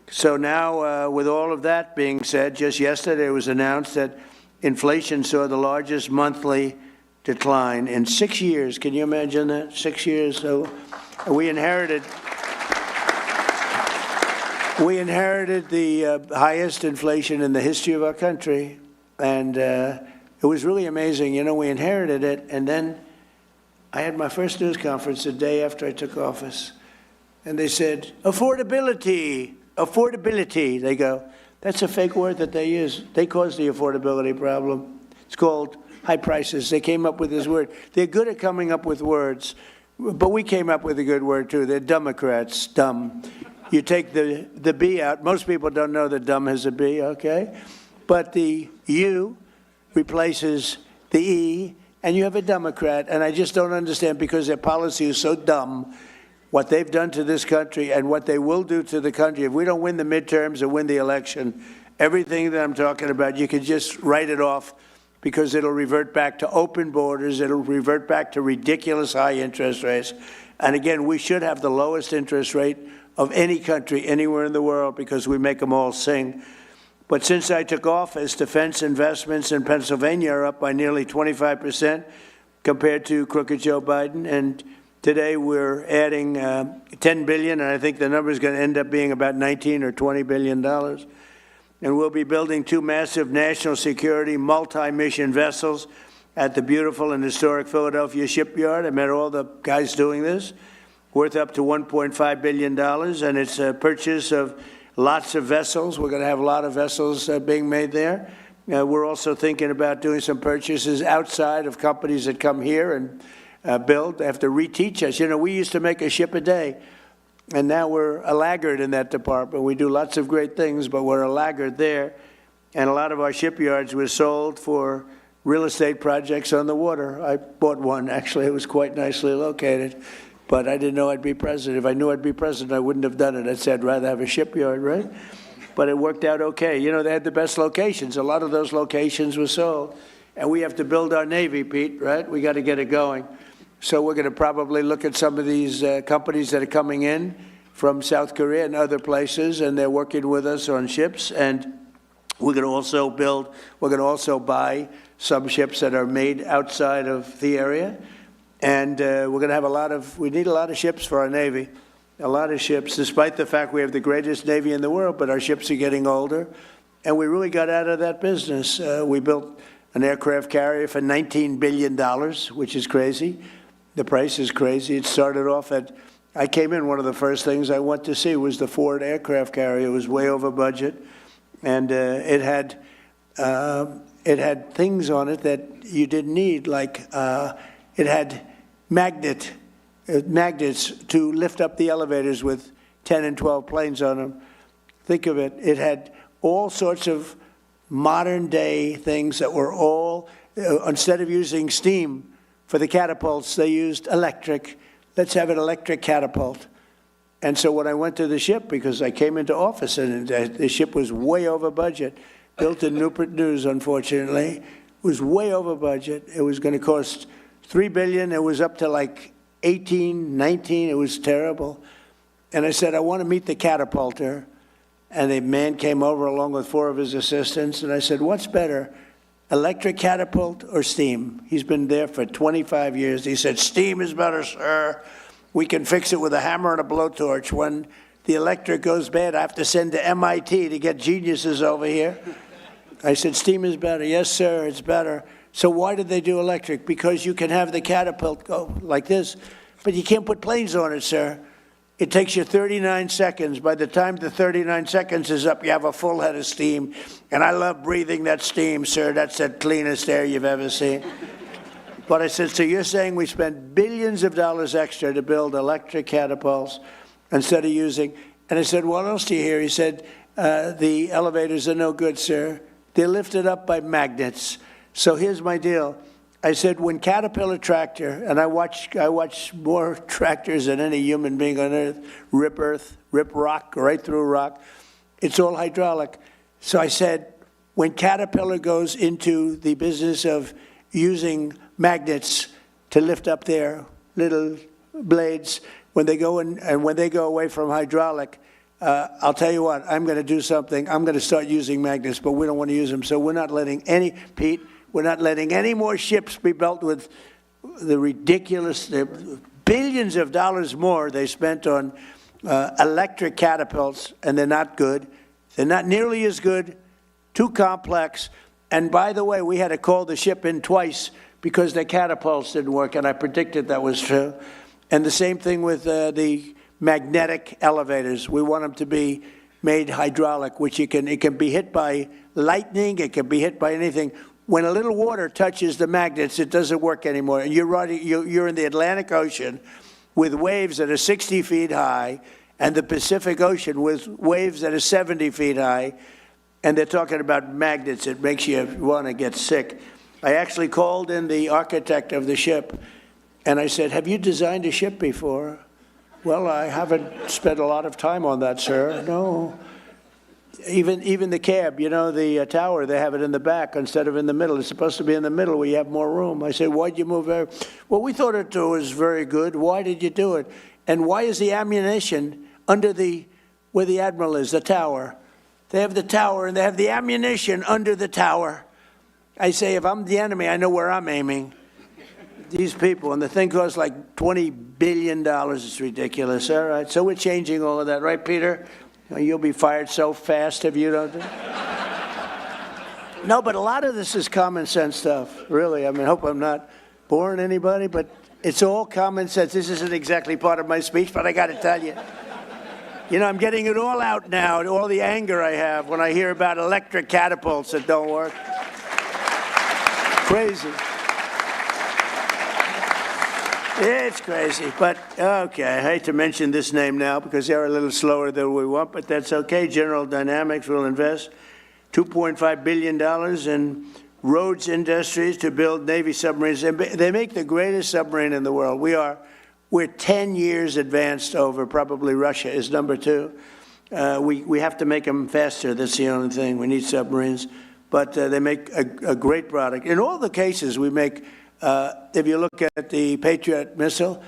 So now, with all of that being said, just yesterday it was announced that inflation saw the largest monthly decline in 6 years. Can you imagine that? 6 years. So we inherited the highest inflation in the history of our country. And it was really amazing. You know, we inherited it. And then I had my first news conference the day after I took office. And they said, affordability. They go, that's a fake word that they use. They caused the affordability problem. It's called high prices. They came up with this word. They're good at coming up with words, but we came up with a good word too. They're Democrats, dumb. You take the B out. Most people don't know that dumb has a B, okay? But the U replaces the E, and you have a Democrat. And I just don't understand, because their policy is so dumb, what they've done to this country and what they will do to the country. If we don't win the midterms or win the election, everything that I'm talking about, you can just write it off because it'll revert back to open borders. It'll revert back to ridiculous high interest rates. And again, we should have the lowest interest rate of any country anywhere in the world because we make them all sing. But since I took office, defense investments in Pennsylvania are up by nearly 25% compared to crooked Joe Biden. And today we're adding $10 billion, and I think the number is going to end up being about $19 or $20 billion. And we'll be building 2 massive national security multi-mission vessels at the beautiful and historic Philadelphia shipyard. I met all the guys doing this, worth up to $1.5 billion, and it's a purchase of lots of vessels. We're going to have a lot of vessels being made there. We're also thinking about doing some purchases outside of companies that come here and build. They have to reteach us. You know, we used to make a ship a day, and now we're a laggard in that department. We do lots of great things, but we're a laggard there. And a lot of our shipyards were sold for real estate projects on the water. I bought one, actually. It was quite nicely located. But I didn't know I'd be president. If I knew I'd be president, I wouldn't have done it. I said I'd rather have a shipyard, right? But it worked out okay. You know, they had the best locations. A lot of those locations were sold. And we have to build our Navy, Pete, right? We got to get it going. So we're going to probably look at some of these companies that are coming in from South Korea and other places, and they're working with us on ships. And we're going to also buy some ships that are made outside of the area. And we're going to have we need a lot of ships for our Navy, a lot of ships, despite the fact we have the greatest Navy in the world, but our ships are getting older. And we really got out of that business. We built an aircraft carrier for $19 billion, which is crazy. The price is crazy. It started off I came in, one of the first things I went to see was the Ford aircraft carrier. It was way over budget. And it had things on it that you didn't need, like it had magnets to lift up the elevators with 10 and 12 planes on them. Think of it. It had all sorts of modern day things that were all, instead of using steam for the catapults, they used electric. Let's have an electric catapult. And so when I went to the ship, because I came into office and the ship was way over budget, built in Newport News, unfortunately, was way over budget. It was going to cost $3 billion. It was up to like 18, 19. It was terrible. And I said, I want to meet the catapulter. And a man came over along with 4 of his assistants. And I said, what's better, electric catapult or steam? He's been there for 25 years. He said, steam is better, sir. We can fix it with a hammer and a blowtorch. When the electric goes bad, I have to send to MIT to get geniuses over here. I said, steam is better. Yes, sir, it's better. So why did they do electric? Because you can have the catapult go like this, but you can't put planes on it, sir. It takes you 39 seconds. By the time the 39 seconds is up, you have a full head of steam. And I love breathing that steam, sir. That's the cleanest air you've ever seen. But I said, so you're saying we spent billions of dollars extra to build electric catapults instead of using, and I said, what else do you hear? He said, the elevators are no good, sir. They're lifted up by magnets. So here's my deal. I said, when Caterpillar tractor, and I watch more tractors than any human being on earth, rip rock, right through rock. It's all hydraulic. So I said, when Caterpillar goes into the business of using magnets to lift up their little blades, when they go in and when they go away from hydraulic, I'll tell you what, I'm going to do something. I'm going to start using magnets, but we don't want to use them. So we're not letting any, Pete, we're not letting any more ships be built with the ridiculous billions of dollars more they spent on electric catapults, and they're not good. They're not nearly as good, too complex. And by the way, we had to call the ship in twice because their catapults didn't work, and I predicted that was true. And the same thing with the magnetic elevators. We want them to be made hydraulic, which it can be hit by lightning, it can be hit by anything. When a little water touches the magnets, it doesn't work anymore. You're in the Atlantic Ocean with waves that are 60 feet high, and the Pacific Ocean with waves that are 70 feet high, and they're talking about magnets. It makes you want to get sick. I actually called in the architect of the ship, and I said, have you designed a ship before? Well, I haven't spent a lot of time on that, sir. No. Even the cab, you know, the tower, they have it in the back instead of in the middle. It's supposed to be in the middle where you have more room. I said, why'd you move there? Well, we thought it was very good. Why did you do it? And why is the ammunition under where the Admiral is, the tower? They have the tower, and they have the ammunition under the tower. I say, if I'm the enemy, I know where I'm aiming. These people, and the thing costs like $20 billion. It's ridiculous. All right, so we're changing all of that, right, Peter? You'll be fired so fast if you don't. No, but a lot of this is common sense stuff, really. I mean, I hope I'm not boring anybody, but it's all common sense. This isn't exactly part of my speech, but I got to tell you. You know, I'm getting it all out now, all the anger I have when I hear about electric catapults that don't work. Crazy. It's crazy, but okay. I hate to mention this name now because they're a little slower than we want, but that's okay. General Dynamics will invest $2.5 billion in Rhodes Industries to build Navy submarines. They make the greatest submarine in the world. We're 10 years advanced over probably Russia is number 2. We have to make them faster. That's the only thing. We need submarines. But they make a great product. In all the cases, we make, if you look at the Patriot missile,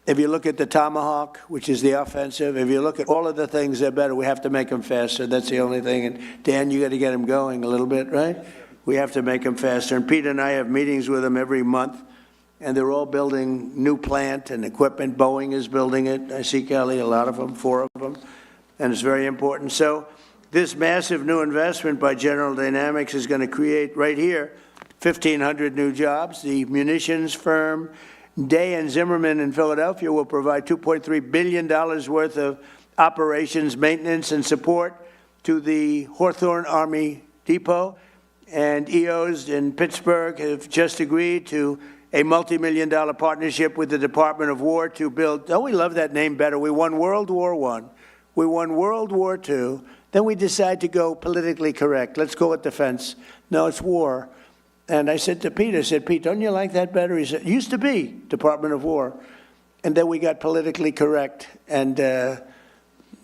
if you look at the Tomahawk, which is the offensive, if you look at all of the things, they're better. We have to make them faster. That's the only thing. And Dan, you got to get them going a little bit, right? We have to make them faster. And Pete and I have meetings with them every month. And they're all building new plant and equipment. Boeing is building it. I see, Kelly, a lot of them, 4 of them. And it's very important. So this massive new investment by General Dynamics is going to create right here 1,500 new jobs. The munitions firm Day and Zimmerman in Philadelphia will provide $2.3 billion worth of operations, maintenance, and support to the Hawthorne Army Depot. And EOS in Pittsburgh have just agreed to a multi-million-dollar partnership with the Department of War to build, don't we love that name better? We won World War I. We won World War II. Then we decide to go politically correct. Let's go with defense. No, it's war. And I said to Pete, Pete, don't you like that better? He said, it used to be Department of War. And then we got politically correct. And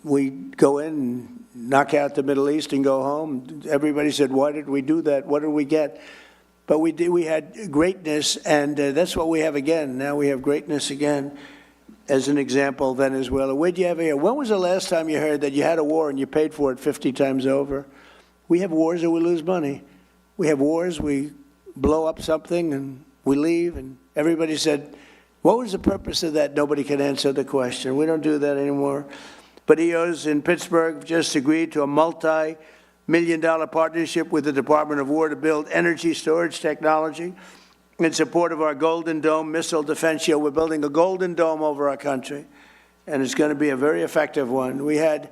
we go in and knock out the Middle East and go home. Everybody said, why did we do that? What did we get? But we had greatness, and that's what we have again. Now we have greatness again. As an example, Venezuela. Where'd you have here? When was the last time you heard that you had a war and you paid for it 50 times over? We have wars and we lose money. We have wars, we blow up something and we leave, and everybody said, what was the purpose of that? Nobody can answer the question. We don't do that anymore. But EOS in Pittsburgh just agreed to a multi-million-dollar partnership with the Department of War to build energy storage technology in support of our Golden Dome missile defense shield. We're building a Golden Dome over our country, and it's going to be a very effective one. We had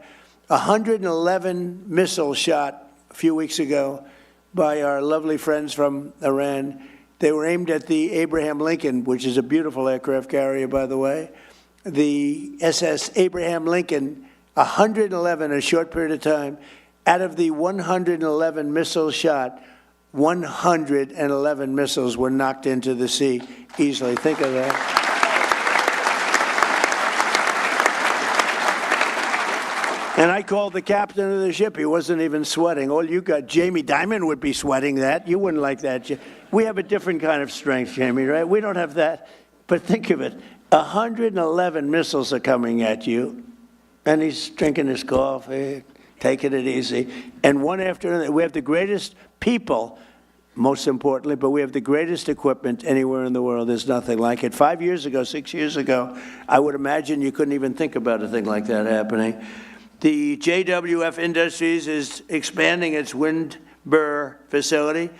111 missiles shot a few weeks ago by our lovely friends from Iran. They were aimed at the Abraham Lincoln, which is a beautiful aircraft carrier, by the way. The SS Abraham Lincoln, 111 in a short period of time. Out of the 111 missiles shot, 111 missiles were knocked into the sea easily. Think of that. And I called the captain of the ship. He wasn't even sweating. All you got, Jamie Dimon would be sweating that. You wouldn't like that. We have a different kind of strength, Jamie, right? We don't have that. But think of it. 111 missiles are coming at you. And he's drinking his coffee, taking it easy. And one after another, we have the greatest people, most importantly, but we have the greatest equipment anywhere in the world. There's nothing like it. 5 years ago, 6 years ago, I would imagine you couldn't even think about a thing like that happening. The JWF Industries is expanding its Windber facility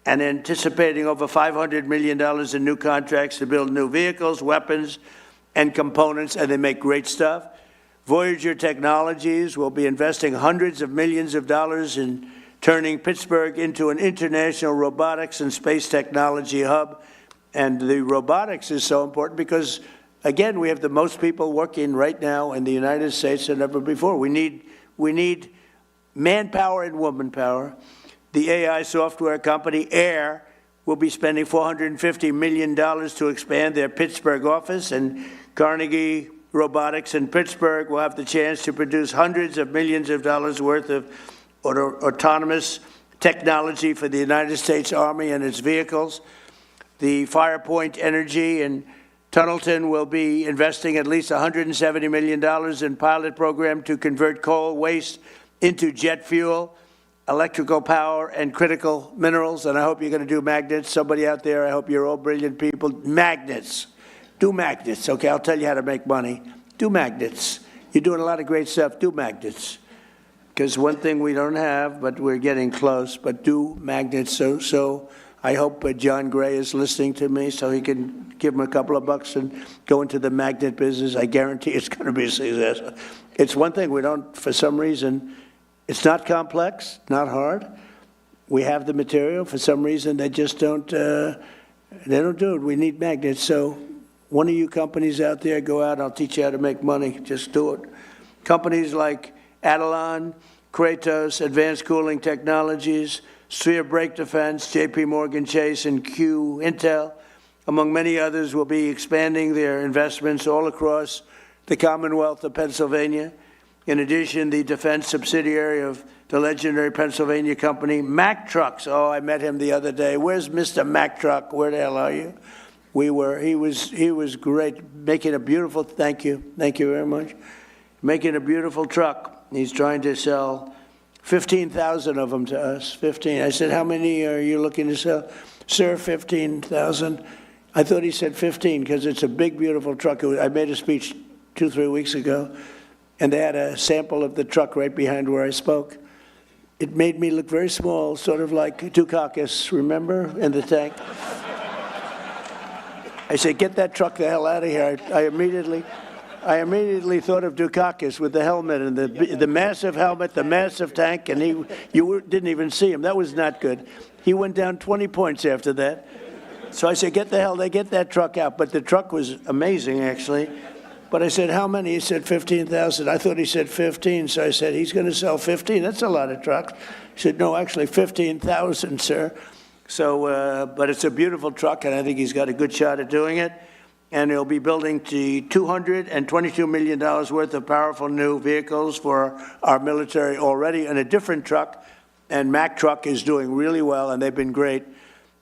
and anticipating over $500 million in new contracts to build new vehicles, weapons, and components, and they make great stuff. Voyager Technologies will be investing hundreds of millions of dollars in turning Pittsburgh into an international robotics and space technology hub. And the robotics is so important because, again, we have the most people working right now in the United States than ever before. We need manpower and woman power. The AI software company Air will be spending $450 million to expand their Pittsburgh office, and Carnegie Robotics in Pittsburgh will have the chance to produce hundreds of millions of dollars worth of autonomous technology for the United States Army and its vehicles. The Firepoint Energy in Tunnelton will be investing at least $170 million in pilot program to convert coal waste into jet fuel, electrical power, and critical minerals. And I hope you're going to do magnets. Somebody out there, I hope you're all brilliant people. Magnets. Do magnets. Okay, I'll tell you how to make money. Do magnets. You're doing a lot of great stuff. Do magnets. Because one thing we don't have, but we're getting close, but do magnets. So I hope John Gray is listening to me so he can give him a couple of bucks and go into the magnet business. I guarantee it's going to be a success. It's one thing we don't, for some reason, it's not complex, not hard. We have the material. For some reason, they just don't, they don't do it. We need magnets. So one of you companies out there, go out, I'll teach you how to make money. Just do it. Companies like Adelon, Kratos, Advanced Cooling Technologies, Sphere Brake Defense, JP Morgan Chase, and Q Intel, among many others, will be expanding their investments all across the Commonwealth of Pennsylvania. In addition, the defense subsidiary of the legendary Pennsylvania company, Mack Trucks. Oh, I met him the other day. Where's Mr. Mack Truck? Where the hell are you? He was great, making a beautiful, thank you very much, making a beautiful truck. He's trying to sell 15,000 of them to us, 15. I said, how many are you looking to sell? Sir, 15,000. I thought he said 15 because it's a big, beautiful truck. I made a speech 2-3 weeks ago, and they had a sample of the truck right behind where I spoke. It made me look very small, sort of like Dukakis, remember, in the tank? I said, get that truck the hell out of here. I immediately thought of Dukakis with the helmet and the massive helmet, the massive tank, and you didn't even see him. That was not good. He went down 20 points after that. So I said, get that truck out. But the truck was amazing, actually. But I said, how many? He said 15,000. I thought he said 15. So I said, he's going to sell 15. That's a lot of trucks. He said, no, actually 15,000, sir. So, but it's a beautiful truck, and I think he's got a good shot at doing it. And he'll be building $222 million worth of powerful new vehicles for our military already in a different truck. And Mack Truck is doing really well, and they've been great.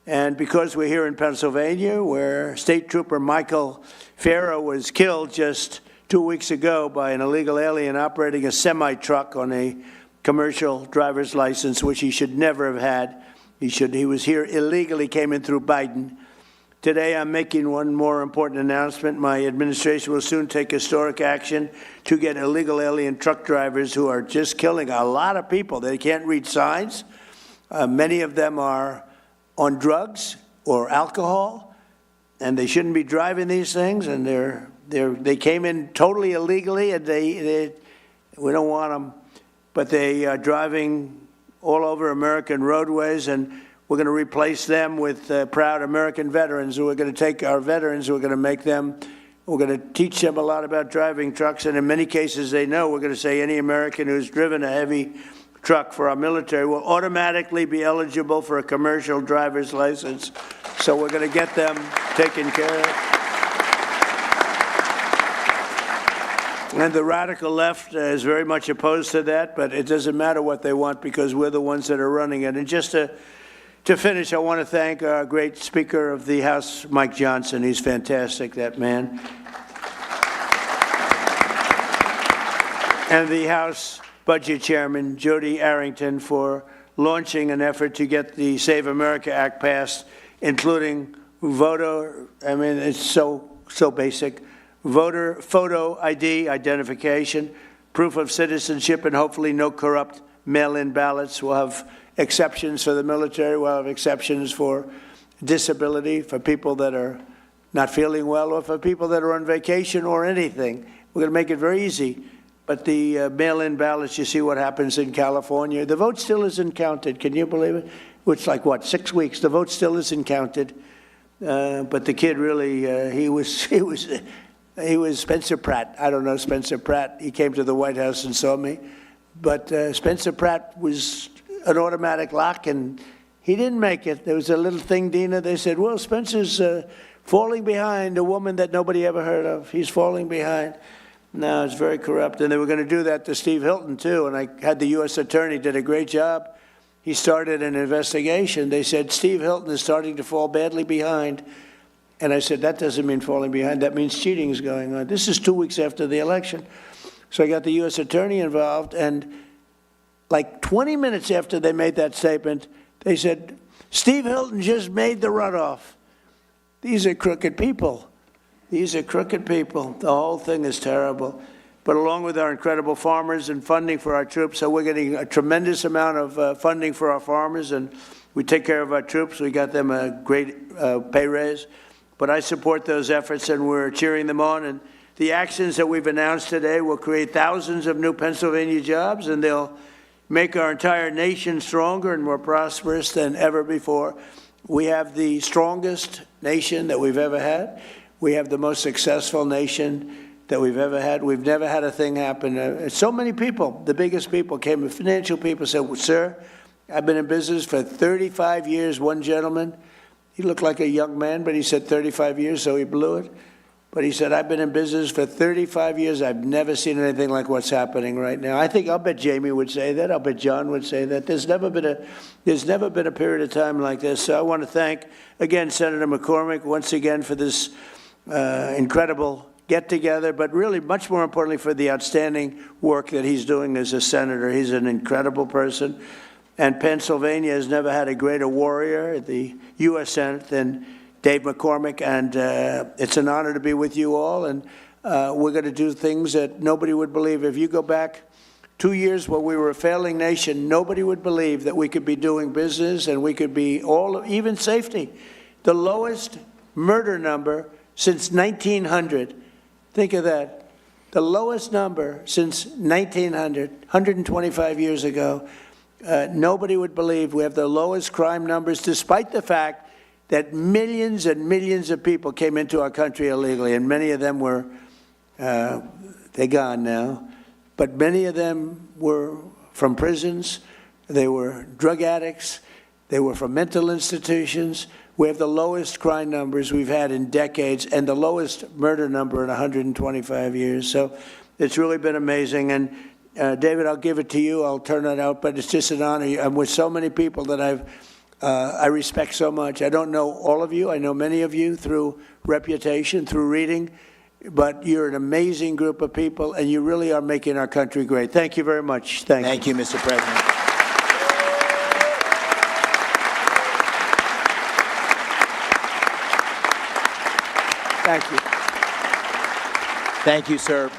And because we're here in Pennsylvania, where State Trooper Michael Farrow was killed just 2 weeks ago by an illegal alien operating a semi-truck on a commercial driver's license, which he should never have had. He was here illegally, came in through Biden. Today, I'm making one more important announcement. My administration will soon take historic action to get illegal alien truck drivers who are just killing a lot of people. They can't read signs. Many of them are on drugs or alcohol, and they shouldn't be driving these things. And they came in totally illegally, and we don't want them. But they are driving all over American roadways, and we're going to replace them with proud American veterans. We're going to take our veterans, we're going to teach them a lot about driving trucks, and in many cases they know. We're going to say any American who's driven a heavy truck for our military will automatically be eligible for a commercial driver's license. So we're going to get them taken care of. And the radical left is very much opposed to that, but it doesn't matter what they want because we're the ones that are running it. And just to finish, I want to thank our great Speaker of the House, Mike Johnson. He's fantastic, that man. And the House Budget Chairman, Jody Arrington, for launching an effort to get the Save America Act passed, including voter, I mean, it's so basic, voter photo ID, identification, proof of citizenship, and hopefully no corrupt mail-in ballots. We'll have exceptions for the military. We'll have exceptions for disability, for people that are not feeling well, or for people that are on vacation or anything. We're going to make it very easy. But the mail-in ballots, you see what happens in California. The vote still isn't counted. Can you believe it? It's like, what, 6 weeks? The vote still isn't counted. But the kid really, he was Spencer Pratt. I don't know Spencer Pratt. He came to the White House and saw me. But Spencer Pratt was an automatic lock, and he didn't make it. There was a little thing, Dina. They said, well, Spencer's falling behind a woman that nobody ever heard of. He's falling behind. No, it's very corrupt. And they were going to do that to Steve Hilton, too. And I had the U.S. attorney, did a great job. He started an investigation. They said, Steve Hilton is starting to fall badly behind. And I said, that doesn't mean falling behind. That means cheating is going on. This is 2 weeks after the election. So I got the U.S. attorney involved. And like 20 minutes after they made that statement, they said, Steve Hilton just made the runoff. These are crooked people. These are crooked people. The whole thing is terrible. But along with our incredible farmers and funding for our troops, so we're getting a tremendous amount of funding for our farmers, and we take care of our troops. We got them a great pay raise. But I support those efforts, and we're cheering them on. And the actions that we've announced today will create thousands of new Pennsylvania jobs, and they'll make our entire nation stronger and more prosperous than ever before. We have the strongest nation that we've ever had. We have the most successful nation that we've ever had. We've never had a thing happen. So many people, the biggest people came, financial people said, well, sir, I've been in business for 35 years. One gentleman, he looked like a young man, but he said 35 years, so he blew it. But he said, I've been in business for 35 years. I've never seen anything like what's happening right now. I'll bet Jamie would say that. I'll bet John would say that. There's never been a period of time like this. So I want to thank, again, Senator McCormick once again for this incredible get-together, but really, much more importantly, for the outstanding work that he's doing as a senator. He's an incredible person. And Pennsylvania has never had a greater warrior at the U.S. Senate than Dave McCormick, and it's an honor to be with you all, and we're going to do things that nobody would believe. If you go back 2 years when we were a failing nation, nobody would believe that we could be doing business and we could be even safety. The lowest murder number since 1900. Think of that. The lowest number since 1900, 125 years ago. Nobody would believe we have the lowest crime numbers, despite the fact that millions and millions of people came into our country illegally, and many of them were, they're gone now, but many of them were from prisons, they were drug addicts, they were from mental institutions. We have the lowest crime numbers we've had in decades and the lowest murder number in 125 years. So it's really been amazing. And David, I'll give it to you. I'll turn it out, but it's just an honor. I'm with so many people that I respect so much. I don't know all of you. I know many of you through reputation, through reading, but you're an amazing group of people, and you really are making our country great. Thank you very much. Thank you, Mr. President. Thank you. Thank you, sir.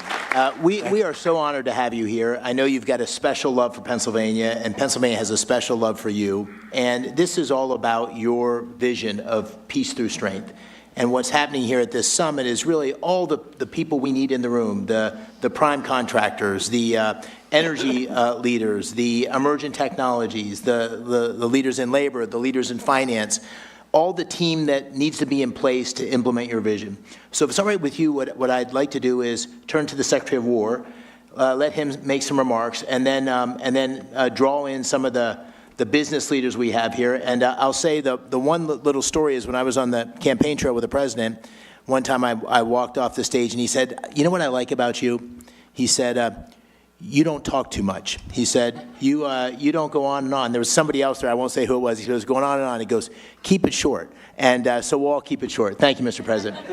We are so honored to have you here. I know you've got a special love for Pennsylvania, and Pennsylvania has a special love for you. And this is all about your vision of peace through strength. And what's happening here at this summit is really all the people we need in the room, the prime contractors, the energy leaders, the emergent technologies, the leaders in labor, the leaders in finance, all the team that needs to be in place to implement your vision. So if it's all right with you, what I'd like to do is turn to the Secretary of War, let him make some remarks, and then draw in some of the business leaders we have here. And I'll say the one little story is when I was on the campaign trail with the president, one time I walked off the stage and he said, you know what I like about you? He said, you don't talk too much. He said, you don't go on and on. There was somebody else there, I won't say who it was, he goes, going on and on. He goes, keep it short. And so we'll all keep it short. Thank you, Mr. President.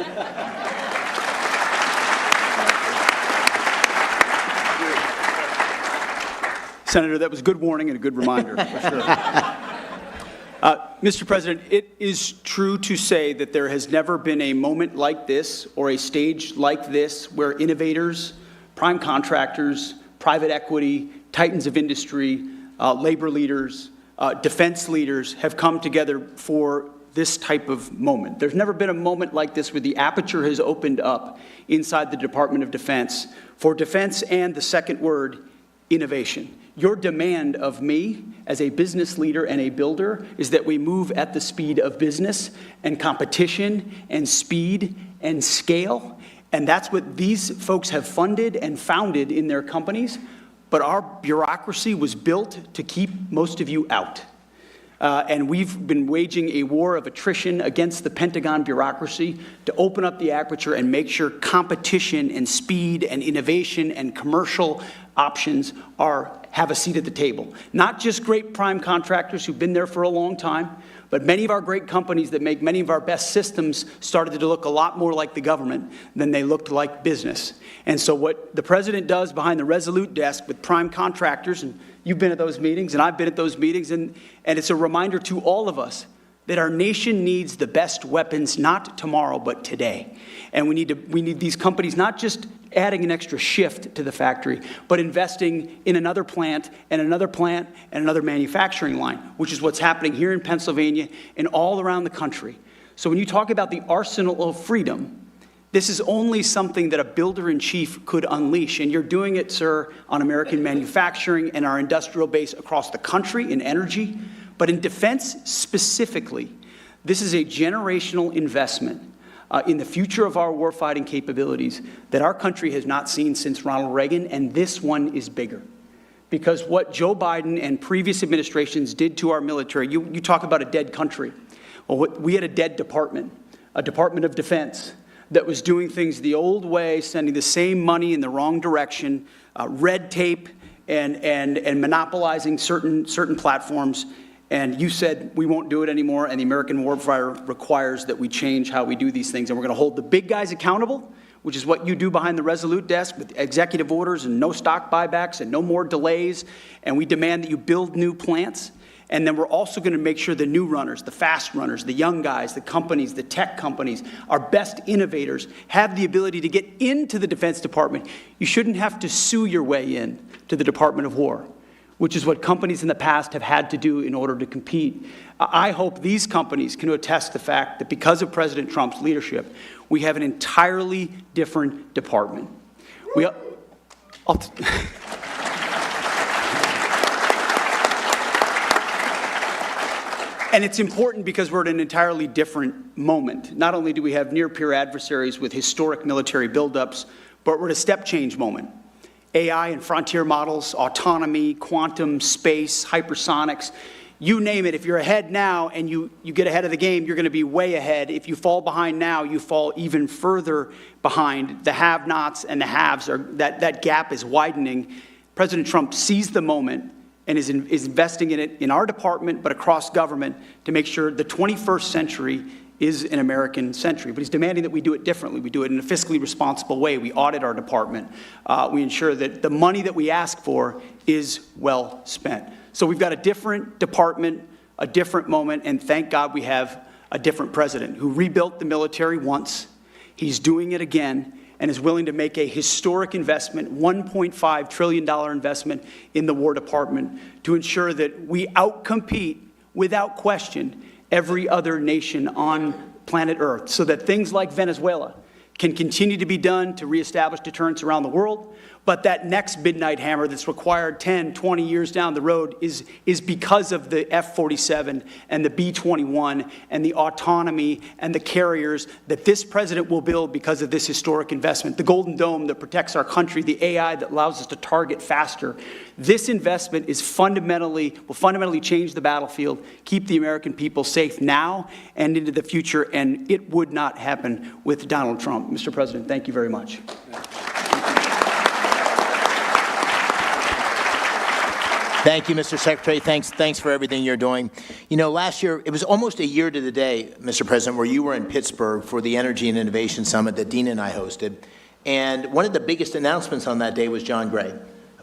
Senator, that was a good warning and a good reminder, for sure. Mr. President, it is true to say that there has never been a moment like this or a stage like this where innovators, prime contractors, private equity, titans of industry, labor leaders, defense leaders have come together for this type of moment. There's never been a moment like this where the aperture has opened up inside the Department of Defense for defense and the second word, innovation. Your demand of me as a business leader and a builder is that we move at the speed of business and competition and speed and scale. And that's what these folks have funded and founded in their companies. But our bureaucracy was built to keep most of you out. And we've been waging a war of attrition against the Pentagon bureaucracy to open up the aperture and make sure competition and speed and innovation and commercial options have a seat at the table. Not just great prime contractors who've been there for a long time, but many of our great companies that make many of our best systems started to look a lot more like the government than they looked like business. And so what the president does behind the Resolute desk with prime contractors, and you've been at those meetings, and I've been at those meetings, and it's a reminder to all of us that our nation needs the best weapons, not tomorrow, but today. And we need these companies not just adding an extra shift to the factory, but investing in another plant and another plant and another manufacturing line, which is what's happening here in Pennsylvania and all around the country. So when you talk about the arsenal of freedom, this is only something that a builder-in-chief could unleash, and you're doing it, sir, on American manufacturing and our industrial base across the country in energy. But in defense specifically, this is a generational investment in the future of our warfighting capabilities that our country has not seen since Ronald Reagan, and this one is bigger. Because what Joe Biden and previous administrations did to our military, you talk about a dead country. Well, we had a dead department, a Department of Defense, that was doing things the old way, sending the same money in the wrong direction, red tape, and monopolizing certain platforms. And you said we won't do it anymore, and the American warfighter requires that we change how we do these things. And we're going to hold the big guys accountable, which is what you do behind the Resolute desk with executive orders and no stock buybacks and no more delays. And we demand that you build new plants. And then we're also going to make sure the new runners, the fast runners, the young guys, the companies, the tech companies, our best innovators have the ability to get into the Defense Department. You shouldn't have to sue your way in to the Department of War, which is what companies in the past have had to do in order to compete. I hope these companies can attest the fact that because of President Trump's leadership, we have an entirely different department. And it's important because we're at an entirely different moment. Not only do we have near-peer adversaries with historic military buildups, but we're at a step-change moment. AI and frontier models, autonomy, quantum, space, hypersonics, you name it. If you're ahead now and you get ahead of the game, you're going to be way ahead. If you fall behind now, you fall even further behind. The have-nots and the haves, that gap is widening. President Trump sees the moment and is investing in it in our department, but across government to make sure the 21st century is an American century. But he's demanding that we do it differently. We do it in a fiscally responsible way. We audit our department. We ensure that the money that we ask for is well spent. So we've got a different department, a different moment, and thank God we have a different president who rebuilt the military once. He's doing it again and is willing to make a historic investment, $1.5 trillion investment in the War Department to ensure that we outcompete, without question, every other nation on planet Earth, so that things like Venezuela can continue to be done to reestablish deterrence around the world. But that next midnight hammer that's required 10, 20 years down the road is because of the F-47 and the B-21 and the autonomy and the carriers that this president will build because of this historic investment. The Golden Dome that protects our country, the AI that allows us to target faster. This investment will fundamentally change the battlefield, keep the American people safe now and into the future, and it would not happen with Donald Trump. Mr. President, thank you very much. Thank you, Mr. Secretary. Thanks for everything you're doing. You know, last year, it was almost a year to the day, Mr. President, where you were in Pittsburgh for the Energy and Innovation Summit that Dina and I hosted. And one of the biggest announcements on that day was John Gray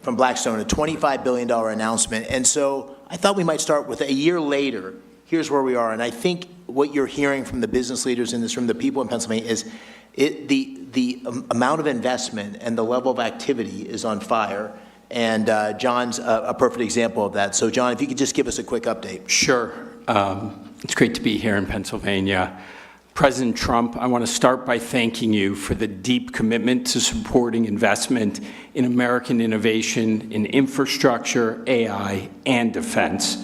from Blackstone, a $25 billion announcement. And so I thought we might start with a year later, here's where we are. And I think what you're hearing from the business leaders in this room, the people in Pennsylvania, is the amount of investment and the level of activity is on fire. And John's a perfect example of that. So, John, if you could just give us a quick update. Sure. It's great to be here in Pennsylvania. President Trump, I want to start by thanking you for the deep commitment to supporting investment in American innovation in infrastructure, AI, and defense.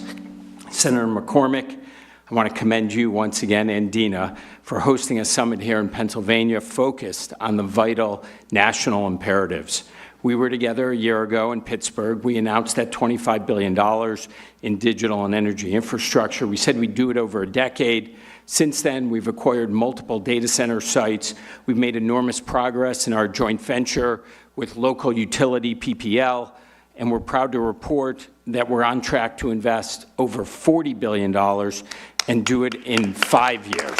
Senator McCormick, I want to commend you once again and Dina for hosting a summit here in Pennsylvania focused on the vital national imperatives. We were together a year ago in Pittsburgh. We announced that $25 billion in digital and energy infrastructure. We said we'd do it over a decade. Since then, we've acquired multiple data center sites. We've made enormous progress in our joint venture with local utility PPL, and we're proud to report that we're on track to invest over $40 billion and do it in 5 years.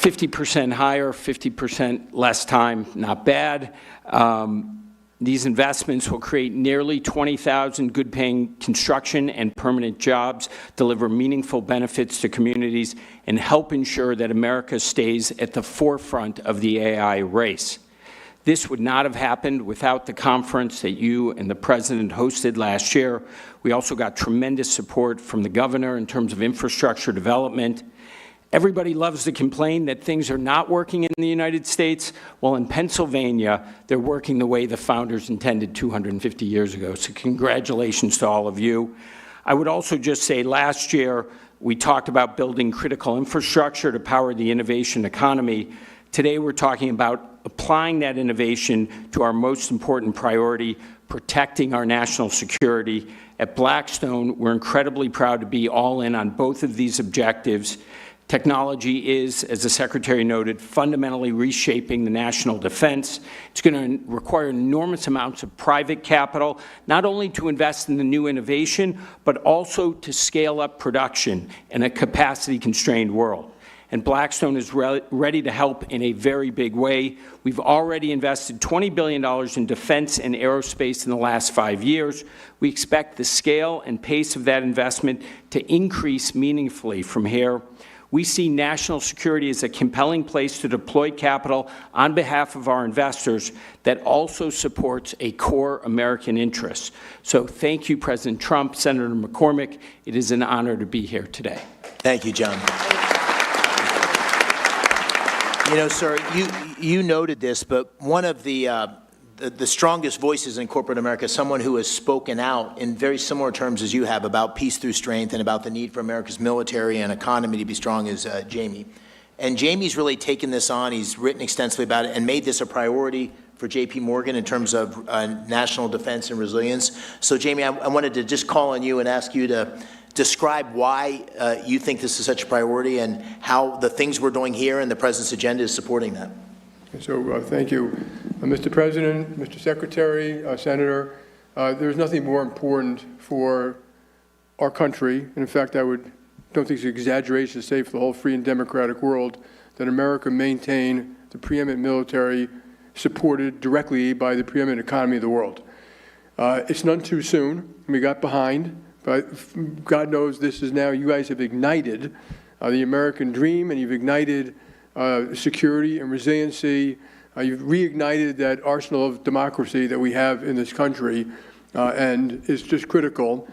$50 higher, 50% less time, not bad. These investments will create nearly 20,000 good-paying construction and permanent jobs, deliver meaningful benefits to communities, and help ensure that America stays at the forefront of the AI race. This would not have happened without the conference that you and the President hosted last year. We also got tremendous support from the governor in terms of infrastructure development. Everybody loves to complain that things are not working in the United States. Well, in Pennsylvania, they're working the way the founders intended 250 years ago. So congratulations to all of you. I would also just say last year, we talked about building critical infrastructure to power the innovation economy. Today, we're talking about applying that innovation to our most important priority, protecting our national security. At Blackstone, we're incredibly proud to be all in on both of these objectives. Technology is, as the Secretary noted, fundamentally reshaping the national defense. It's going to require enormous amounts of private capital, not only to invest in the new innovation, but also to scale up production in a capacity-constrained world. And Blackstone is ready to help in a very big way. We've already invested $20 billion in defense and aerospace in the last 5 years. We expect the scale and pace of that investment to increase meaningfully from here. We see national security as a compelling place to deploy capital on behalf of our investors that also supports a core American interest. So thank you, President Trump, Senator McCormick. It is an honor to be here today. Thank you, John. You know, sir, you noted this, but one of the strongest voices in corporate America, someone who has spoken out in very similar terms as you have about peace through strength and about the need for America's military and economy to be strong, is Jamie. And Jamie's really taken this on. He's written extensively about it and made this a priority for J.P. Morgan in terms of national defense and resilience. So, Jamie, I wanted to just call on you and ask you to describe why you think this is such a priority and how the things we're doing here and the President's agenda is supporting that. So thank you. Mr. President, Mr. Secretary, Senator, there's nothing more important for our country, and in fact, don't think it's an exaggeration to say for the whole free and democratic world, that America maintain the preeminent military supported directly by the preeminent economy of the world. It's none too soon. We got behind, but God knows this is now, you guys have ignited the American dream, and you've ignited security and resiliency. You've reignited that arsenal of democracy that we have in this country, and it's just critical.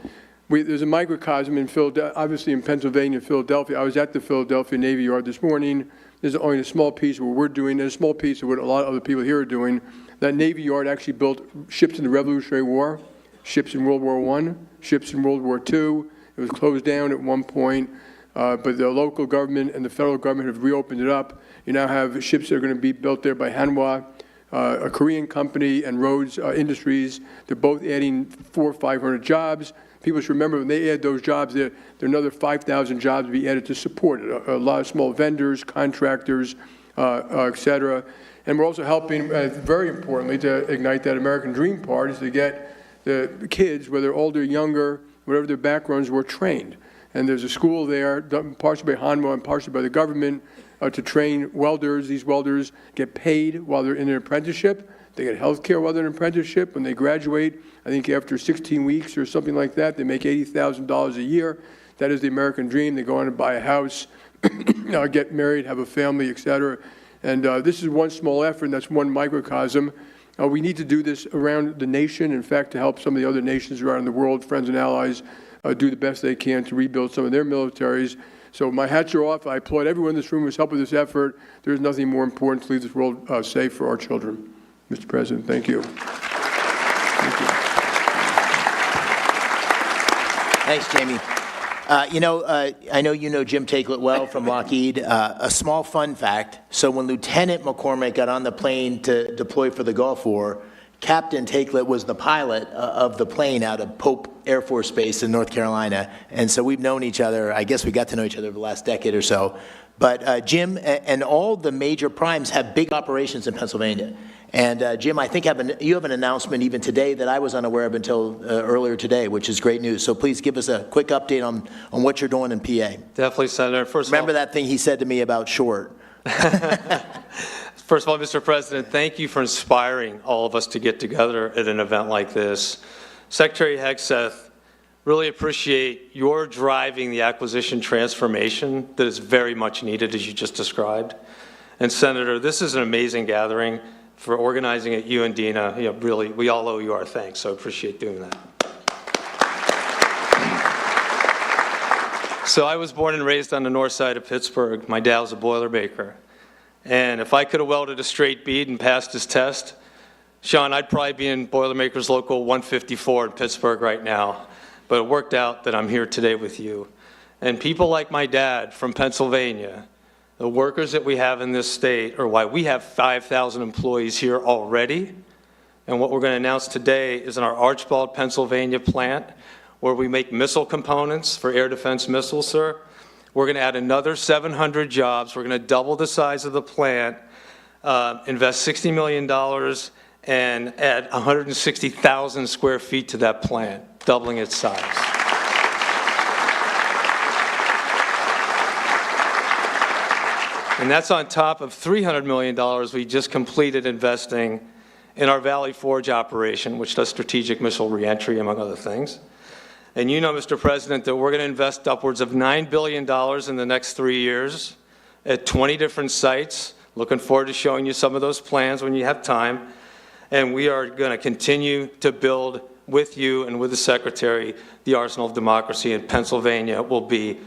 There's a microcosm in Philadelphia, obviously in Pennsylvania, Philadelphia. I was at the Philadelphia Navy Yard this morning. There's only a small piece of what we're doing, and a small piece of what a lot of other people here are doing. That Navy Yard actually built ships in the Revolutionary War, ships in World War I, ships in World War II. It was closed down at one point. But the local government and the federal government have reopened it up. You now have ships that are going to be built there by Hanwha, a Korean company, and Rhodes Industries. They're both adding 400 or 500 jobs. People should remember when they add those jobs, there are another 5,000 jobs to be added to support it. A lot of small vendors, contractors, et cetera. And we're also helping, very importantly, to ignite that American dream part, is to get the kids, whether older or younger, whatever their backgrounds, were trained. And there's a school there, partially by Hanwha and partially by the government, to train welders. These welders get paid while they're in an apprenticeship. They get health care while they're in an apprenticeship. When they graduate, I think after 16 weeks or something like that, they make $80,000 a year. That is the American dream. They go on and buy a house, get married, have a family, et cetera. And this is one small effort, and that's one microcosm. We need to do this around the nation, in fact, to help some of the other nations around the world, friends and allies, do the best they can to rebuild some of their militaries. So my hats are off. I applaud everyone in this room who's helped with this effort. There is nothing more important to leave this world safe for our children. Mr. President, thank you. Thank you. Thanks, Jamie. I know you know Jim Takelet well from Lockheed. A small fun fact, so when Lieutenant McCormick got on the plane to deploy for the Gulf War, Captain Takelet was the pilot of the plane out of Pope Air Force Base in North Carolina. And so we've known each other, I guess we got to know each other over the last decade or so. But Jim and all the major primes have big operations in Pennsylvania. And Jim, I think you have an announcement even today that I was unaware of until earlier today, which is great news. So please give us a quick update on what you're doing in PA. Definitely, Senator. Remember that thing he said to me about short. First of all, Mr. President, thank you for inspiring all of us to get together at an event like this. Secretary Hegseth, really appreciate your driving the acquisition transformation that is very much needed, as you just described. And Senator, this is an amazing gathering. For organizing it, you and Dina, really, we all owe you our thanks, so I appreciate doing that. So I was born and raised on the north side of Pittsburgh. My dad was a Boilermaker. And if I could have welded a straight bead and passed his test, Sean, I'd probably be in Boilermakers Local 154 in Pittsburgh right now. But it worked out that I'm here today with you. And people like my dad from Pennsylvania, the workers that we have in this state are why we have 5,000 employees here already. And what we're going to announce today is in our Archbald, Pennsylvania plant, where we make missile components for air defense missiles, sir. We're going to add another 700 jobs. We're going to double the size of the plant, invest $60 million, and add 160,000 square feet to that plant, doubling its size. And that's on top of $300 million we just completed investing in our Valley Forge operation, which does strategic missile reentry, among other things. And you know, Mr. President, that we're going to invest upwards of $9 billion in the next 3 years at 20 different sites. Looking forward to showing you some of those plans when you have time. And we are going to continue to build with you and with the Secretary the arsenal of democracy, and Pennsylvania will be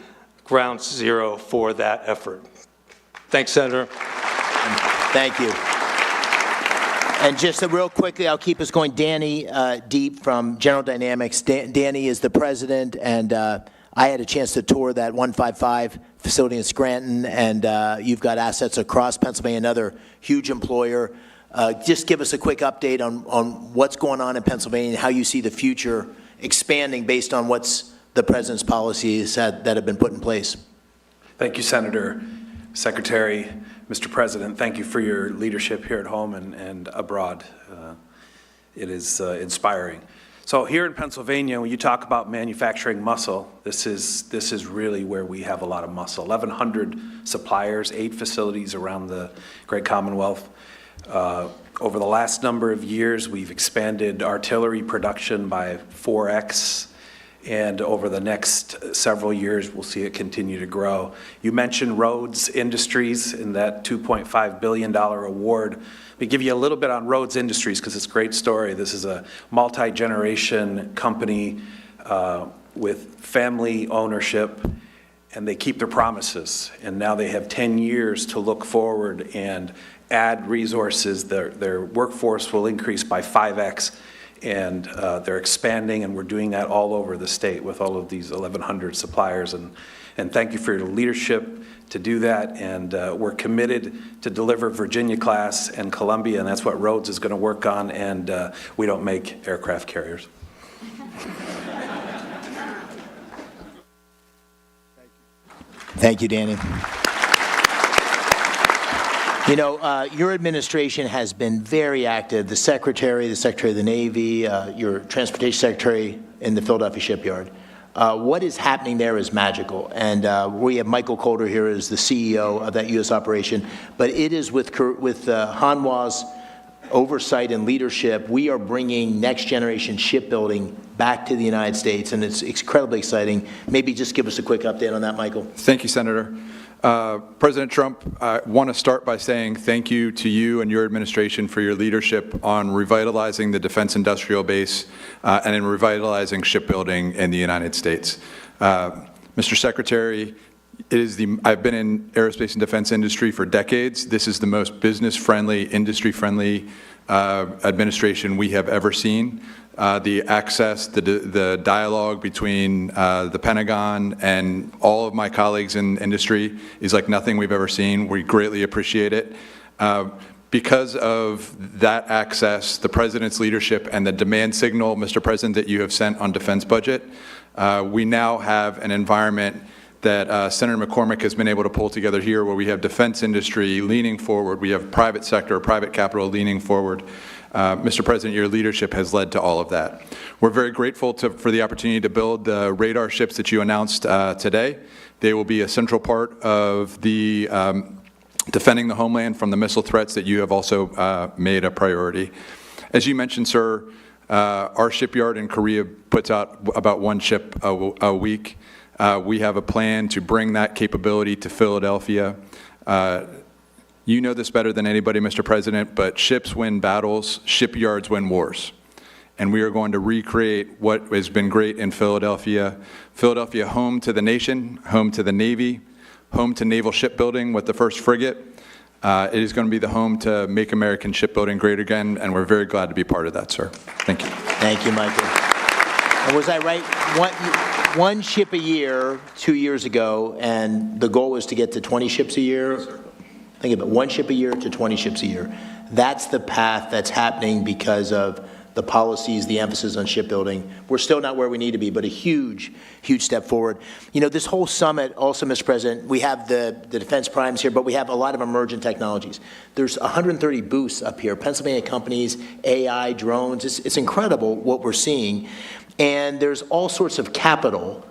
ground zero for that effort. Thanks, Senator. Thank you. And just real quickly, I'll keep us going. Danny Deep from General Dynamics. Danny is the president, and I had a chance to tour that 155 facility in Scranton, and you've got assets across Pennsylvania, another huge employer. Just give us a quick update on what's going on in Pennsylvania and how you see the future expanding based on what's the president's policies that have been put in place. Thank you, Senator. Secretary, Mr. President, thank you for your leadership here at home and abroad. It is inspiring. So here in Pennsylvania, when you talk about manufacturing muscle, this is really where we have a lot of muscle. 1,100 suppliers, 8 facilities around the Great Commonwealth. Over the last number of years, we've expanded artillery production by 4x. And over the next several years, we'll see it continue to grow. You mentioned Rhodes Industries in that $2.5 billion award. Let me give you a little bit on Rhodes Industries because it's a great story. This is a multi-generation company with family ownership, and they keep their promises. And now they have 10 years to look forward and add resources. Their workforce will increase by 5x. And they're expanding, and we're doing that all over the state with all of these 1,100 suppliers. And thank you for your leadership to do that. And we're committed to deliver Virginia-class and Columbia, and that's what Rhodes is going to work on. And we don't make aircraft carriers. Thank you, Danny. You know, your administration has been very active. The Secretary of the Navy, your Transportation Secretary in the Philadelphia shipyard. What is happening there is magical. And we have Michael Coulter here as the CEO of that U.S. operation. But it is with Hanwha's oversight and leadership, we are bringing next generation shipbuilding back to the United States. And it's incredibly exciting. Maybe just give us a quick update on that, Michael. Thank you, Senator. President Trump, I want to start by saying thank you to you and your administration for your leadership on revitalizing the defense industrial base and in revitalizing shipbuilding in the United States. Mr. Secretary, I've been in aerospace and defense industry for decades. This is the most business-friendly, industry-friendly administration we have ever seen. The access, the dialogue between the Pentagon and all of my colleagues in industry is like nothing we've ever seen. We greatly appreciate it. Because of that access, the President's leadership, and the demand signal, Mr. President, that you have sent on defense budget, we now have an environment that Senator McCormick has been able to pull together here, where we have defense industry leaning forward, we have private sector, private capital leaning forward. Mr. President, your leadership has led to all of that. We're very grateful for the opportunity to build the radar ships that you announced today. They will be a central part of the defending the homeland from the missile threats that you have also made a priority. As you mentioned, sir, our shipyard in Korea puts out about 1 ship a week. We have a plan to bring that capability to Philadelphia. You know this better than anybody, Mr. President, but ships win battles, shipyards win wars. And we are going to recreate what has been great in Philadelphia. Philadelphia, home to the nation, home to the Navy, home to naval shipbuilding with the first frigate. It is going to be the home to make American shipbuilding great again, and we're very glad to be part of that, sir. Thank you. Thank you, Michael. And was I right? One ship a year 2 years ago, and the goal was to get to 20 ships a year? Think about it, 1 ship a year to 20 ships a year. That's the path that's happening because of the policies, the emphasis on shipbuilding. We're still not where we need to be, but a huge, huge step forward. You know, this whole summit also, Mr. President, we have the defense primes here, but we have a lot of emergent technologies. There's 130 booths up here, Pennsylvania companies, AI, drones. It's incredible what we're seeing. And there's all sorts of capital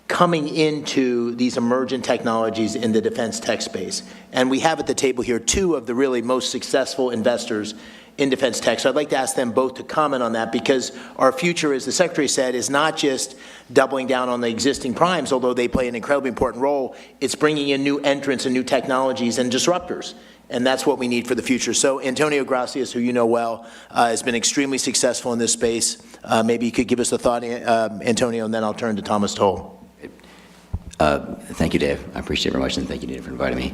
coming into these emergent technologies in the defense tech space. And we have at the table here 2 of the really most successful investors in defense tech. So I'd like to ask them both to comment on that, because our future, as the Secretary said, is not just doubling down on the existing primes, although they play an incredibly important role. It's bringing in new entrants and new technologies and disruptors. And that's what we need for the future. So Antonio Gracias, who you know well, has been extremely successful in this space. Maybe you could give us a thought, Antonio, and then I'll turn to Thomas Toll. Thank you, Dave. I appreciate it very much, and thank you, Dave, for inviting me.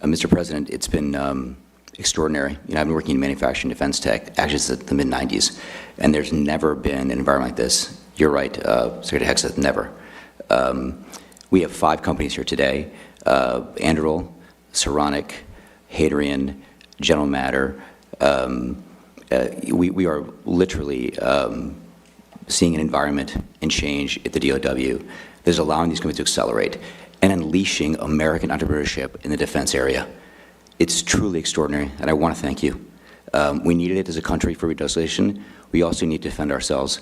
Mr. President, it's been extraordinary. You know, I've been working in manufacturing defense tech actually since the mid-90s, and there's never been an environment like this. You're right, Secretary Hexeth, never. We have 5 companies here today, Anduril, Saronic, Hadrian, General Matter. We are literally seeing an environment and change at the DOW that is allowing these companies to accelerate and unleashing American entrepreneurship in the defense area. It's truly extraordinary, and I want to thank you. We needed it as a country for legislation. We also need to defend ourselves.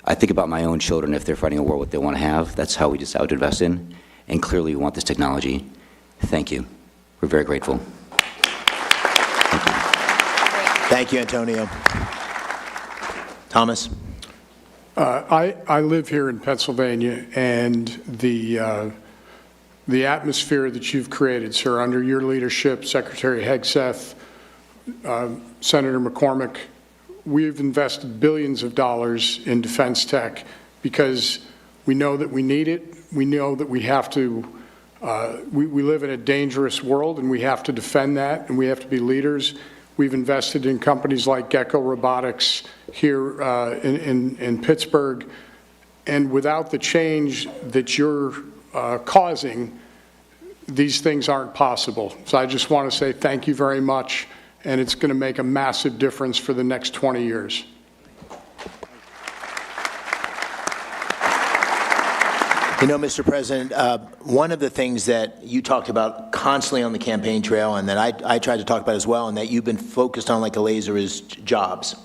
I think about my own children. If they're fighting a war, what they want to have, that's how we decide to invest in. And clearly, we want this technology. Thank you. We're very grateful. Thank you, Antonio. Thomas? I live here in Pennsylvania, and the atmosphere that you've created, sir, under your leadership, Secretary Hegseth, Senator McCormick, we've invested billions of dollars in defense tech because we know that we need it. We know that we have to, we live in a dangerous world, and we have to defend that, and we have to be leaders. We've invested in companies like Gecko Robotics here in Pittsburgh, and without the change that you're causing, these things aren't possible. So I just want to say thank you very much, and it's going to make a massive difference for the next 20 years. You know, Mr. President, one of the things that you talked about constantly on the campaign trail, and that I tried to talk about as well, and that you've been focused on like a laser, is jobs.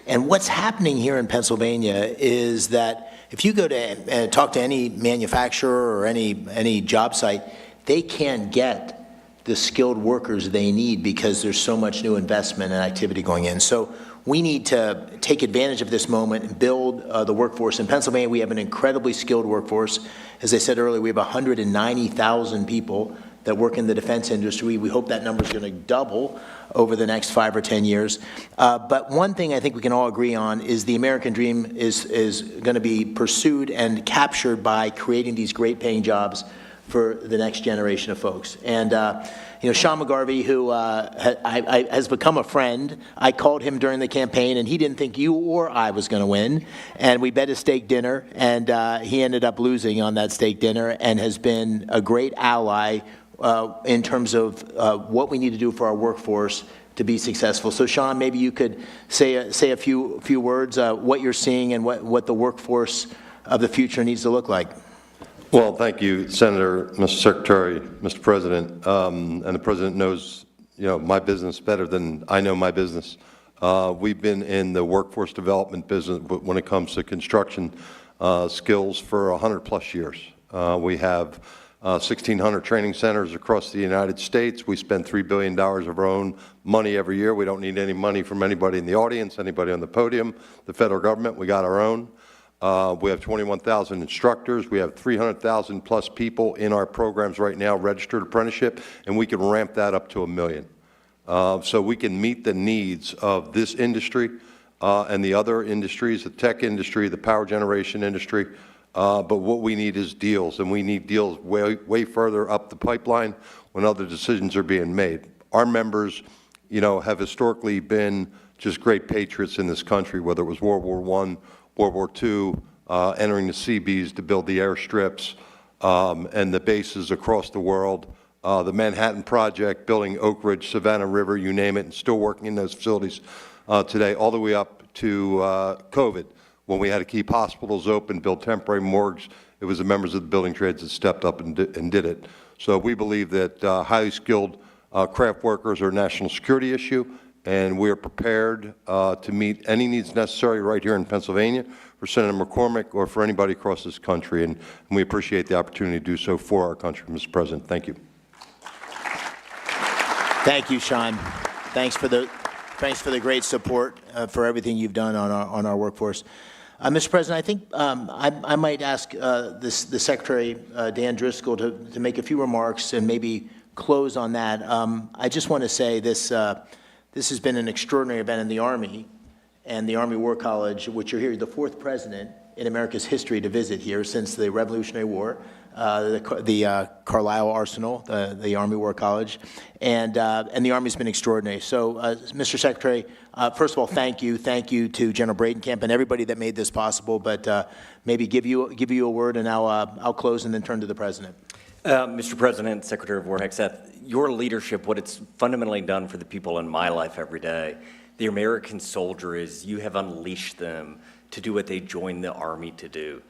And what's happening here in Pennsylvania is that if you go to talk to any manufacturer or any job site, they can't get the skilled workers they need because there's so much new investment and activity going in. So we need to take advantage of this moment and build the workforce. In Pennsylvania, we have an incredibly skilled workforce. As I said earlier, we have 190,000 people that work in the defense industry. We hope that number is going to double over the next 5 or 10 years. But one thing I think we can all agree on is the American dream is going to be pursued and captured by creating these great paying jobs for the next generation of folks. And, Sean McGarvey, who has become a friend, I called him during the campaign, and he didn't think you or I was going to win. And we bet a steak dinner, and he ended up losing on that steak dinner and has been a great ally in terms of what we need to do for our workforce to be successful. So, Sean, maybe you could say a few words, what you're seeing and what the workforce of the future needs to look like. Well, thank you, Senator, Mr. Secretary, Mr. President, and the President knows, my business better than I know my business. We've been in the workforce development business when it comes to construction skills for 100+ years. We have 1,600 training centers across the United States. We spend $3 billion of our own money every year. We don't need any money from anybody in the audience, anybody on the podium, the federal government. We got our own. We have 21,000 instructors. We have 300,000+ people in our programs right now, registered apprenticeship, and we can ramp that up to 1 million. So we can meet the needs of this industry and the other industries, the tech industry, the power generation industry. But what we need is deals, and we need deals way further up the pipeline when other decisions are being made. Our members, have historically been just great patriots in this country, whether it was World War I, World War II, entering the Seabees to build the airstrips and the bases across the world, the Manhattan Project, building Oak Ridge, Savannah River, you name it, and still working in those facilities today, all the way up to COVID. When we had to keep hospitals open, build temporary morgues, it was the members of the building trades that stepped up and did it. So we believe that highly skilled craft workers are a national security issue, and we are prepared to meet any needs necessary right here in Pennsylvania for Senator McCormick or for anybody across this country, and we appreciate the opportunity to do so for our country, Mr. President. Thank you. Thank you, Sean. Thanks for the great support for everything you've done on our workforce. Mr. President, I think I might ask the Secretary, Dan Driscoll, to make a few remarks and maybe close on that. I just want to say this has been an extraordinary event in the Army and the Army War College, which you're here, the 4th president in America's history to visit here since the Revolutionary War, the Carlisle Arsenal, the Army War College, and the Army's been extraordinary. So, Mr. Secretary, first of all, thank you to General Bradenkamp and everybody that made this possible. But maybe give you a word, and I'll close and then turn to the President. Mr. President, Secretary of War Hegseth, your leadership, what it's fundamentally done for the people in my life every day, the American soldier, is you have unleashed them to do what they joined the Army to do,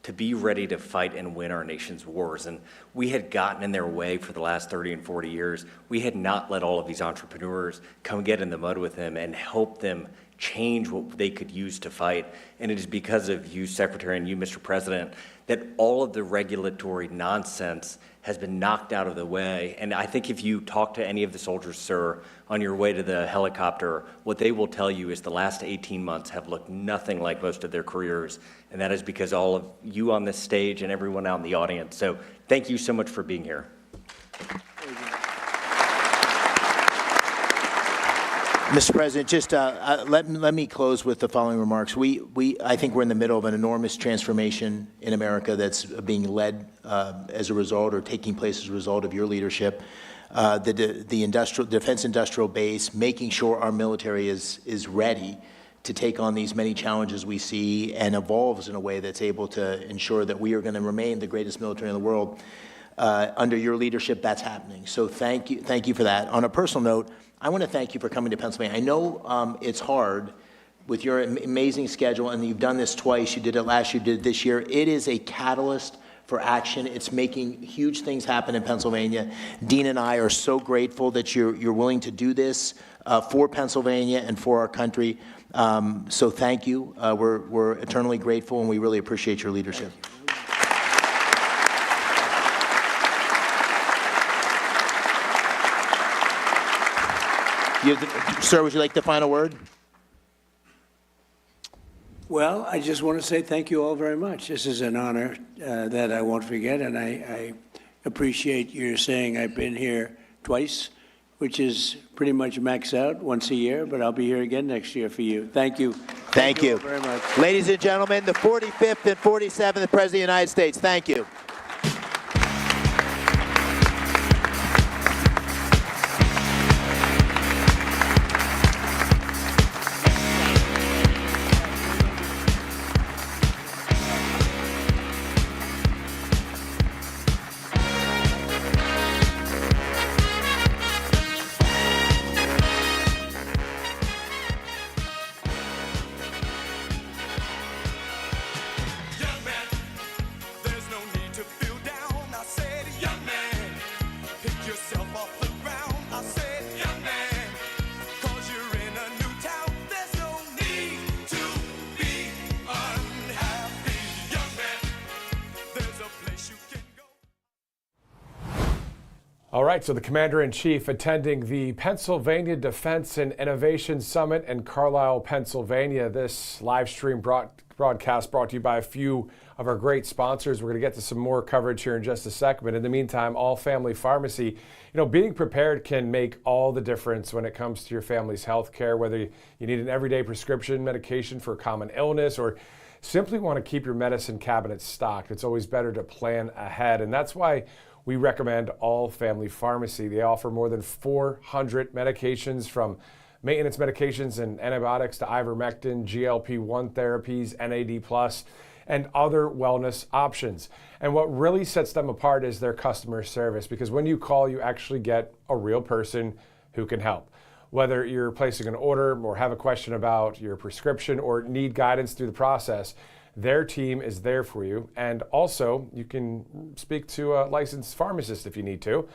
to be ready to fight and win our nation's wars. And we had gotten in their way for the last 30 and 40 years. We had not let all of these entrepreneurs come get in the mud with them and help them change what they could use to fight. And it is because of you, Secretary, and you, Mr. President, that all of the regulatory nonsense has been knocked out of the way. And I think if you talk to any of the soldiers, sir, on your way to the helicopter, what they will tell you is the last 18 months have looked nothing like most of their careers. And that is because all of you on this stage and everyone out in the audience. So thank you so much for being here. Mr. President, just let me close with the following remarks. I think we're in the middle of an enormous transformation in America that's being led as a result or taking place as a result of your leadership. The defense industrial base, making sure our military is ready to take on these many challenges we see and evolves in a way that's able to ensure that we are going to remain the greatest military in the world. Under your leadership, that's happening. So thank you for that. On a personal note, I want to thank you for coming to Pennsylvania. I know it's hard with your amazing schedule, and you've done this twice. You did it last year, you did it this year. It is a catalyst for action. It's making huge things happen in Pennsylvania. Dean and I are so grateful that you're willing to do this for Pennsylvania and for our country. So thank you. We're eternally grateful, and we really appreciate your leadership. Sir, would you like the final word? Well, I just want to say thank you all very much. This is an honor that I won't forget, and I appreciate your saying I've been here twice, which is pretty much maxed out once a year, but I'll be here again next year for you. Thank you. Thank you all very much. Ladies and gentlemen, the 45th and 47th President of the United States. Thank you. All right, so the Commander-in-Chief attending the Pennsylvania Defense and Innovation Summit in Carlisle, Pennsylvania. This live stream broadcast brought to you by a few of our great sponsors. We're going to get to some more coverage here in just a second, but in the meantime, All Family Pharmacy. Being prepared can make all the difference when it comes to your family's health care, whether you need an everyday prescription medication for a common illness or simply want to keep your medicine cabinet stocked. It's always better to plan ahead, and that's why we recommend All Family Pharmacy. They offer more than 400 medications, from maintenance medications and antibiotics to ivermectin, GLP-1 therapies, NAD+, and other wellness options. And what really sets them apart is their customer service, because when you call, you actually get a real person who can help. Whether you're placing an order or have a question about your prescription or need guidance through the process, their team is there for you. And also, you can speak to a licensed pharmacist if you need to.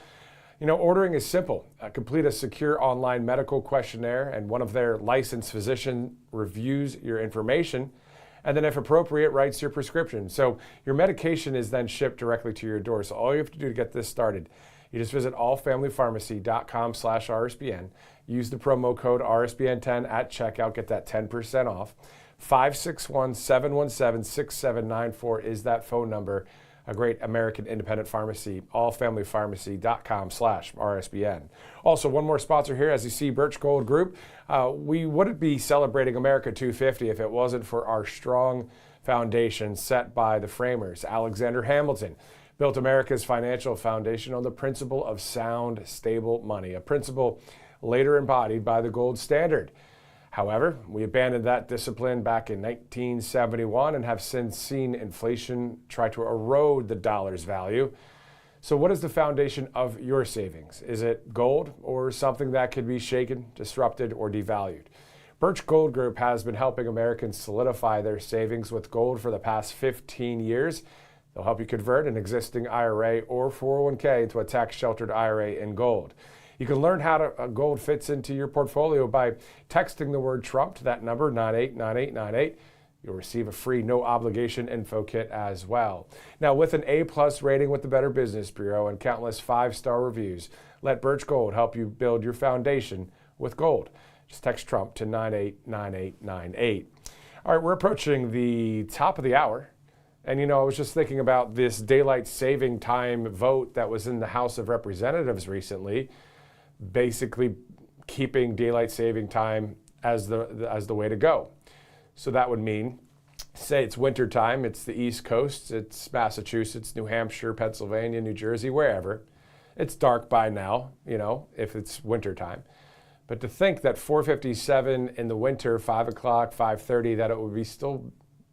Ordering is simple. Complete a secure online medical questionnaire, and one of their licensed physicians reviews your information, and then if appropriate, writes your prescription. So your medication is then shipped directly to your door. So all you have to do to get this started, you just visit allfamilypharmacy.com/RSBN. Use the promo code RSBN10 at checkout. Get that 10% off. 561-717-6794 is that phone number. A great American independent pharmacy, allfamilypharmacy.com/RSBN. Also, one more sponsor here. As you see, Birch Gold Group. We wouldn't be celebrating America 250 if it wasn't for our strong foundation set by the framers. Alexander Hamilton built America's financial foundation on the principle of sound, stable money, a principle later embodied by the gold standard. However, we abandoned that discipline back in 1971 and have since seen inflation try to erode the dollar's value. So what is the foundation of your savings? Is it gold or something that could be shaken, disrupted, or devalued? Birch Gold Group has been helping Americans solidify their savings with gold for the past 15 years. They'll help you convert an existing IRA or 401k into a tax-sheltered IRA in gold. You can learn how gold fits into your portfolio by texting the word Trump to that number, 989898. You'll receive a free no-obligation info kit as well. Now, with an A+ rating with the Better Business Bureau and countless 5-star reviews, let Birch Gold help you build your foundation with gold. Just text Trump to 989898. All right, we're approaching the top of the hour. And, I was just thinking about this daylight saving time vote that was in the House of Representatives recently, basically keeping daylight saving time as the way to go. So that would mean, say it's winter time, it's the East Coast, it's Massachusetts, New Hampshire, Pennsylvania, New Jersey, wherever. It's dark by now, if it's winter time. But to think that 4:57 in the winter, 5 o'clock, 5:30, that it would be still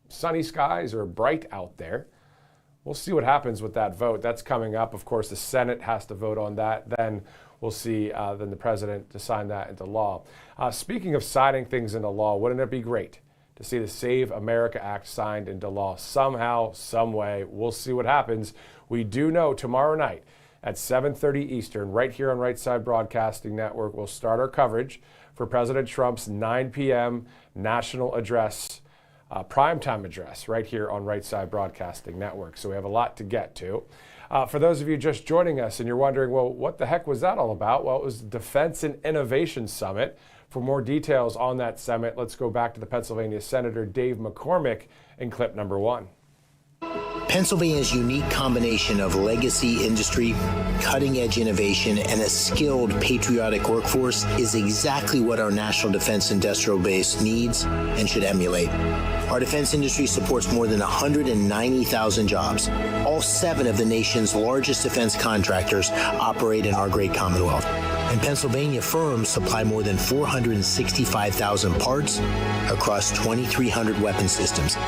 sunny skies or bright out there. We'll see what happens with that vote. That's coming up. Of course, the Senate has to vote on that. Then we'll see then the president to sign that into law. Speaking of signing things into law, wouldn't it be great to see the Save America Act signed into law somehow, some way? We'll see what happens. We do know tomorrow night at 7:30 Eastern, right here on Right Side Broadcasting Network, we'll start our coverage for President Trump's 9 p.m. national address, primetime address, right here on Right Side Broadcasting Network. So we have a lot to get to. For those of you just joining us and you're wondering, well, what the heck was that all about? Well, it was the Defense and Innovation Summit. For more details on that summit, let's go back to the Pennsylvania Senator Dave McCormick in clip number 1. Pennsylvania's unique combination of legacy industry, cutting-edge innovation, and a skilled, patriotic workforce is exactly what our national defense industrial base needs and should emulate. Our defense industry supports more than 190,000 jobs. All 7 of the nation's largest defense contractors operate in our great Commonwealth. And Pennsylvania firms supply more than 465,000 parts across 2,300 weapon systems.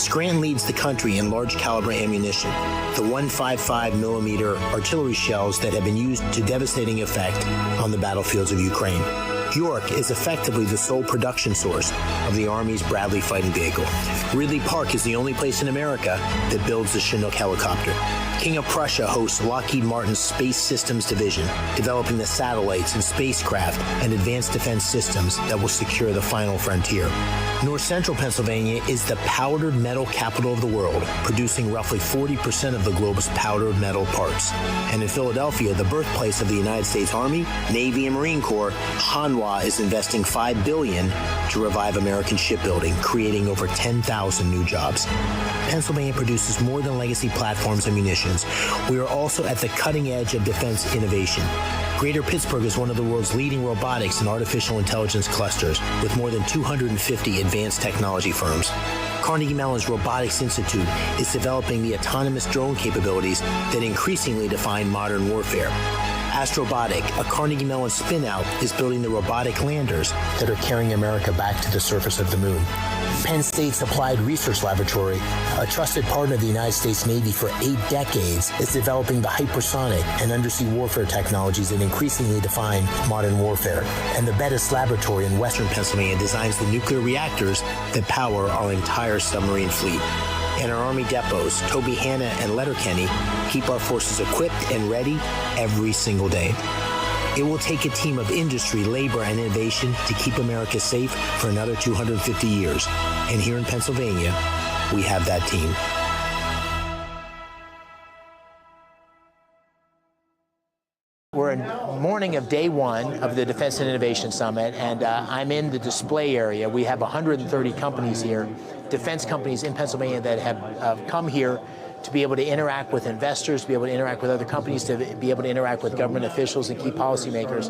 Scranton leads the country in large caliber ammunition, the 155 millimeter artillery shells that have been used to devastating effect on the battlefields of Ukraine. York is effectively the sole production source of the Army's Bradley fighting vehicle. Ridley Park is the only place in America that builds the Chinook helicopter. King of Prussia hosts Lockheed Martin's Space Systems Division, developing the satellites and spacecraft and advanced defense systems that will secure the final frontier. North Central Pennsylvania is the powdered metal capital of the world, producing roughly 40% of the globe's powdered metal parts. And in Philadelphia, the birthplace of the United States Army, Navy, and Marine Corps, Hanwha is investing $5 billion to revive American shipbuilding, creating over 10,000 new jobs. Pennsylvania produces more than legacy platforms and munitions. We are also at the cutting edge of defense innovation. Greater Pittsburgh is one of the world's leading robotics and artificial intelligence clusters, with more than 250 advanced technology firms. Carnegie Mellon's Robotics Institute is developing the autonomous drone capabilities that increasingly define modern warfare. Astrobotic, a Carnegie Mellon spin-out, is building the robotic landers that are carrying America back to the surface of the moon. Penn State's Applied Research Laboratory, a trusted partner of the United States Navy for 8 decades, is developing the hypersonic and undersea warfare technologies that increasingly define modern warfare. And the Bettis Laboratory in western Pennsylvania designs the nuclear reactors that power our entire submarine fleet. And our Army depots, Toby Hanna and Letterkenny, keep our forces equipped and ready every single day. It will take a team of industry, labor, and innovation to keep America safe for another 250 years. And here in Pennsylvania, we have that team. We're in the morning of day one of the Defense and Innovation Summit, and I'm in the display area. We have 130 companies here, defense companies in Pennsylvania that have come here to be able to interact with investors, to be able to interact with other companies, to be able to interact with government officials and key policymakers.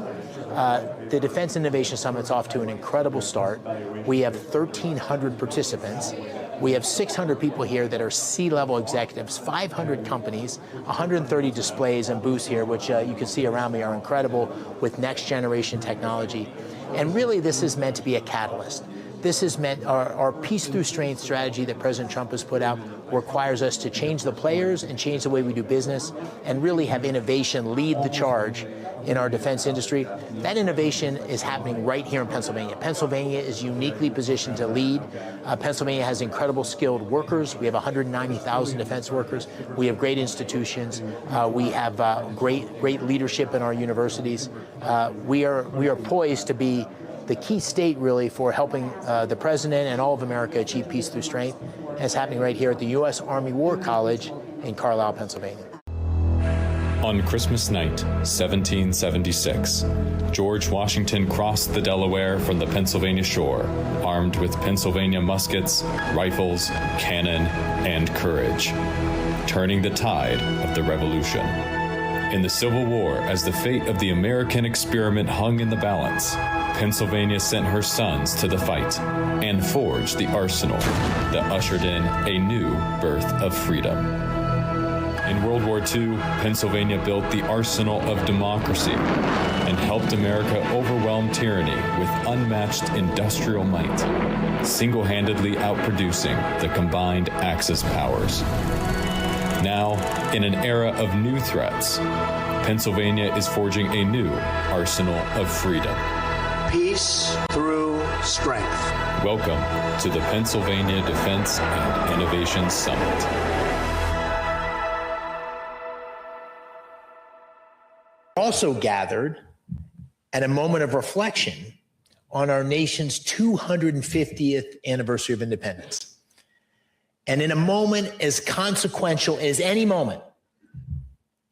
The Defense Innovation Summit's off to an incredible start. We have 1,300 participants. We have 600 people here that are C-level executives, 500 companies, 130 displays and booths here, which you can see around me are incredible with next generation technology. And really, this is meant to be a catalyst. This is meant, our peace through strength strategy that President Trump has put out requires us to change the players and change the way we do business and really have innovation lead the charge in our defense industry. That innovation is happening right here in Pennsylvania. Pennsylvania is uniquely positioned to lead. Pennsylvania has incredible skilled workers. We have 190,000 defense workers. We have great institutions. We have great leadership in our universities. We are poised to be the key state, really, for helping the president and all of America achieve peace through strength. And it's happening right here at the U.S. Army War College in Carlisle, Pennsylvania. On Christmas night, 1776, George Washington crossed the Delaware from the Pennsylvania shore, armed with Pennsylvania muskets, rifles, cannon, and courage, turning the tide of the Revolution. In the Civil War, as the fate of the American experiment hung in the balance, Pennsylvania sent her sons to the fight and forged the arsenal that ushered in a new birth of freedom. In World War II, Pennsylvania built the arsenal of democracy and helped America overwhelm tyranny with unmatched industrial might, single-handedly outproducing the combined Axis powers. Now, in an era of new threats, Pennsylvania is forging a new arsenal of freedom. Peace through strength. Welcome to the Pennsylvania Defense and Innovation Summit. Also gathered at a moment of reflection on our nation's 250th anniversary of independence. And in a moment as consequential as any moment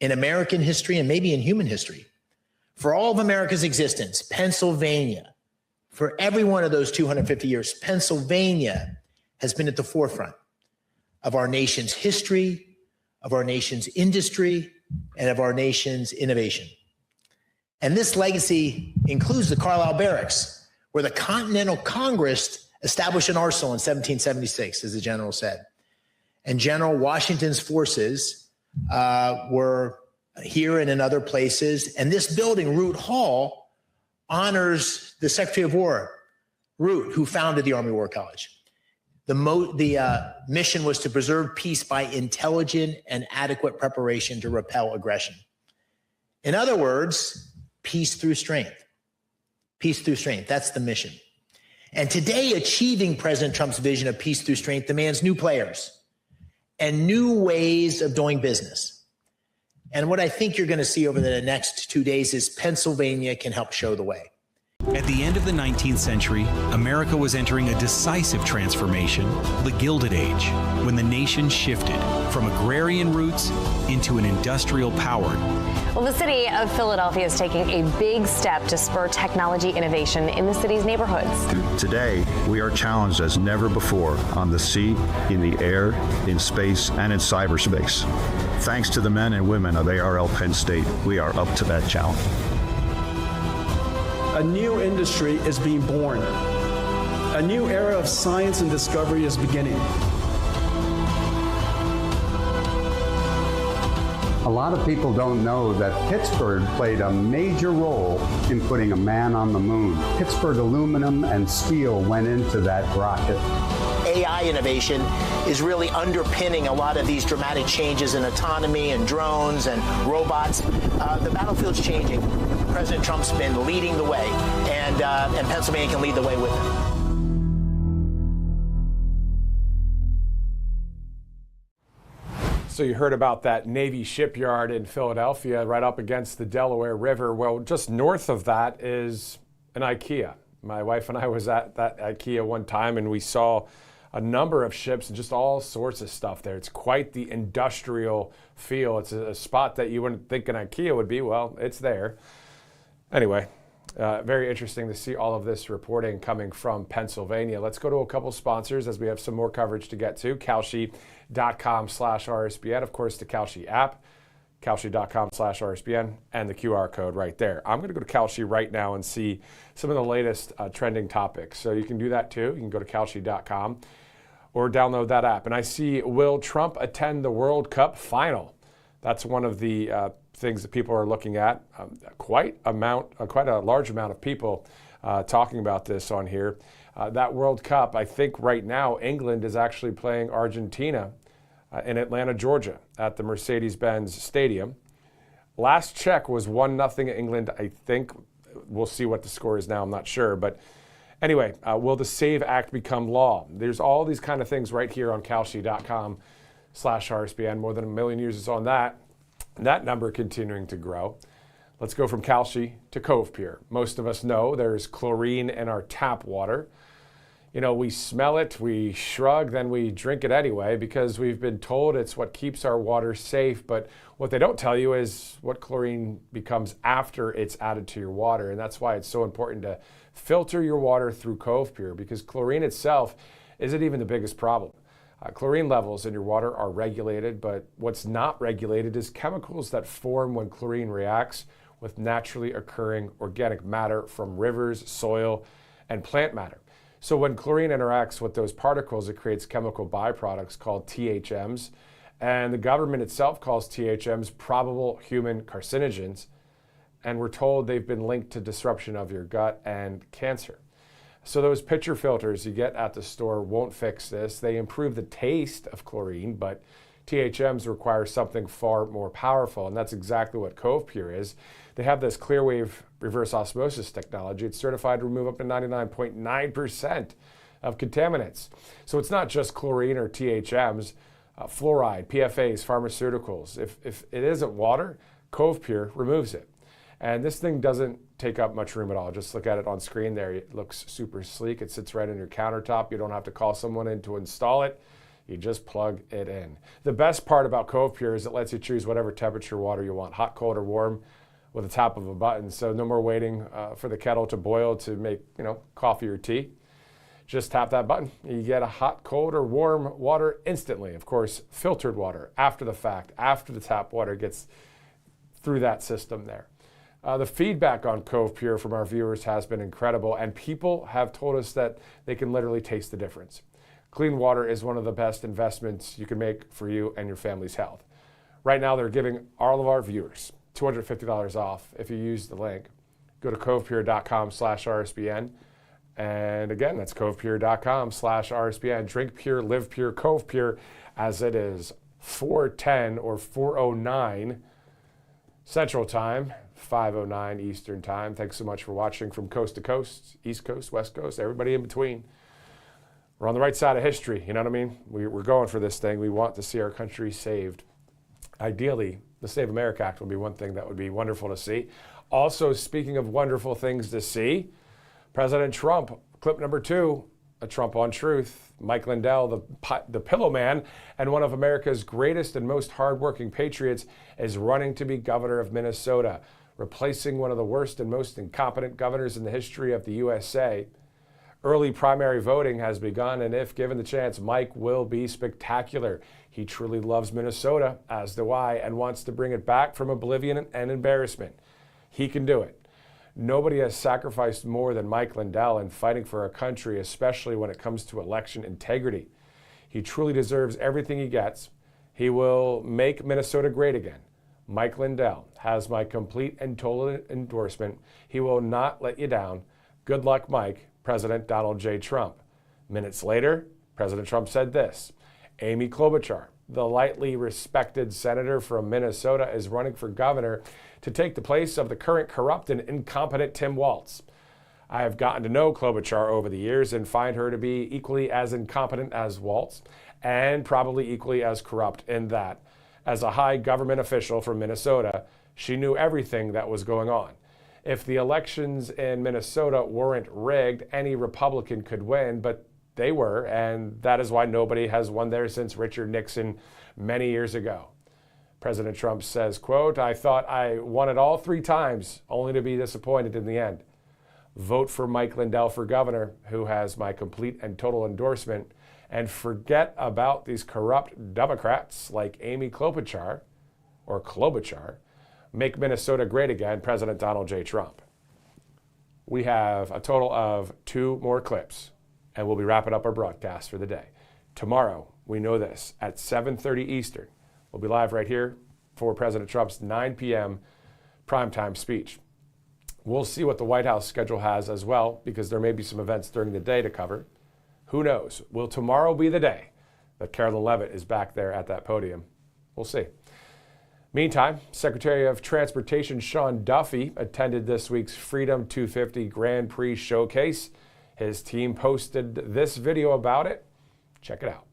in American history and maybe in human history, for all of America's existence, Pennsylvania, for every one of those 250 years, Pennsylvania has been at the forefront of our nation's history, of our nation's industry, and of our nation's innovation. And this legacy includes the Carlisle Barracks, where the Continental Congress established an arsenal in 1776, as the general said. And General Washington's forces were here and in other places. And this building, Root Hall, honors the Secretary of War, Root, who founded the Army War College. The mission was to preserve peace by intelligent and adequate preparation to repel aggression. In other words, peace through strength. Peace through strength, that's the mission. And today, achieving President Trump's vision of peace through strength demands new players and new ways of doing business. And what I think you're going to see over the next 2 days is Pennsylvania can help show the way. At the end of the 19th century, America was entering a decisive transformation, the Gilded Age, when the nation shifted from agrarian roots into an industrial-powered. Well, the city of Philadelphia is taking a big step to spur technology innovation in the city's neighborhoods. Today, we are challenged as never before on the sea, in the air, in space, and in cyberspace. Thanks to the men and women of ARL Penn State, we are up to that challenge. A new industry is being born. A new era of science and discovery is beginning. A lot of people don't know that Pittsburgh played a major role in putting a man on the moon. Pittsburgh aluminum and steel went into that rocket. AI innovation is really underpinning a lot of these dramatic changes in autonomy and drones and robots. The battlefield's changing. President Trump's been leading the way, and Pennsylvania can lead the way with him. So you heard about that Navy shipyard in Philadelphia right up against the Delaware River. Well, just north of that is an IKEA. My wife and I was at that IKEA one time, and we saw a number of ships and just all sorts of stuff there. It's quite the industrial feel. It's a spot that you wouldn't think an IKEA would be. Well, it's there. Anyway, very interesting to see all of this reporting coming from Pennsylvania. Let's go to a couple sponsors as we have some more coverage to get to. Kalshi.com/RSBN, of course, the Kalshi app, Kalshi.com/RSBN, and the QR code right there. I'm going to go to Kalshi right now and see some of the latest trending topics. So you can do that too. You can go to Kalshi.com or download that app. And I see, will Trump attend the World Cup final? That's one of the things that people are looking at. Quite a large amount of people talking about this on here. That World Cup, I think right now England is actually playing Argentina in Atlanta, Georgia at the Mercedes-Benz Stadium. Last check was 1-0 England. I think we'll see what the score is now. I'm not sure. But anyway, will the SAVE Act become law? There's all these kind of things right here on Kalshi.com/RSBN. More than 1 million users on that. That number continuing to grow. Let's go from Kalshi to Cove Pure. Most of us know there's chlorine in our tap water. You know, we smell it, we shrug, then we drink it anyway because we've been told it's what keeps our water safe. But what they don't tell you is what chlorine becomes after it's added to your water. And that's why it's so important to filter your water through Cove Pure, because chlorine itself isn't even the biggest problem. Chlorine levels in your water are regulated, but what's not regulated is chemicals that form when chlorine reacts with naturally occurring organic matter from rivers, soil, and plant matter. So when chlorine interacts with those particles, it creates chemical byproducts called THMs, and the government itself calls THMs probable human carcinogens, and we're told they've been linked to disruption of your gut and cancer. So those pitcher filters you get at the store won't fix this. They improve the taste of chlorine, but THMs require something far more powerful, and that's exactly what Cove Pure is. They have this Clearwave reverse osmosis technology. It's certified to remove up to 99.9% of contaminants. So it's not just chlorine or THMs, fluoride, PFAs, pharmaceuticals. If it isn't water, Cove Pure removes it. And this thing doesn't take up much room at all. Just look at it on screen there. It looks super sleek. It sits right on your countertop. You don't have to call someone in to install it. You just plug it in. The best part about Cove Pure is it lets you choose whatever temperature water you want, hot, cold, or warm, with the tap of a button. So no more waiting for the kettle to boil to make, coffee or tea. Just tap that button. You get a hot, cold, or warm water instantly. Of course, filtered water after the fact, after the tap water gets through that system there. The feedback on Cove Pure from our viewers has been incredible, and people have told us that they can literally taste the difference. Clean water is one of the best investments you can make for you and your family's health. Right now, they're giving all of our viewers $250 off if you use the link. Go to covepure.com/RSBN. And again, that's covepure.com/RSBN. Drink pure, live pure, Cove Pure, as it is 4:10 or 4:09 Central Time, 5:09 Eastern Time. Thanks so much for watching from coast to coast, East Coast, West Coast, everybody in between. We're on the right side of history, you know what I mean? We're going for this thing. We want to see our country saved. Ideally, The Save America Act would be one thing that would be wonderful to see. Also, speaking of wonderful things to see, President Trump, clip number 2, a Trump on Truth. Mike Lindell, the pillow man and one of America's greatest and most hardworking patriots, is running to be governor of Minnesota, replacing one of the worst and most incompetent governors in the history of the USA. Early primary voting has begun, and if given the chance, Mike will be spectacular. He truly loves Minnesota, as do I, and wants to bring it back from oblivion and embarrassment. He can do it. Nobody has sacrificed more than Mike Lindell in fighting for our country, especially when it comes to election integrity. He truly deserves everything he gets. He will make Minnesota great again. Mike Lindell has my complete and total endorsement. He will not let you down. Good luck, Mike. President Donald J. Trump. Minutes later, President Trump said this: Amy Klobuchar, the lightly respected senator from Minnesota, is running for governor to take the place of the current corrupt and incompetent Tim Walz. I have gotten to know Klobuchar over the years and find her to be equally as incompetent as Walz, and probably equally as corrupt in that, as a high government official from Minnesota, she knew everything that was going on. If the elections in Minnesota weren't rigged, any Republican could win, but they were, and that is why nobody has won there since Richard Nixon many years ago. President Trump says, quote, I thought I won it all 3 times, only to be disappointed in the end. Vote for Mike Lindell for governor, who has my complete and total endorsement, and forget about these corrupt Democrats like Amy Klobuchar, or Klobuchar. Make Minnesota great again, President Donald J. Trump. We have a total of 2 more clips, and we'll be wrapping up our broadcast for the day. Tomorrow, we know this, at 7:30 Eastern, we'll be live right here for President Trump's 9 p.m. primetime speech. We'll see what the White House schedule has as well, because there may be some events during the day to cover. Who knows? Will tomorrow be the day that Carolyn Leavitt is back there at that podium? We'll see. Meantime, Secretary of Transportation Sean Duffy attended this week's Freedom 250 Grand Prix showcase. His team posted this video about it. Check it out.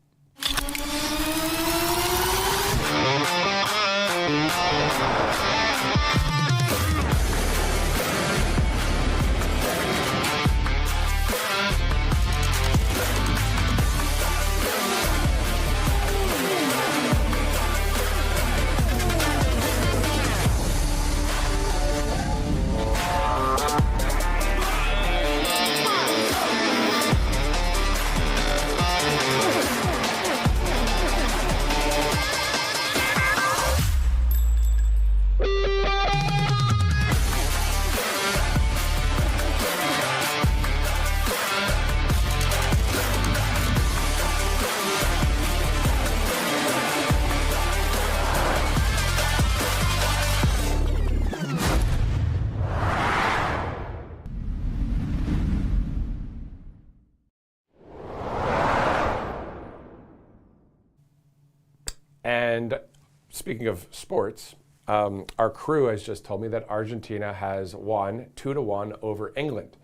And speaking of sports, our crew has just told me that Argentina has won 2-1 over England.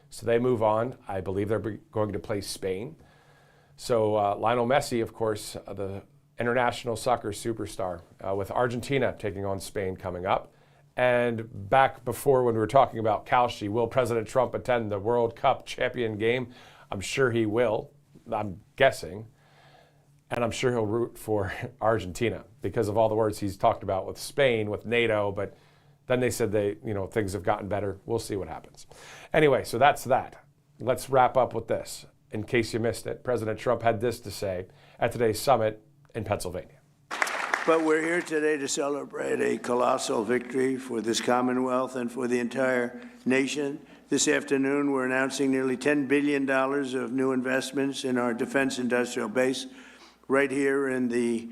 So they move on. I believe they're going to play Spain. So Lionel Messi, of course, the international soccer superstar, with Argentina taking on Spain coming up. And back before when we were talking about Kalshi, will President Trump attend the World Cup champion game? I'm sure he will, I'm guessing. And I'm sure he'll root for Argentina because of all the words he's talked about with Spain, with NATO, but then they said things have gotten better. We'll see what happens. Anyway, so that's that. Let's wrap up with this. In case you missed it, President Trump had this to say at today's summit in Pennsylvania. But we're here today to celebrate a colossal victory for this Commonwealth and for the entire nation. This afternoon, we're announcing nearly $10 billion of new investments in our defense industrial base right here in the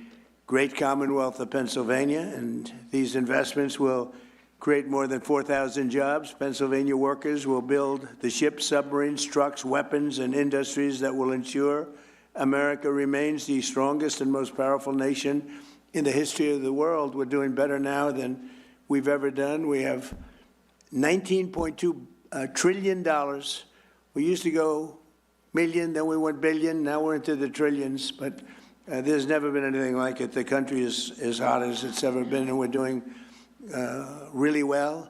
great Commonwealth of Pennsylvania. And these investments will create more than 4,000 jobs. Pennsylvania workers will build the ships, submarines, trucks, weapons, and industries that will ensure America remains the strongest and most powerful nation in the history of the world. We're doing better now than we've ever done. We have $19.2 trillion. We used to go million, then we went billion, now we're into the trillions. But There's never been anything like it. The country is as hot as it's ever been, and we're doing really well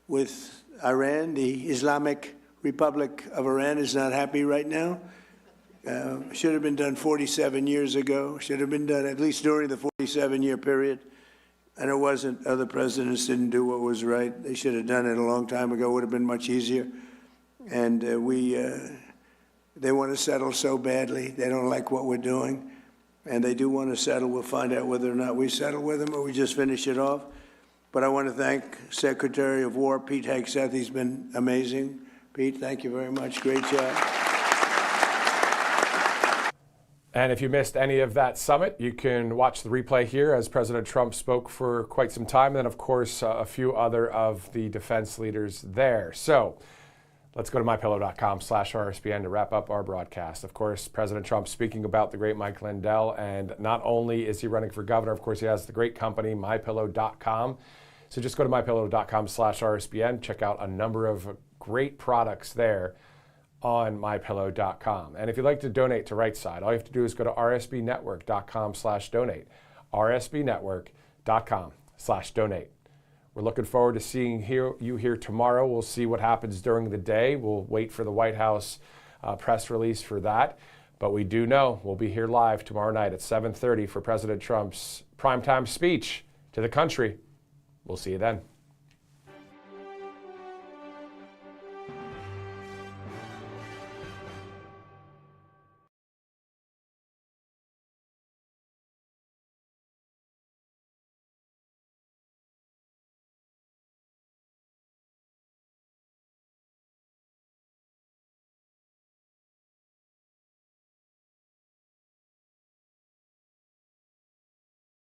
with Iran. The Islamic Republic of Iran is not happy right now. Should have been done 47 years ago. Should have been done at least during the 47-year period. And it wasn't. Other presidents didn't do what was right. They should have done it a long time ago. It would have been much easier. And they want to settle so badly. They don't like what we're doing. And they do want to settle. We'll find out whether or not we settle with them or we just finish it off. But I want to thank Secretary of War Pete Hegseth. He's been amazing. Pete, thank you very much. Great job. And if you missed any of that summit, you can watch the replay here as President Trump spoke for quite some time. And then, of course, a few other of the defense leaders there. So let's go to mypillow.com/RSBN to wrap up our broadcast. Of course, President Trump speaking about the great Mike Lindell. And not only is he running for governor, of course, he has the great company, mypillow.com. So just go to mypillow.com/RSBN. Check out a number of great products there on mypillow.com. And if you'd like to donate to Right Side, all you have to do is go to rsbnetwork.com/donate. rsbnetwork.com/donate. We're looking forward to seeing you here tomorrow. We'll see what happens during the day. We'll wait for the White House press release for that. But we do know we'll be here live tomorrow night at 7:30 for President Trump's primetime speech to the country. We'll see you then.